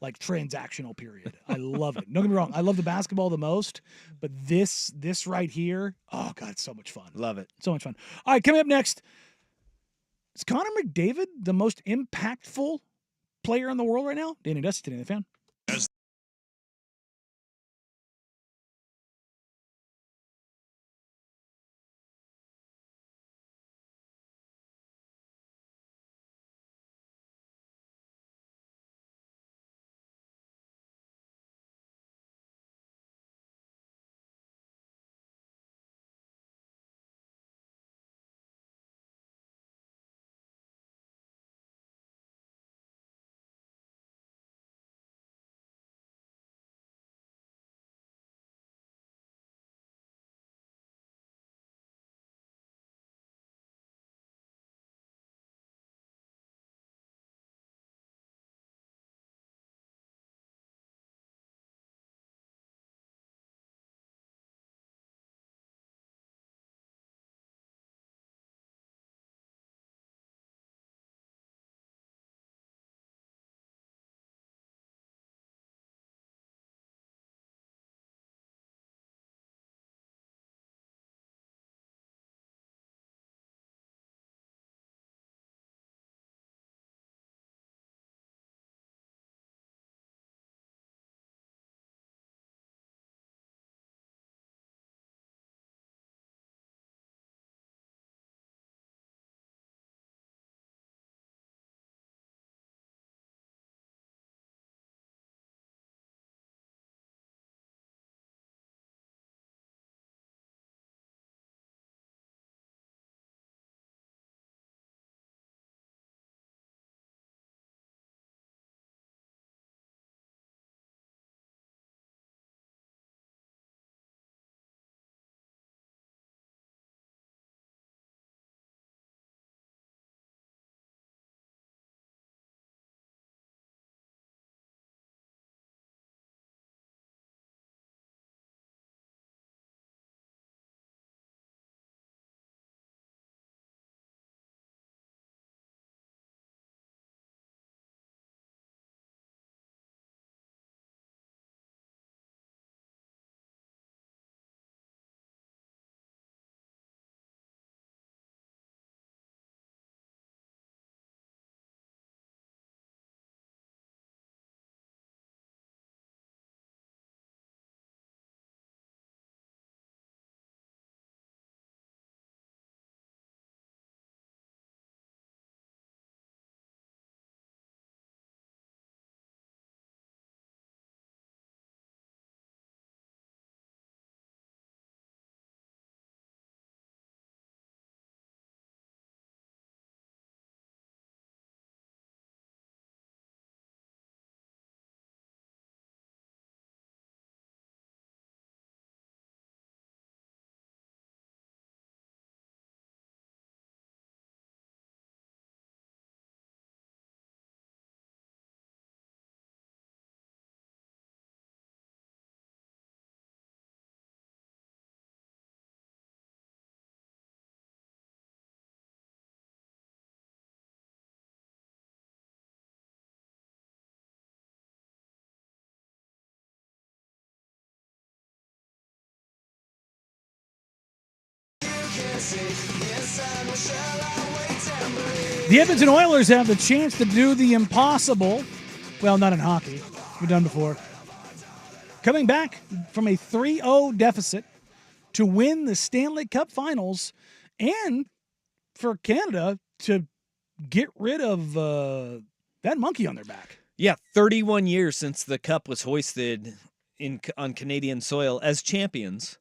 like transactional period. I love it. Don't get me wrong. I love the basketball the most, but this right here, oh God, it's so much fun. Love it. So much fun. All right, coming up next, is Connor McDavid the most impactful player in the world right now? Danny Dusty, Danny the Fan. The Edmonton Oilers have the chance to do the impossible. Well, not in hockey. We've done before. Coming back from a 3-0 deficit to win the Stanley Cup Finals and for Canada to get rid of that monkey on their back. Yeah, 31 years since the cup was hoisted on Canadian soil as champions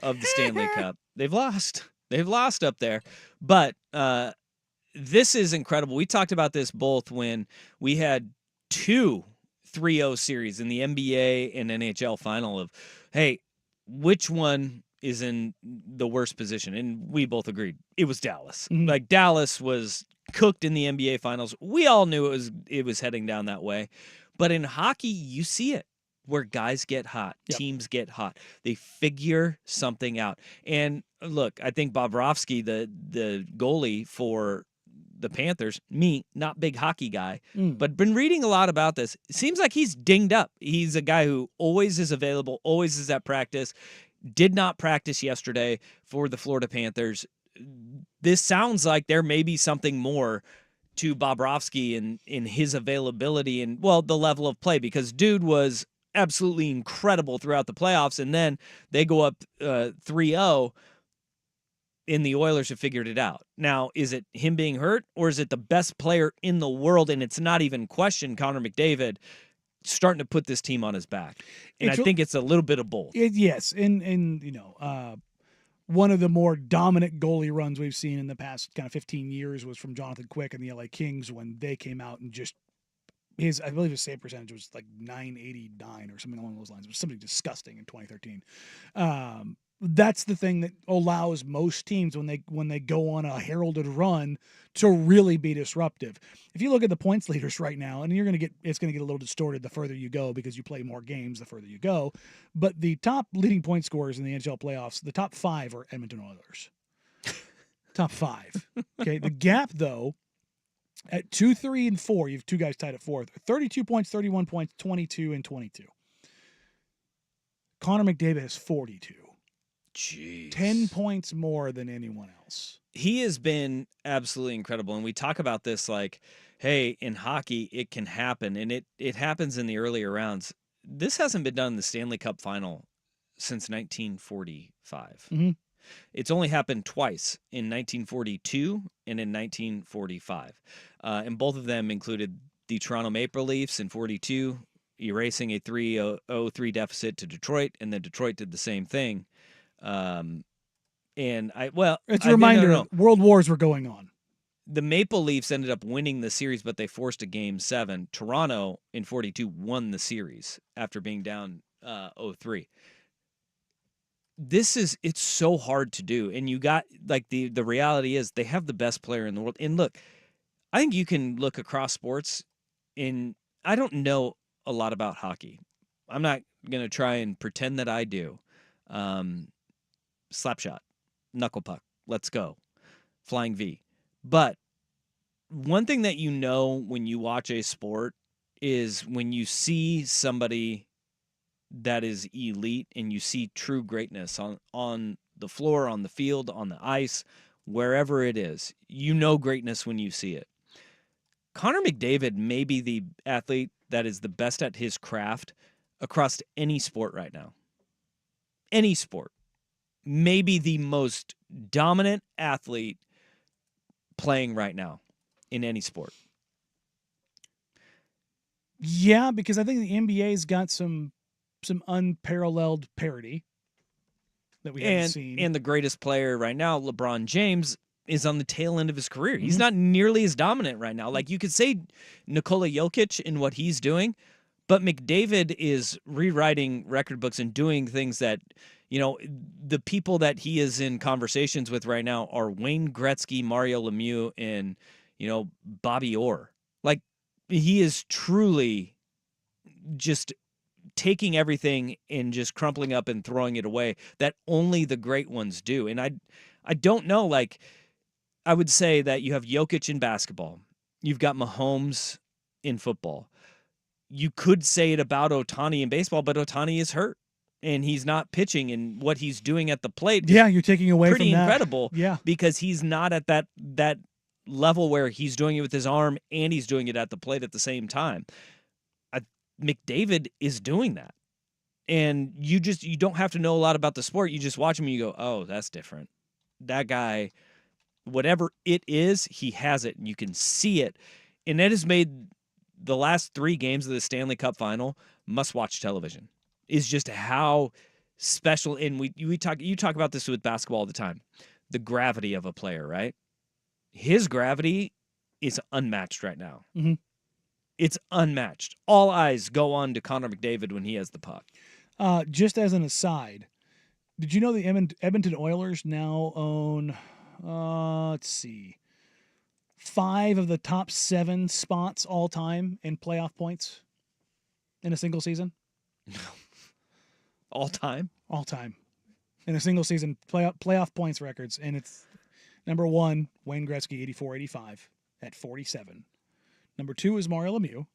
of the Stanley Cup. They've lost. They've lost up there. But this is incredible. We talked about this both when we had 2 3-0 series in the NBA and NHL final of, hey, which one is in the worst position? And we both agreed it was Dallas. Mm-hmm. Like, Dallas was cooked in the NBA finals. We all knew it was heading down that way. But in hockey, you see it. where guys get hot, Yep. teams get hot. They figure something out. And look, I think Bobrovsky, the goalie for the Panthers, not big hockey guy, but been reading a lot about this. It seems like he's dinged up. He's a guy who always is available, always is at practice. Did not practice yesterday for the Florida Panthers. This sounds like there may be something more to Bobrovsky in his availability and, well, the level of play, because dude was absolutely incredible throughout the playoffs, and then they go up 3-0, and the Oilers have figured it out. Now, is it him being hurt, or is it the best player in the world, and it's not even questioned, Connor McDavid, starting to put this team on his back? And I think it's a little bit of both. Yes, and one of the more dominant goalie runs we've seen in the past kind of 15 years was from Jonathan Quick and the LA Kings when they came out and just I believe his save percentage was like .989 or something along those lines. It was something disgusting in 2013. That's the thing that allows most teams when they go on a heralded run to really be disruptive. If you look at the points leaders right now, and it's going to get a little distorted the further you go because you play more games the further you go. But the top leading point scorers in the NHL playoffs, the top 5 are Edmonton Oilers. Top 5. Okay, the gap though, at 2, 3, and 4, you have 2 guys tied at 4th. 32 points, 31 points, 22, and 22. Connor McDavid has 42. Jeez. 10 points more than anyone else. He has been absolutely incredible. And we talk about this like, hey, in hockey, it can happen. And it happens in the earlier rounds. This hasn't been done in the Stanley Cup Final since 1945. Mm-hmm. It's only happened twice, in 1942 and in 1945. And both of them included the Toronto Maple Leafs in 42, erasing a 3-0-3 deficit to Detroit, and then Detroit did the same thing. It's a reminder, world wars were going on. The Maple Leafs ended up winning the series, but they forced a Game 7. Toronto in 42 won the series after being down 0-3. It's so hard to do. And you got, like, the reality is they have the best player in the world. And look, I think you can look across sports I don't know a lot about hockey. I'm not going to try and pretend that I do. Slap shot, knuckle puck, let's go, flying V. But one thing that you know when you watch a sport is when you see somebody that is elite and you see true greatness on the floor, on the field, on the ice, wherever it is, you know greatness when you see it. Connor McDavid may be the athlete that is the best at his craft across any sport right now. Any sport. Maybe the most dominant athlete playing right now in any sport. Yeah, because I think the NBA's got some unparalleled parity that we haven't seen. And the greatest player right now, LeBron James, is on the tail end of his career. He's not nearly as dominant right now. Like, you could say Nikola Jokic in what he's doing, but McDavid is rewriting record books and doing things that, the people that he is in conversations with right now are Wayne Gretzky, Mario Lemieux, and, Bobby Orr. Like, he is truly just taking everything and just crumpling up and throwing it away that only the great ones do. And I don't know, like, I would say that you have Jokic in basketball. You've got Mahomes in football. You could say it about Ohtani in baseball, but Ohtani is hurt and he's not pitching, and what he's doing at the plate. Yeah, you're taking away pretty from that. Incredible. Yeah, because he's not at that level where he's doing it with his arm and he's doing it at the plate at the same time. McDavid is doing that, and you don't have to know a lot about the sport. You just watch him and you go, oh, that's different. That guy, whatever it is, he has it, and you can see it, and that has made the last 3 games of the Stanley Cup Final must-watch television. Is just how special, and you talk about this with basketball all the time, the gravity of a player, right? His gravity is unmatched right now. Mm-hmm. It's unmatched. All eyes go on to Connor McDavid when he has the puck. Just as an aside, did you know the Edmonton Oilers now own, let's see, 5 of the top 7 spots all time in playoff points in a single season? All time? All time. In a single season, playoff points records. And it's number 1, Wayne Gretzky, 84-85 at 47. Number 2 is Mario Lemieux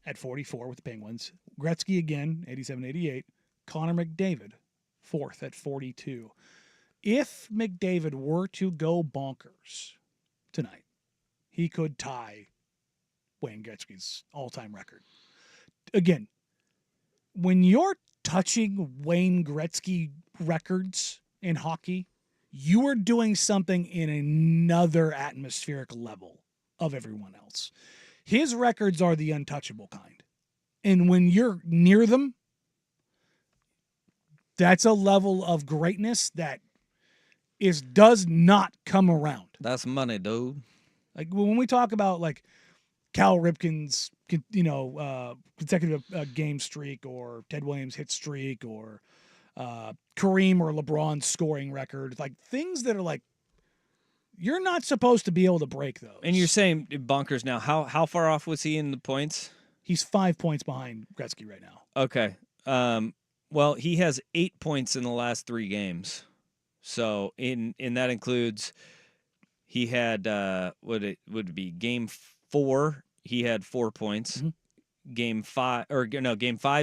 at 44 with the Penguins. Gretzky again, 87-88. Connor McDavid, 4th at 42. If McDavid were to go bonkers tonight, he could tie Wayne Gretzky's all-time record. Again, when you're touching Wayne Gretzky records in hockey, you are doing something in another atmospheric level of everyone else. His records are the untouchable kind. And when you're near them, that's a level of greatness that does not come around. That's money, dude. Like when we talk about like Cal Ripken's, consecutive game streak, or Ted Williams' hit streak, or Kareem or LeBron's scoring record, like things that are like, you're not supposed to be able to break those. And you're saying bonkers now. How far off was he in the points? He's 5 points behind Gretzky right now. Okay. Well, he has 8 points in the last 3 games. So in that includes, he had would it be game 4? He had 4 points. Mm-hmm. Game 5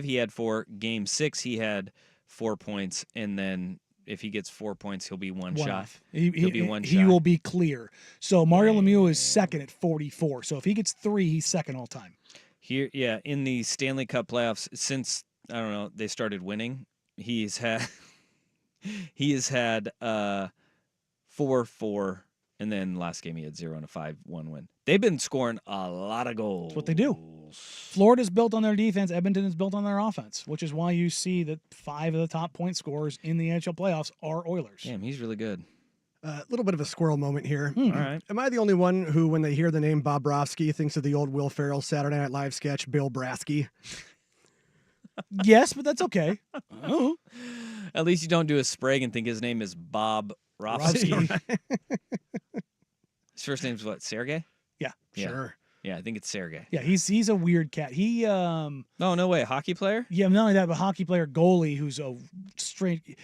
he had 4. Game 6 he had 4 points, and then if he gets 4 points, he'll be one shot. Off. He'll be one He shot. will be clear. So Mario Lemieux is second at 44. So if he gets 3, he's second all time. Here, yeah, in the Stanley Cup playoffs, since I don't know they started winning, he has had 4-4, and then last game he had 0 and a 5-1 win. They've been scoring a lot of goals. That's what they do. Florida's built on their defense. Edmonton is built on their offense, which is why you see that 5 of the top point scorers in the NHL playoffs are Oilers. Damn, he's really good. A little bit of a squirrel moment here. All right. Am I the only one who, when they hear the name Bobrovsky, thinks of the old Will Ferrell Saturday Night Live sketch, Bill Brasky? Yes, but that's okay. Oh. At least you don't do a Sprague and think his name is Bob Rofsky. His first name's what? Sergey? Yeah. Sure. Yeah, I think it's Sergey. Yeah, he's a weird cat. He No way, hockey player? Yeah, not only that, but hockey player, goalie who's a straight.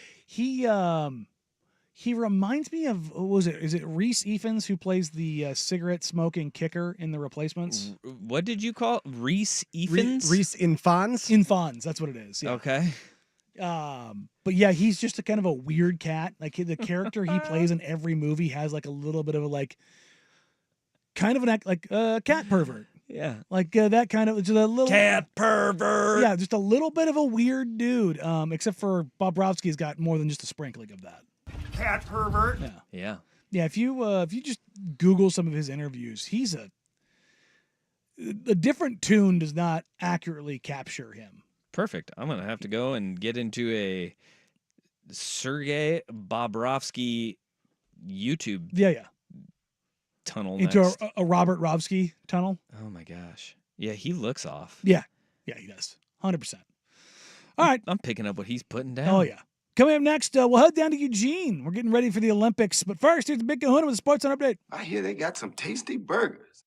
He reminds me of, is it Reese Ifans who plays the cigarette smoking kicker in The Replacements? What did you call Reese Ifans? Reese Infans? Infans, that's what it is. Yeah. Okay. But yeah, he's just a kind of a weird cat. Like the character he plays in every movie has like a little bit of a like, kind of an act like a cat pervert. Yeah. Like that kind of, just a little cat pervert. Yeah, just a little bit of a weird dude. Except for Bobrovsky's got more than just a sprinkling of that. Cat pervert. Yeah. Yeah. Yeah, if you just Google some of his interviews, he's a different tune does not accurately capture him. Perfect. I'm gonna have to go and get into a Sergey Bobrovsky YouTube tunnel into next. a Robert Robsky tunnel. Oh my gosh. Yeah, he looks off. Yeah, he does. 100%. All right. I'm picking up what he's putting down. Oh yeah. Coming up next, we'll head down to Eugene. We're getting ready for the Olympics. But first, here's the Big Kahuna with the Sports Center update. I hear they got some tasty burgers.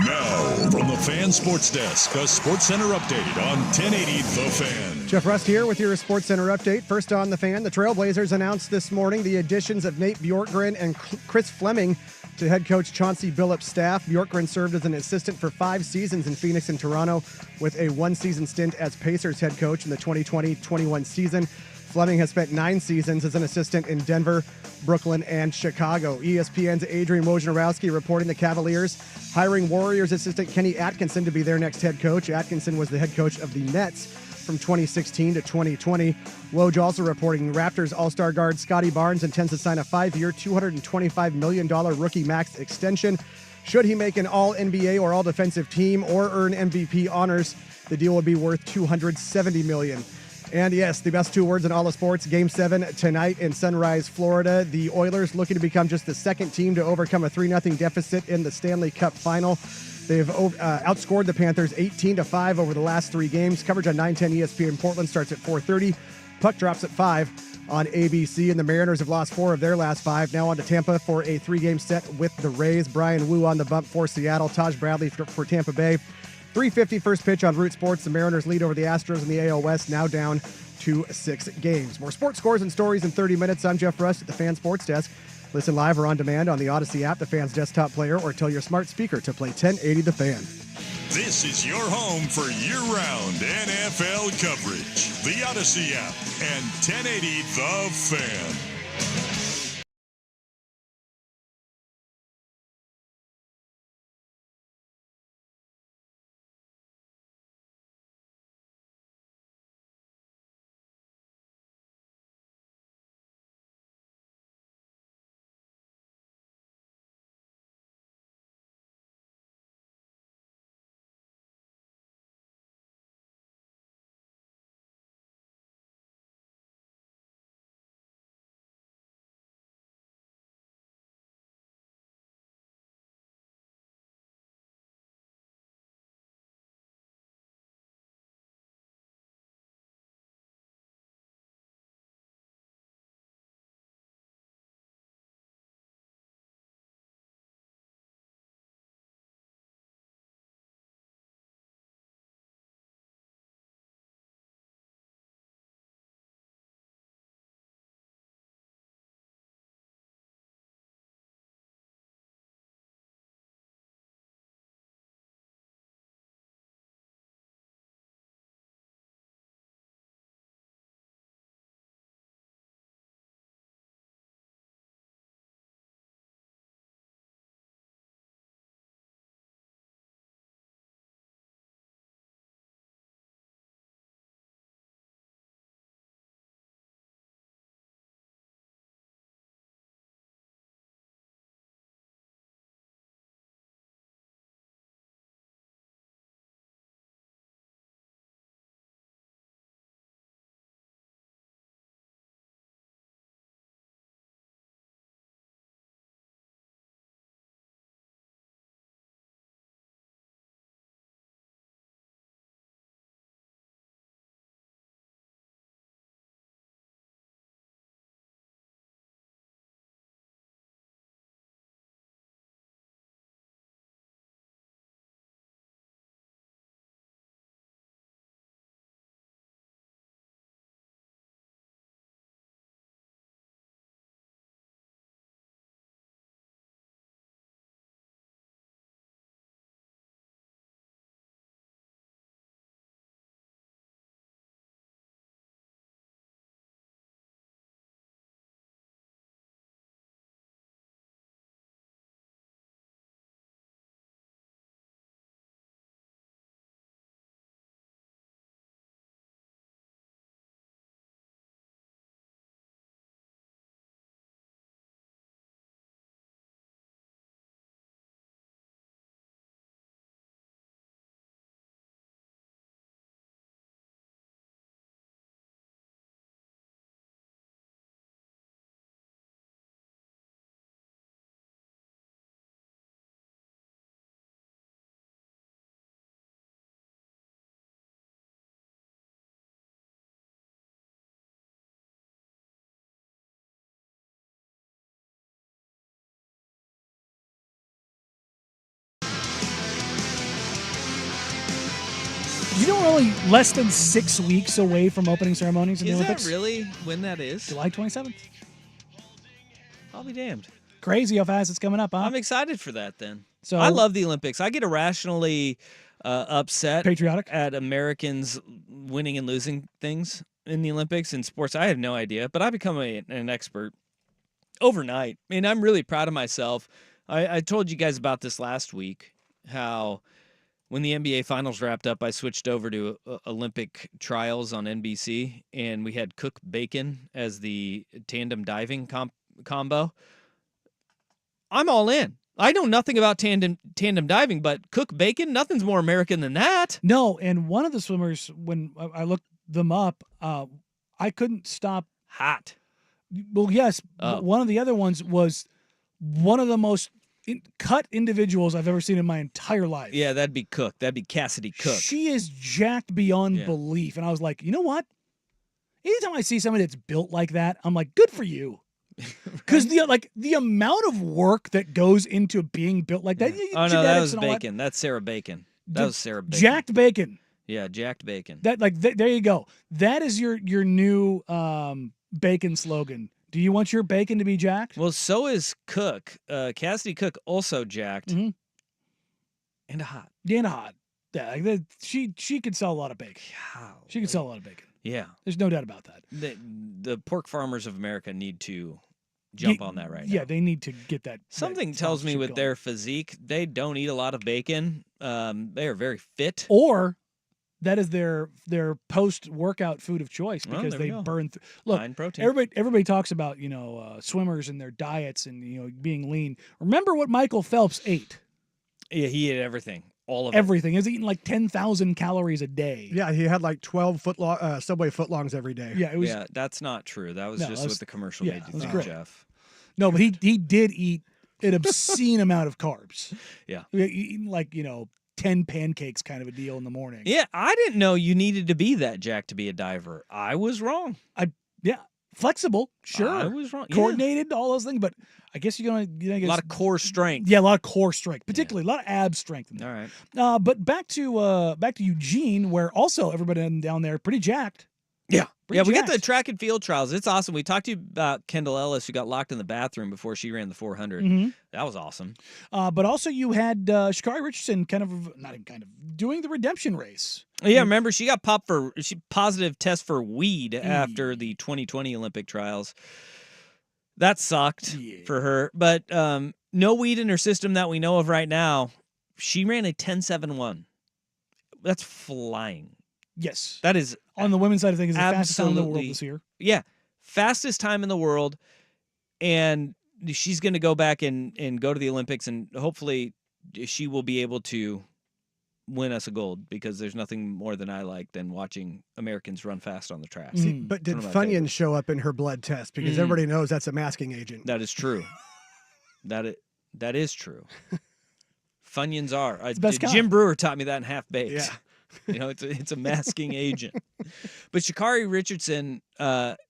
Now, from the Fan Sports Desk, a Sports Center update on 1080 The Fan. Jeff Rust here with your Sports Center update. First on The Fan, the Trailblazers announced this morning the additions of Nate Bjorkgren and Chris Fleming to head coach Chauncey Billups' staff. Bjorkgren served as an assistant for 5 seasons in Phoenix and Toronto, with a 1-season stint as Pacers head coach in the 2020-21 season. Fleming has spent 9 seasons as an assistant in Denver, Brooklyn, and Chicago. ESPN's Adrian Wojnarowski reporting the Cavaliers hiring Warriors assistant Kenny Atkinson to be their next head coach. Atkinson was the head coach of the Nets from 2016 to 2020. Woj also reporting Raptors All-Star guard Scotty Barnes intends to sign a 5-year, $225 million rookie max extension. Should he make an All-NBA or All-Defensive team or earn MVP honors, the deal would be worth $270 million. And yes, the best 2 words in all of sports, Game 7 tonight in Sunrise, Florida. The Oilers looking to become just the second team to overcome a 3-0 deficit in the Stanley Cup Final. They've outscored the Panthers 18-5 over the last 3 games. Coverage on 910 ESPN Portland starts at 4:30. Puck drops at 5 on ABC. And the Mariners have lost 4 of their last 5. Now on to Tampa for a 3-game set with the Rays. Brian Wu on the bump for Seattle. Taj Bradley for Tampa Bay. 3:50 first pitch on Root Sports. The Mariners lead over the Astros in the AL West, now down to 6 games. More sports scores and stories in 30 minutes. I'm Jeff Rust at the Fan Sports Desk. Listen live or on demand on the Odyssey app, the Fan's desktop player, or tell your smart speaker to play 1080 The Fan. This is your home for year-round NFL coverage. The Odyssey app and 1080 The Fan. You know, we're only less than 6 weeks away from opening ceremonies in the Olympics. Is that really when that is? July 27th. I'll be damned. Crazy how fast it's coming up, huh? I'm excited for that then. So I love the Olympics. I get irrationally upset patriotic at Americans winning and losing things in the Olympics and sports. I have no idea, but I become an expert overnight. I mean, I'm really proud of myself. I told you guys about this last week, how when the NBA Finals wrapped up, I switched over to Olympic trials on NBC, and we had Cook Bacon as the tandem diving combo. I'm all in. I know nothing about tandem diving, but Cook Bacon, nothing's more American than that. No, and one of the swimmers, when I looked them up, I couldn't stop. Hot. Well, yes, but one of the other ones was one of the most cut individuals I've ever seen in my entire life. Yeah, that'd be Cook. That'd be Cassidy Cook. She is jacked beyond belief. And I was like, you know what? Anytime I see somebody that's built like that, I'm like, good for you. Because the amount of work that goes into being built like that. Oh no, that was Bacon. That's Sarah Bacon. That was Sarah Bacon. Jacked bacon. Yeah, jacked bacon. There you go. That is your new bacon slogan. Do you want your bacon to be jacked? Well, so is Cook. Cassidy Cook also jacked. Mm-hmm. And hot. Yeah, and hot. Yeah, she could sell a lot of bacon. She could sell a lot of bacon. Yeah. There's no doubt about that. The pork farmers of America need to jump on that right now. Yeah, they need to get that. Something tells me with their physique, they don't eat a lot of bacon. They are very fit. Or that is their post-workout food of choice because they burn through. Look, Fine protein. Everybody talks about swimmers and their diets and being lean. Remember what Michael Phelps ate? Yeah, he ate everything. All of it. Everything. He was eating like 10,000 calories a day. Yeah, he had like 12 Subway footlongs every day. Yeah, it was. Yeah, that's not true. That was just what the commercial made you think, great. Jeff. No, but he did eat an obscene amount of carbs. Yeah. Eating 10 pancakes kind of a deal in the morning. Yeah, I didn't know you needed to be that jacked to be a diver. I was wrong. Flexible, sure. I was wrong. Yeah. Coordinated, all those things, but I guess you're gonna get a lot of core strength. Yeah, a lot of core strength, particularly a lot of ab strength. All right. But back to Eugene, where also everybody down there pretty jacked. Yeah. Pretty Yeah, we got jacked. the track and field trials. It's awesome. We talked to you about Kendall Ellis, who got locked in the bathroom before she ran the 400. Mhm. That was awesome. But also you had Sha'Carri Richardson doing the redemption race. Yeah, remember she got popped for positive test for weed after the 2020 Olympic trials. That sucked for her, but no weed in her system that we know of right now. She ran a 10.71. That's flying. Yes. That is on the women's side of things, the fastest time in the world absolutely- this year. Yeah, fastest time in the world, and she's going to go back and go to the Olympics, and hopefully she will be able to win us a gold, because there's nothing more than I like than watching Americans run fast on the track. See, but did Funyuns show up in her blood test? Because everybody knows that's a masking agent. That is true. that is true. Funyuns are. best kind. Jim Brewer taught me that in Half Baked. Yeah. It's a masking agent. But Sha'Carri Richardson,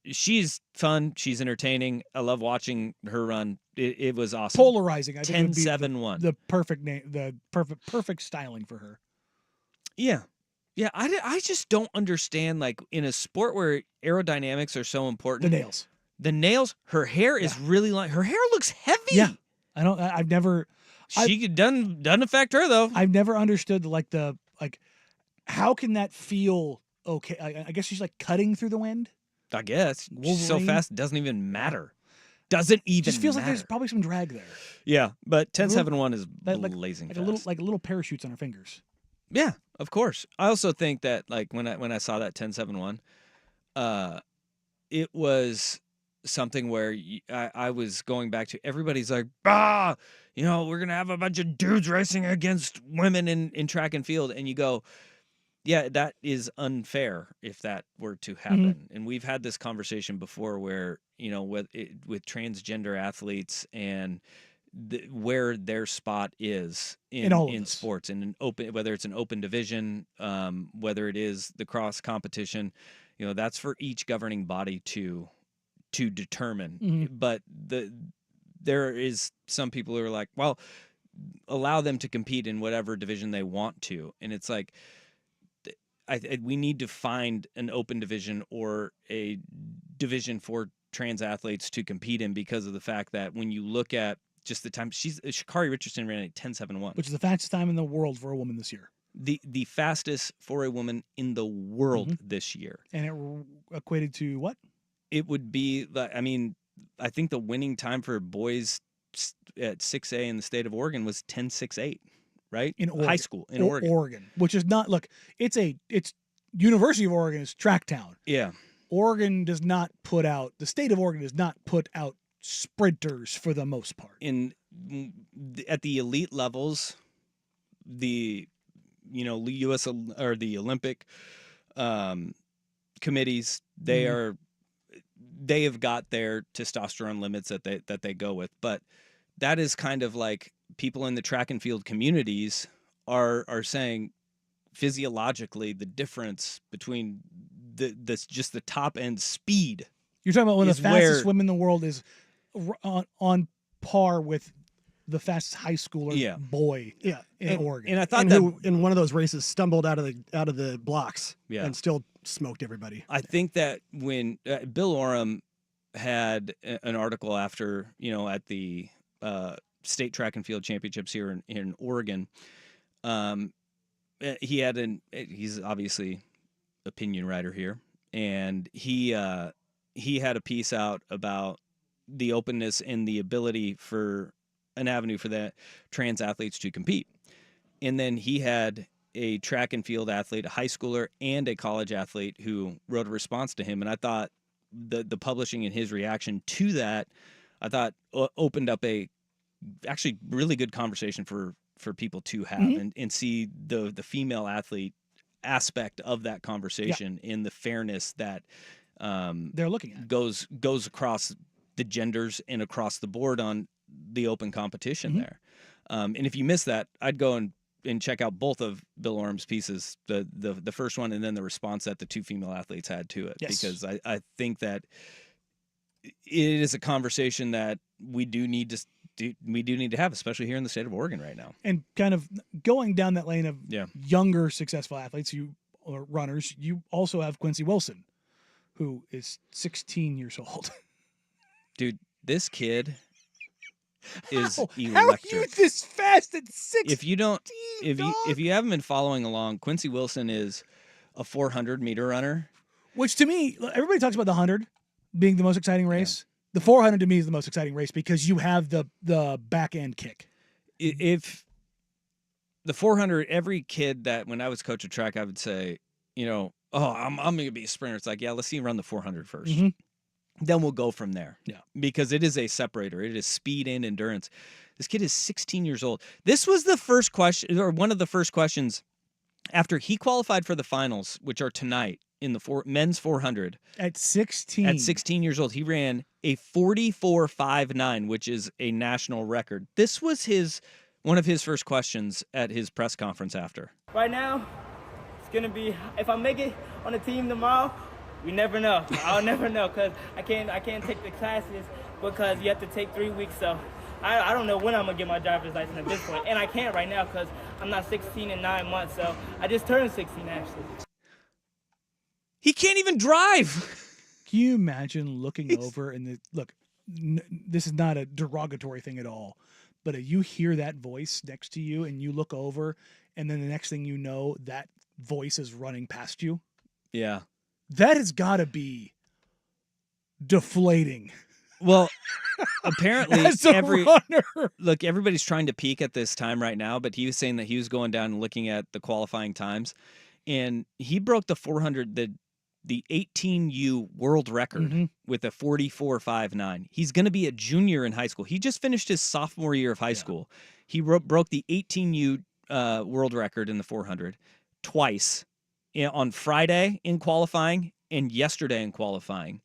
she's fun. She's entertaining. I love watching her run. It was awesome. Polarizing. I think it would be 10.71. the perfect name, the perfect styling for her. Yeah. Yeah, I just don't understand, like, in a sport where aerodynamics are so important. The nails, her hair is really long. Her hair looks heavy. Yeah. I've never. Doesn't affect her, though. I've never understood, how can that feel okay? I guess she's like cutting through the wind. I guess. She's so Wolverine? fast, it doesn't even matter. Doesn't even Just feels like matter. there's probably some drag there. Yeah, but A little- 10.71 is like blazing like fast. a little parachutes on her fingers. Yeah, of course. I also think that, like, when I saw that 10.71, it was something where I was going back to, everybody's like, we're gonna have a bunch of dudes racing against women in track and field, and you go, yeah, that is unfair if that were to happen. And we've had this conversation before where, with transgender athletes and where their spot is in sports, and an open, whether it's an open division, whether it is the cross competition, that's for each governing body to determine. But there is some people who are like, well, allow them to compete in whatever division they want to, and it's like, we need to find an open division or a division for trans athletes to compete in, because of the fact that when you look at just the time, Sha'Carri Richardson ran a 10.71, Which is the fastest time in the world for a woman this year. The fastest for a woman in the world this year. And it equated to what? It would be, I think the winning time for boys at 6A in the state of Oregon was 10.68. Right? In Oregon. High school in Oregon. Which is not, look, it's University of Oregon is track town. Yeah. Oregon does not put out, the state of Oregon does not put out sprinters for the most part. At the elite levels, the US or the Olympic committees, they have got their testosterone limits that they go with, but that is kind of like, people in the track and field communities are saying physiologically the difference between just the top end speed. You're talking about when the fastest women in the world is on par with the fastest high schooler Yeah. boy in Oregon. And I thought And that who in one of those races stumbled out of the blocks Yeah. and still smoked everybody. I think that when Bill Oram had an article after, at the state track and field championships here in Oregon, he's obviously opinion writer here, and he had a piece out about the openness and the ability for an avenue for the trans athletes to compete. And then he had a track and field athlete, a high schooler, and a college athlete who wrote a response to him. And I thought the publishing and his reaction to that, I thought opened up a actually really good conversation for people to have and see the female athlete aspect of that conversation in the fairness that they're looking at goes across the genders and across the board on the open competition there. And if you miss that, I'd go and check out both of Bill Oram's pieces, the first one and then the response that the two female athletes had to it. Yes. Because I think that it is a conversation that we do need to have, especially here in the state of Oregon right now. And kind of going down that lane of Yeah. younger successful athletes, or runners, you also have Quincy Wilson, who is 16 years old. Dude, this kid is electric. How are you this fast at 16? If you haven't been following along, Quincy Wilson is a 400-meter runner. Which to me, everybody talks about the 100 being the most exciting race. The 400 to me is the most exciting race because you have the back end kick. If the 400, every kid that when I was coach of track, I would say, I'm going to be a sprinter. It's like, yeah, let's see you run the 400 first. Then we'll go from there. Yeah. Because it is a separator. It is speed and endurance. This kid is 16 years old. This was the first question, or one of the first questions after he qualified for the finals, which are tonight in the men's 400. At 16. At 16 years old, he ran a 44.59, which is a national record. This was one of his first questions at his press conference after. Right now, it's going to be, if I make it on the team tomorrow, we never know. I'll never know because I can't take the classes because you have to take 3 weeks. So I don't know when I'm going to get my driver's license at this point. And I can't right now because I'm not 16 in 9 months. So I just turned 16 actually. He can't even drive. Can you imagine looking over and this is not a derogatory thing at all, but you hear that voice next to you and you look over and then the next thing you know, that voice is running past you? Yeah. That has got to be deflating. Well, apparently everybody's trying to peak at this time right now, but he was saying that he was going down and looking at the qualifying times, and he broke the 400, the 18U world record with a 44.59. He's going to be a junior in high school. He just finished his sophomore year of high school. He broke the 18U world record in the 400 twice. On Friday in qualifying and yesterday in qualifying.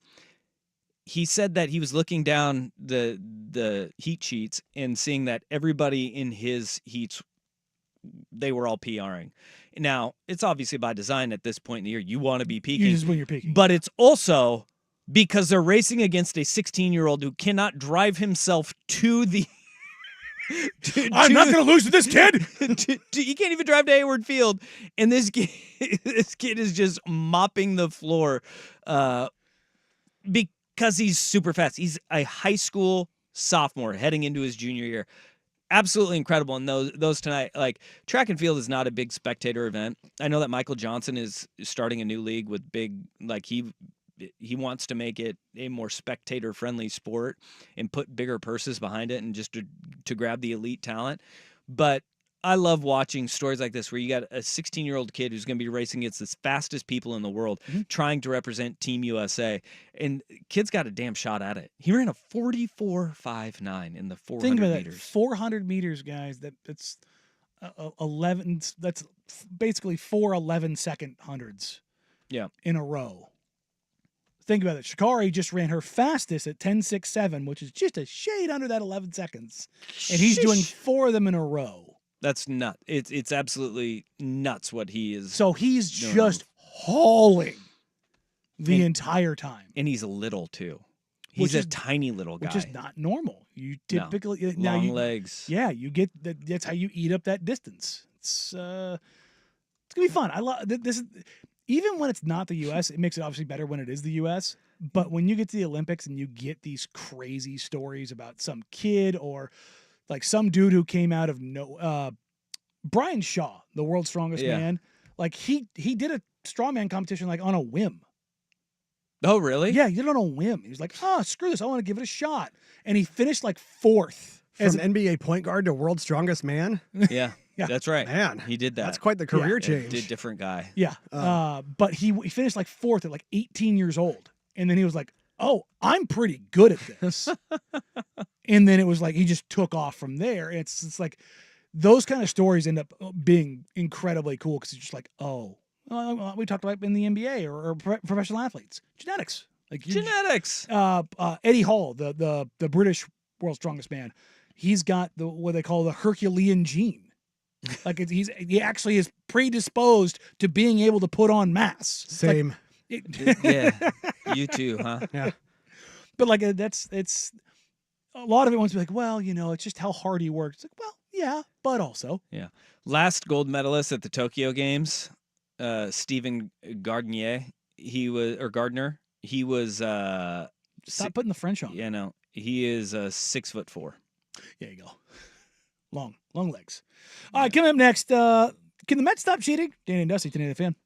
He said that he was looking down the heat sheets and seeing that everybody in his heats, they were all PRing. Now, it's obviously by design at this point in the year. You want to be peaking. You just when you're peaking. But it's also because they're racing against a 16-year-old who cannot drive himself to the... I'm not going to lose to this kid. You can't even drive to Hayward Field, and this kid is just mopping the floor because he's super fast. He's a high school sophomore heading into his junior year. Absolutely incredible. And those tonight, like track and field is not a big spectator event. I know that Michael Johnson is starting a new league with big, like he wants to make it a more spectator-friendly sport and put bigger purses behind it and just to grab the elite talent. But I love watching stories like this where you got a 16-year-old kid who's going to be racing against the fastest people in the world trying to represent Team USA. And kid's got a damn shot at it. He ran a 44.59 in the 400 Think about meters. That. 400 meters, guys. That's 11. That's basically 4 11-second hundreds in a row. Think about it. Sha'Carri just ran her fastest at 10.67, which is just a shade under that 11 seconds. And he's doing 4 of them in a row. That's nuts. It's absolutely nuts what he is. So he's just hauling the entire time. And he's little, too. He's a tiny little guy. Which is not normal. You typically long legs. Yeah, you get that. That's how you eat up that distance. It's gonna be fun. I love this. Even when it's not the U.S., it makes it obviously better when it is the U.S. But when you get to the Olympics and you get these crazy stories about some kid or like some dude who came out of Brian Shaw, the world's strongest man, like he did a strongman competition like on a whim. Oh, really? Yeah, he did it on a whim. He was like, screw this. I want to give it a shot. And he finished like 4th. From NBA point guard to world's strongest man? Yeah, that's right. Man. He did that. That's quite the career change. Did different guy. Yeah. But he finished like 4th at like 18 years old. And then he was like, oh, I'm pretty good at this. And then it was like he just took off from there. It's like those kind of stories end up being incredibly cool because it's just like, we talked about in the NBA or professional athletes. Genetics. Like genetics. Eddie Hall, the British world's strongest man, he's got what they call the Herculean gene. Like he actually is predisposed to being able to put on mass. Same. Yeah. You too, huh? Yeah. But like it's a lot of it wants to be like, well, it's just how hard he works. It's like, well, yeah, but also. Yeah. Last gold medalist at the Tokyo Games, Stephen Gardner. Gardner. He was stop putting the French on. Yeah, no. He is 6'4". There you go. Long legs. All right, coming up next, can the Mets stop cheating? Danny and Dusty, today the Fan.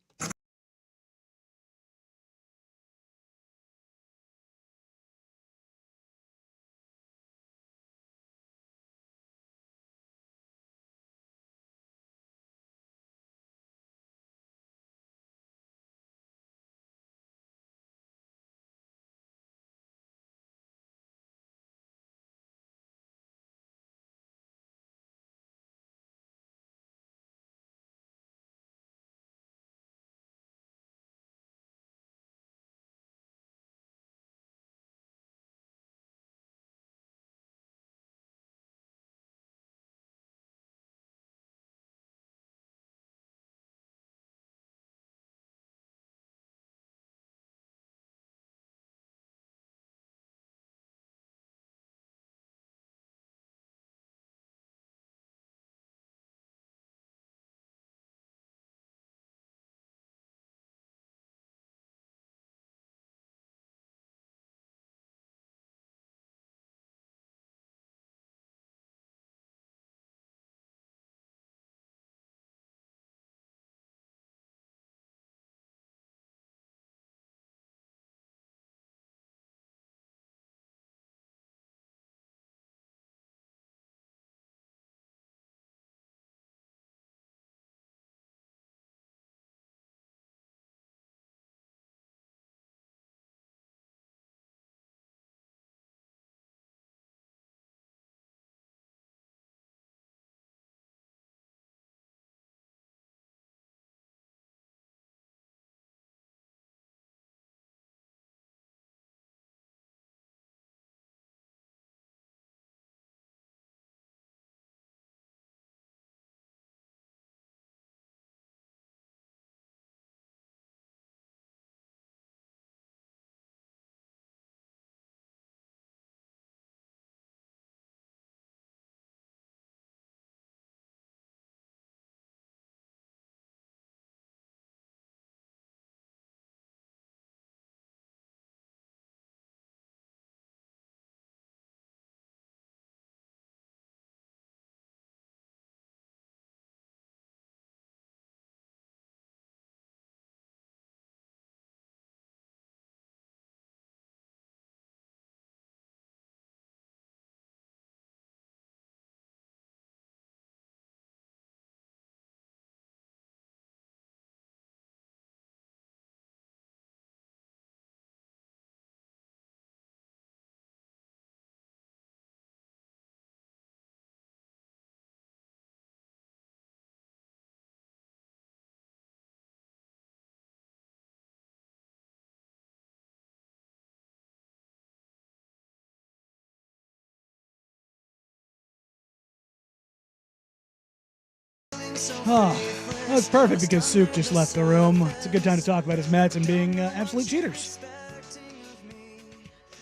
Oh, that was perfect because Suk just left the room. It's a good time to talk about his Mets and being absolute cheaters.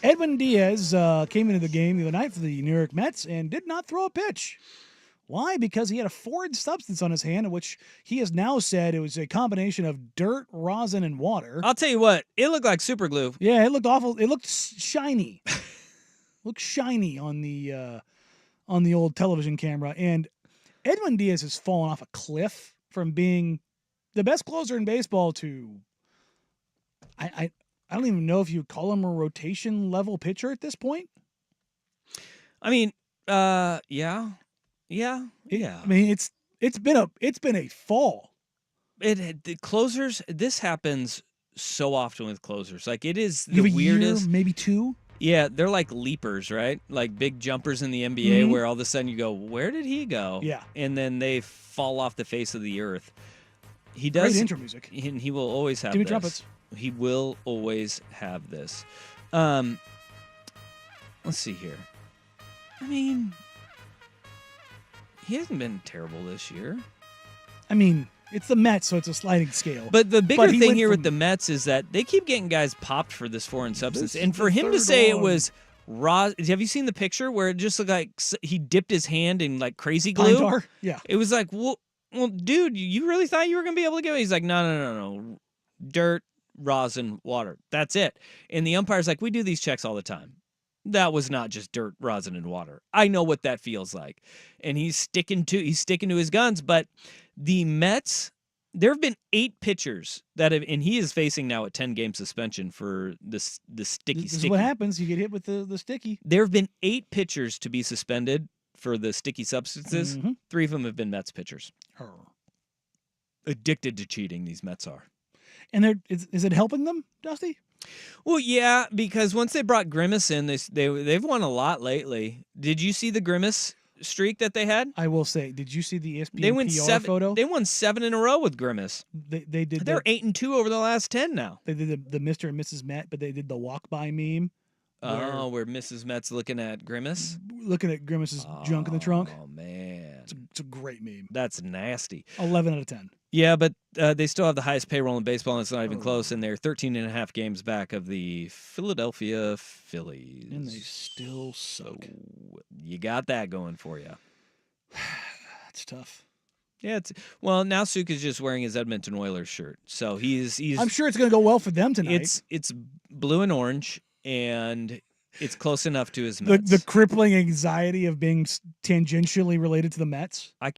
Edwin Diaz came into the game the other night for the New York Mets and did not throw a pitch. Why? Because he had a foreign substance on his hand, which he has now said it was a combination of dirt, rosin, and water. I'll tell you what, it looked like super glue. Yeah, it looked awful. It looked shiny. Looked shiny on the old television camera. And Edwin Diaz has fallen off a cliff from being the best closer in baseball to I don't even know if you would call him a rotation level pitcher at this point. I mean, yeah. I mean, it's been a fall. The closers. This happens so often with closers. Like it is You the have a weirdest. year, maybe two. Yeah, they're like leapers, right? Like big jumpers in the NBA, where all of a sudden you go, "Where did he go?" Yeah, and then they fall off the face of the earth. He does great intro music, and he will always have Timmy this. trumpets. He will always have this. Let's see here. I mean, he hasn't been terrible this year. I mean, it's the Mets, so it's a sliding scale. But the bigger he thing went here from- with the Mets is that they keep getting guys popped for this foreign substance. This And is for the him to third say it one. was raw, have you seen the picture where it just looked like he dipped his hand in like crazy Pine glue? tar? Yeah. It was like, well, dude, you really thought you were going to be able to get it? He's like, no. Dirt, rosin, water. That's it. And the umpire's like, we do these checks all the time. That was not just dirt, rosin, and water. I know what that feels like. And he's sticking to his guns. But the Mets, there have been 8 pitchers that have, and he is facing now a 10-game suspension for the sticky. This is what happens. You get hit with the sticky. There have been 8 pitchers to be suspended for the sticky substances. 3 of them have been Mets pitchers. Addicted to cheating, these Mets are. And is it helping them, Dusty? Well, yeah, because once they brought Grimace in, they've won a lot lately. Did you see the Grimace streak that they had? I will say, did you see the ESPN They won PR 7. photo? They won 7 in a row with Grimace. They did. They're 8-2 over the last 10 now. They did the Mr. and Mrs. Met, but they did the walk by meme. Where Mrs. Met's looking at Grimace, looking at Grimace's junk in the trunk. Oh man, it's a great meme. That's nasty. 11 out of 10. Yeah, but they still have the highest payroll in baseball, and it's not even close. And they're 13 and a half games back of the Philadelphia Phillies. And they still suck. You got that going for you. That's tough. Yeah, now Suk is just wearing his Edmonton Oilers shirt, so he's. I'm sure it's going to go well for them tonight. It's blue and orange, and it's close enough to his Mets. The crippling anxiety of being tangentially related to the Mets. I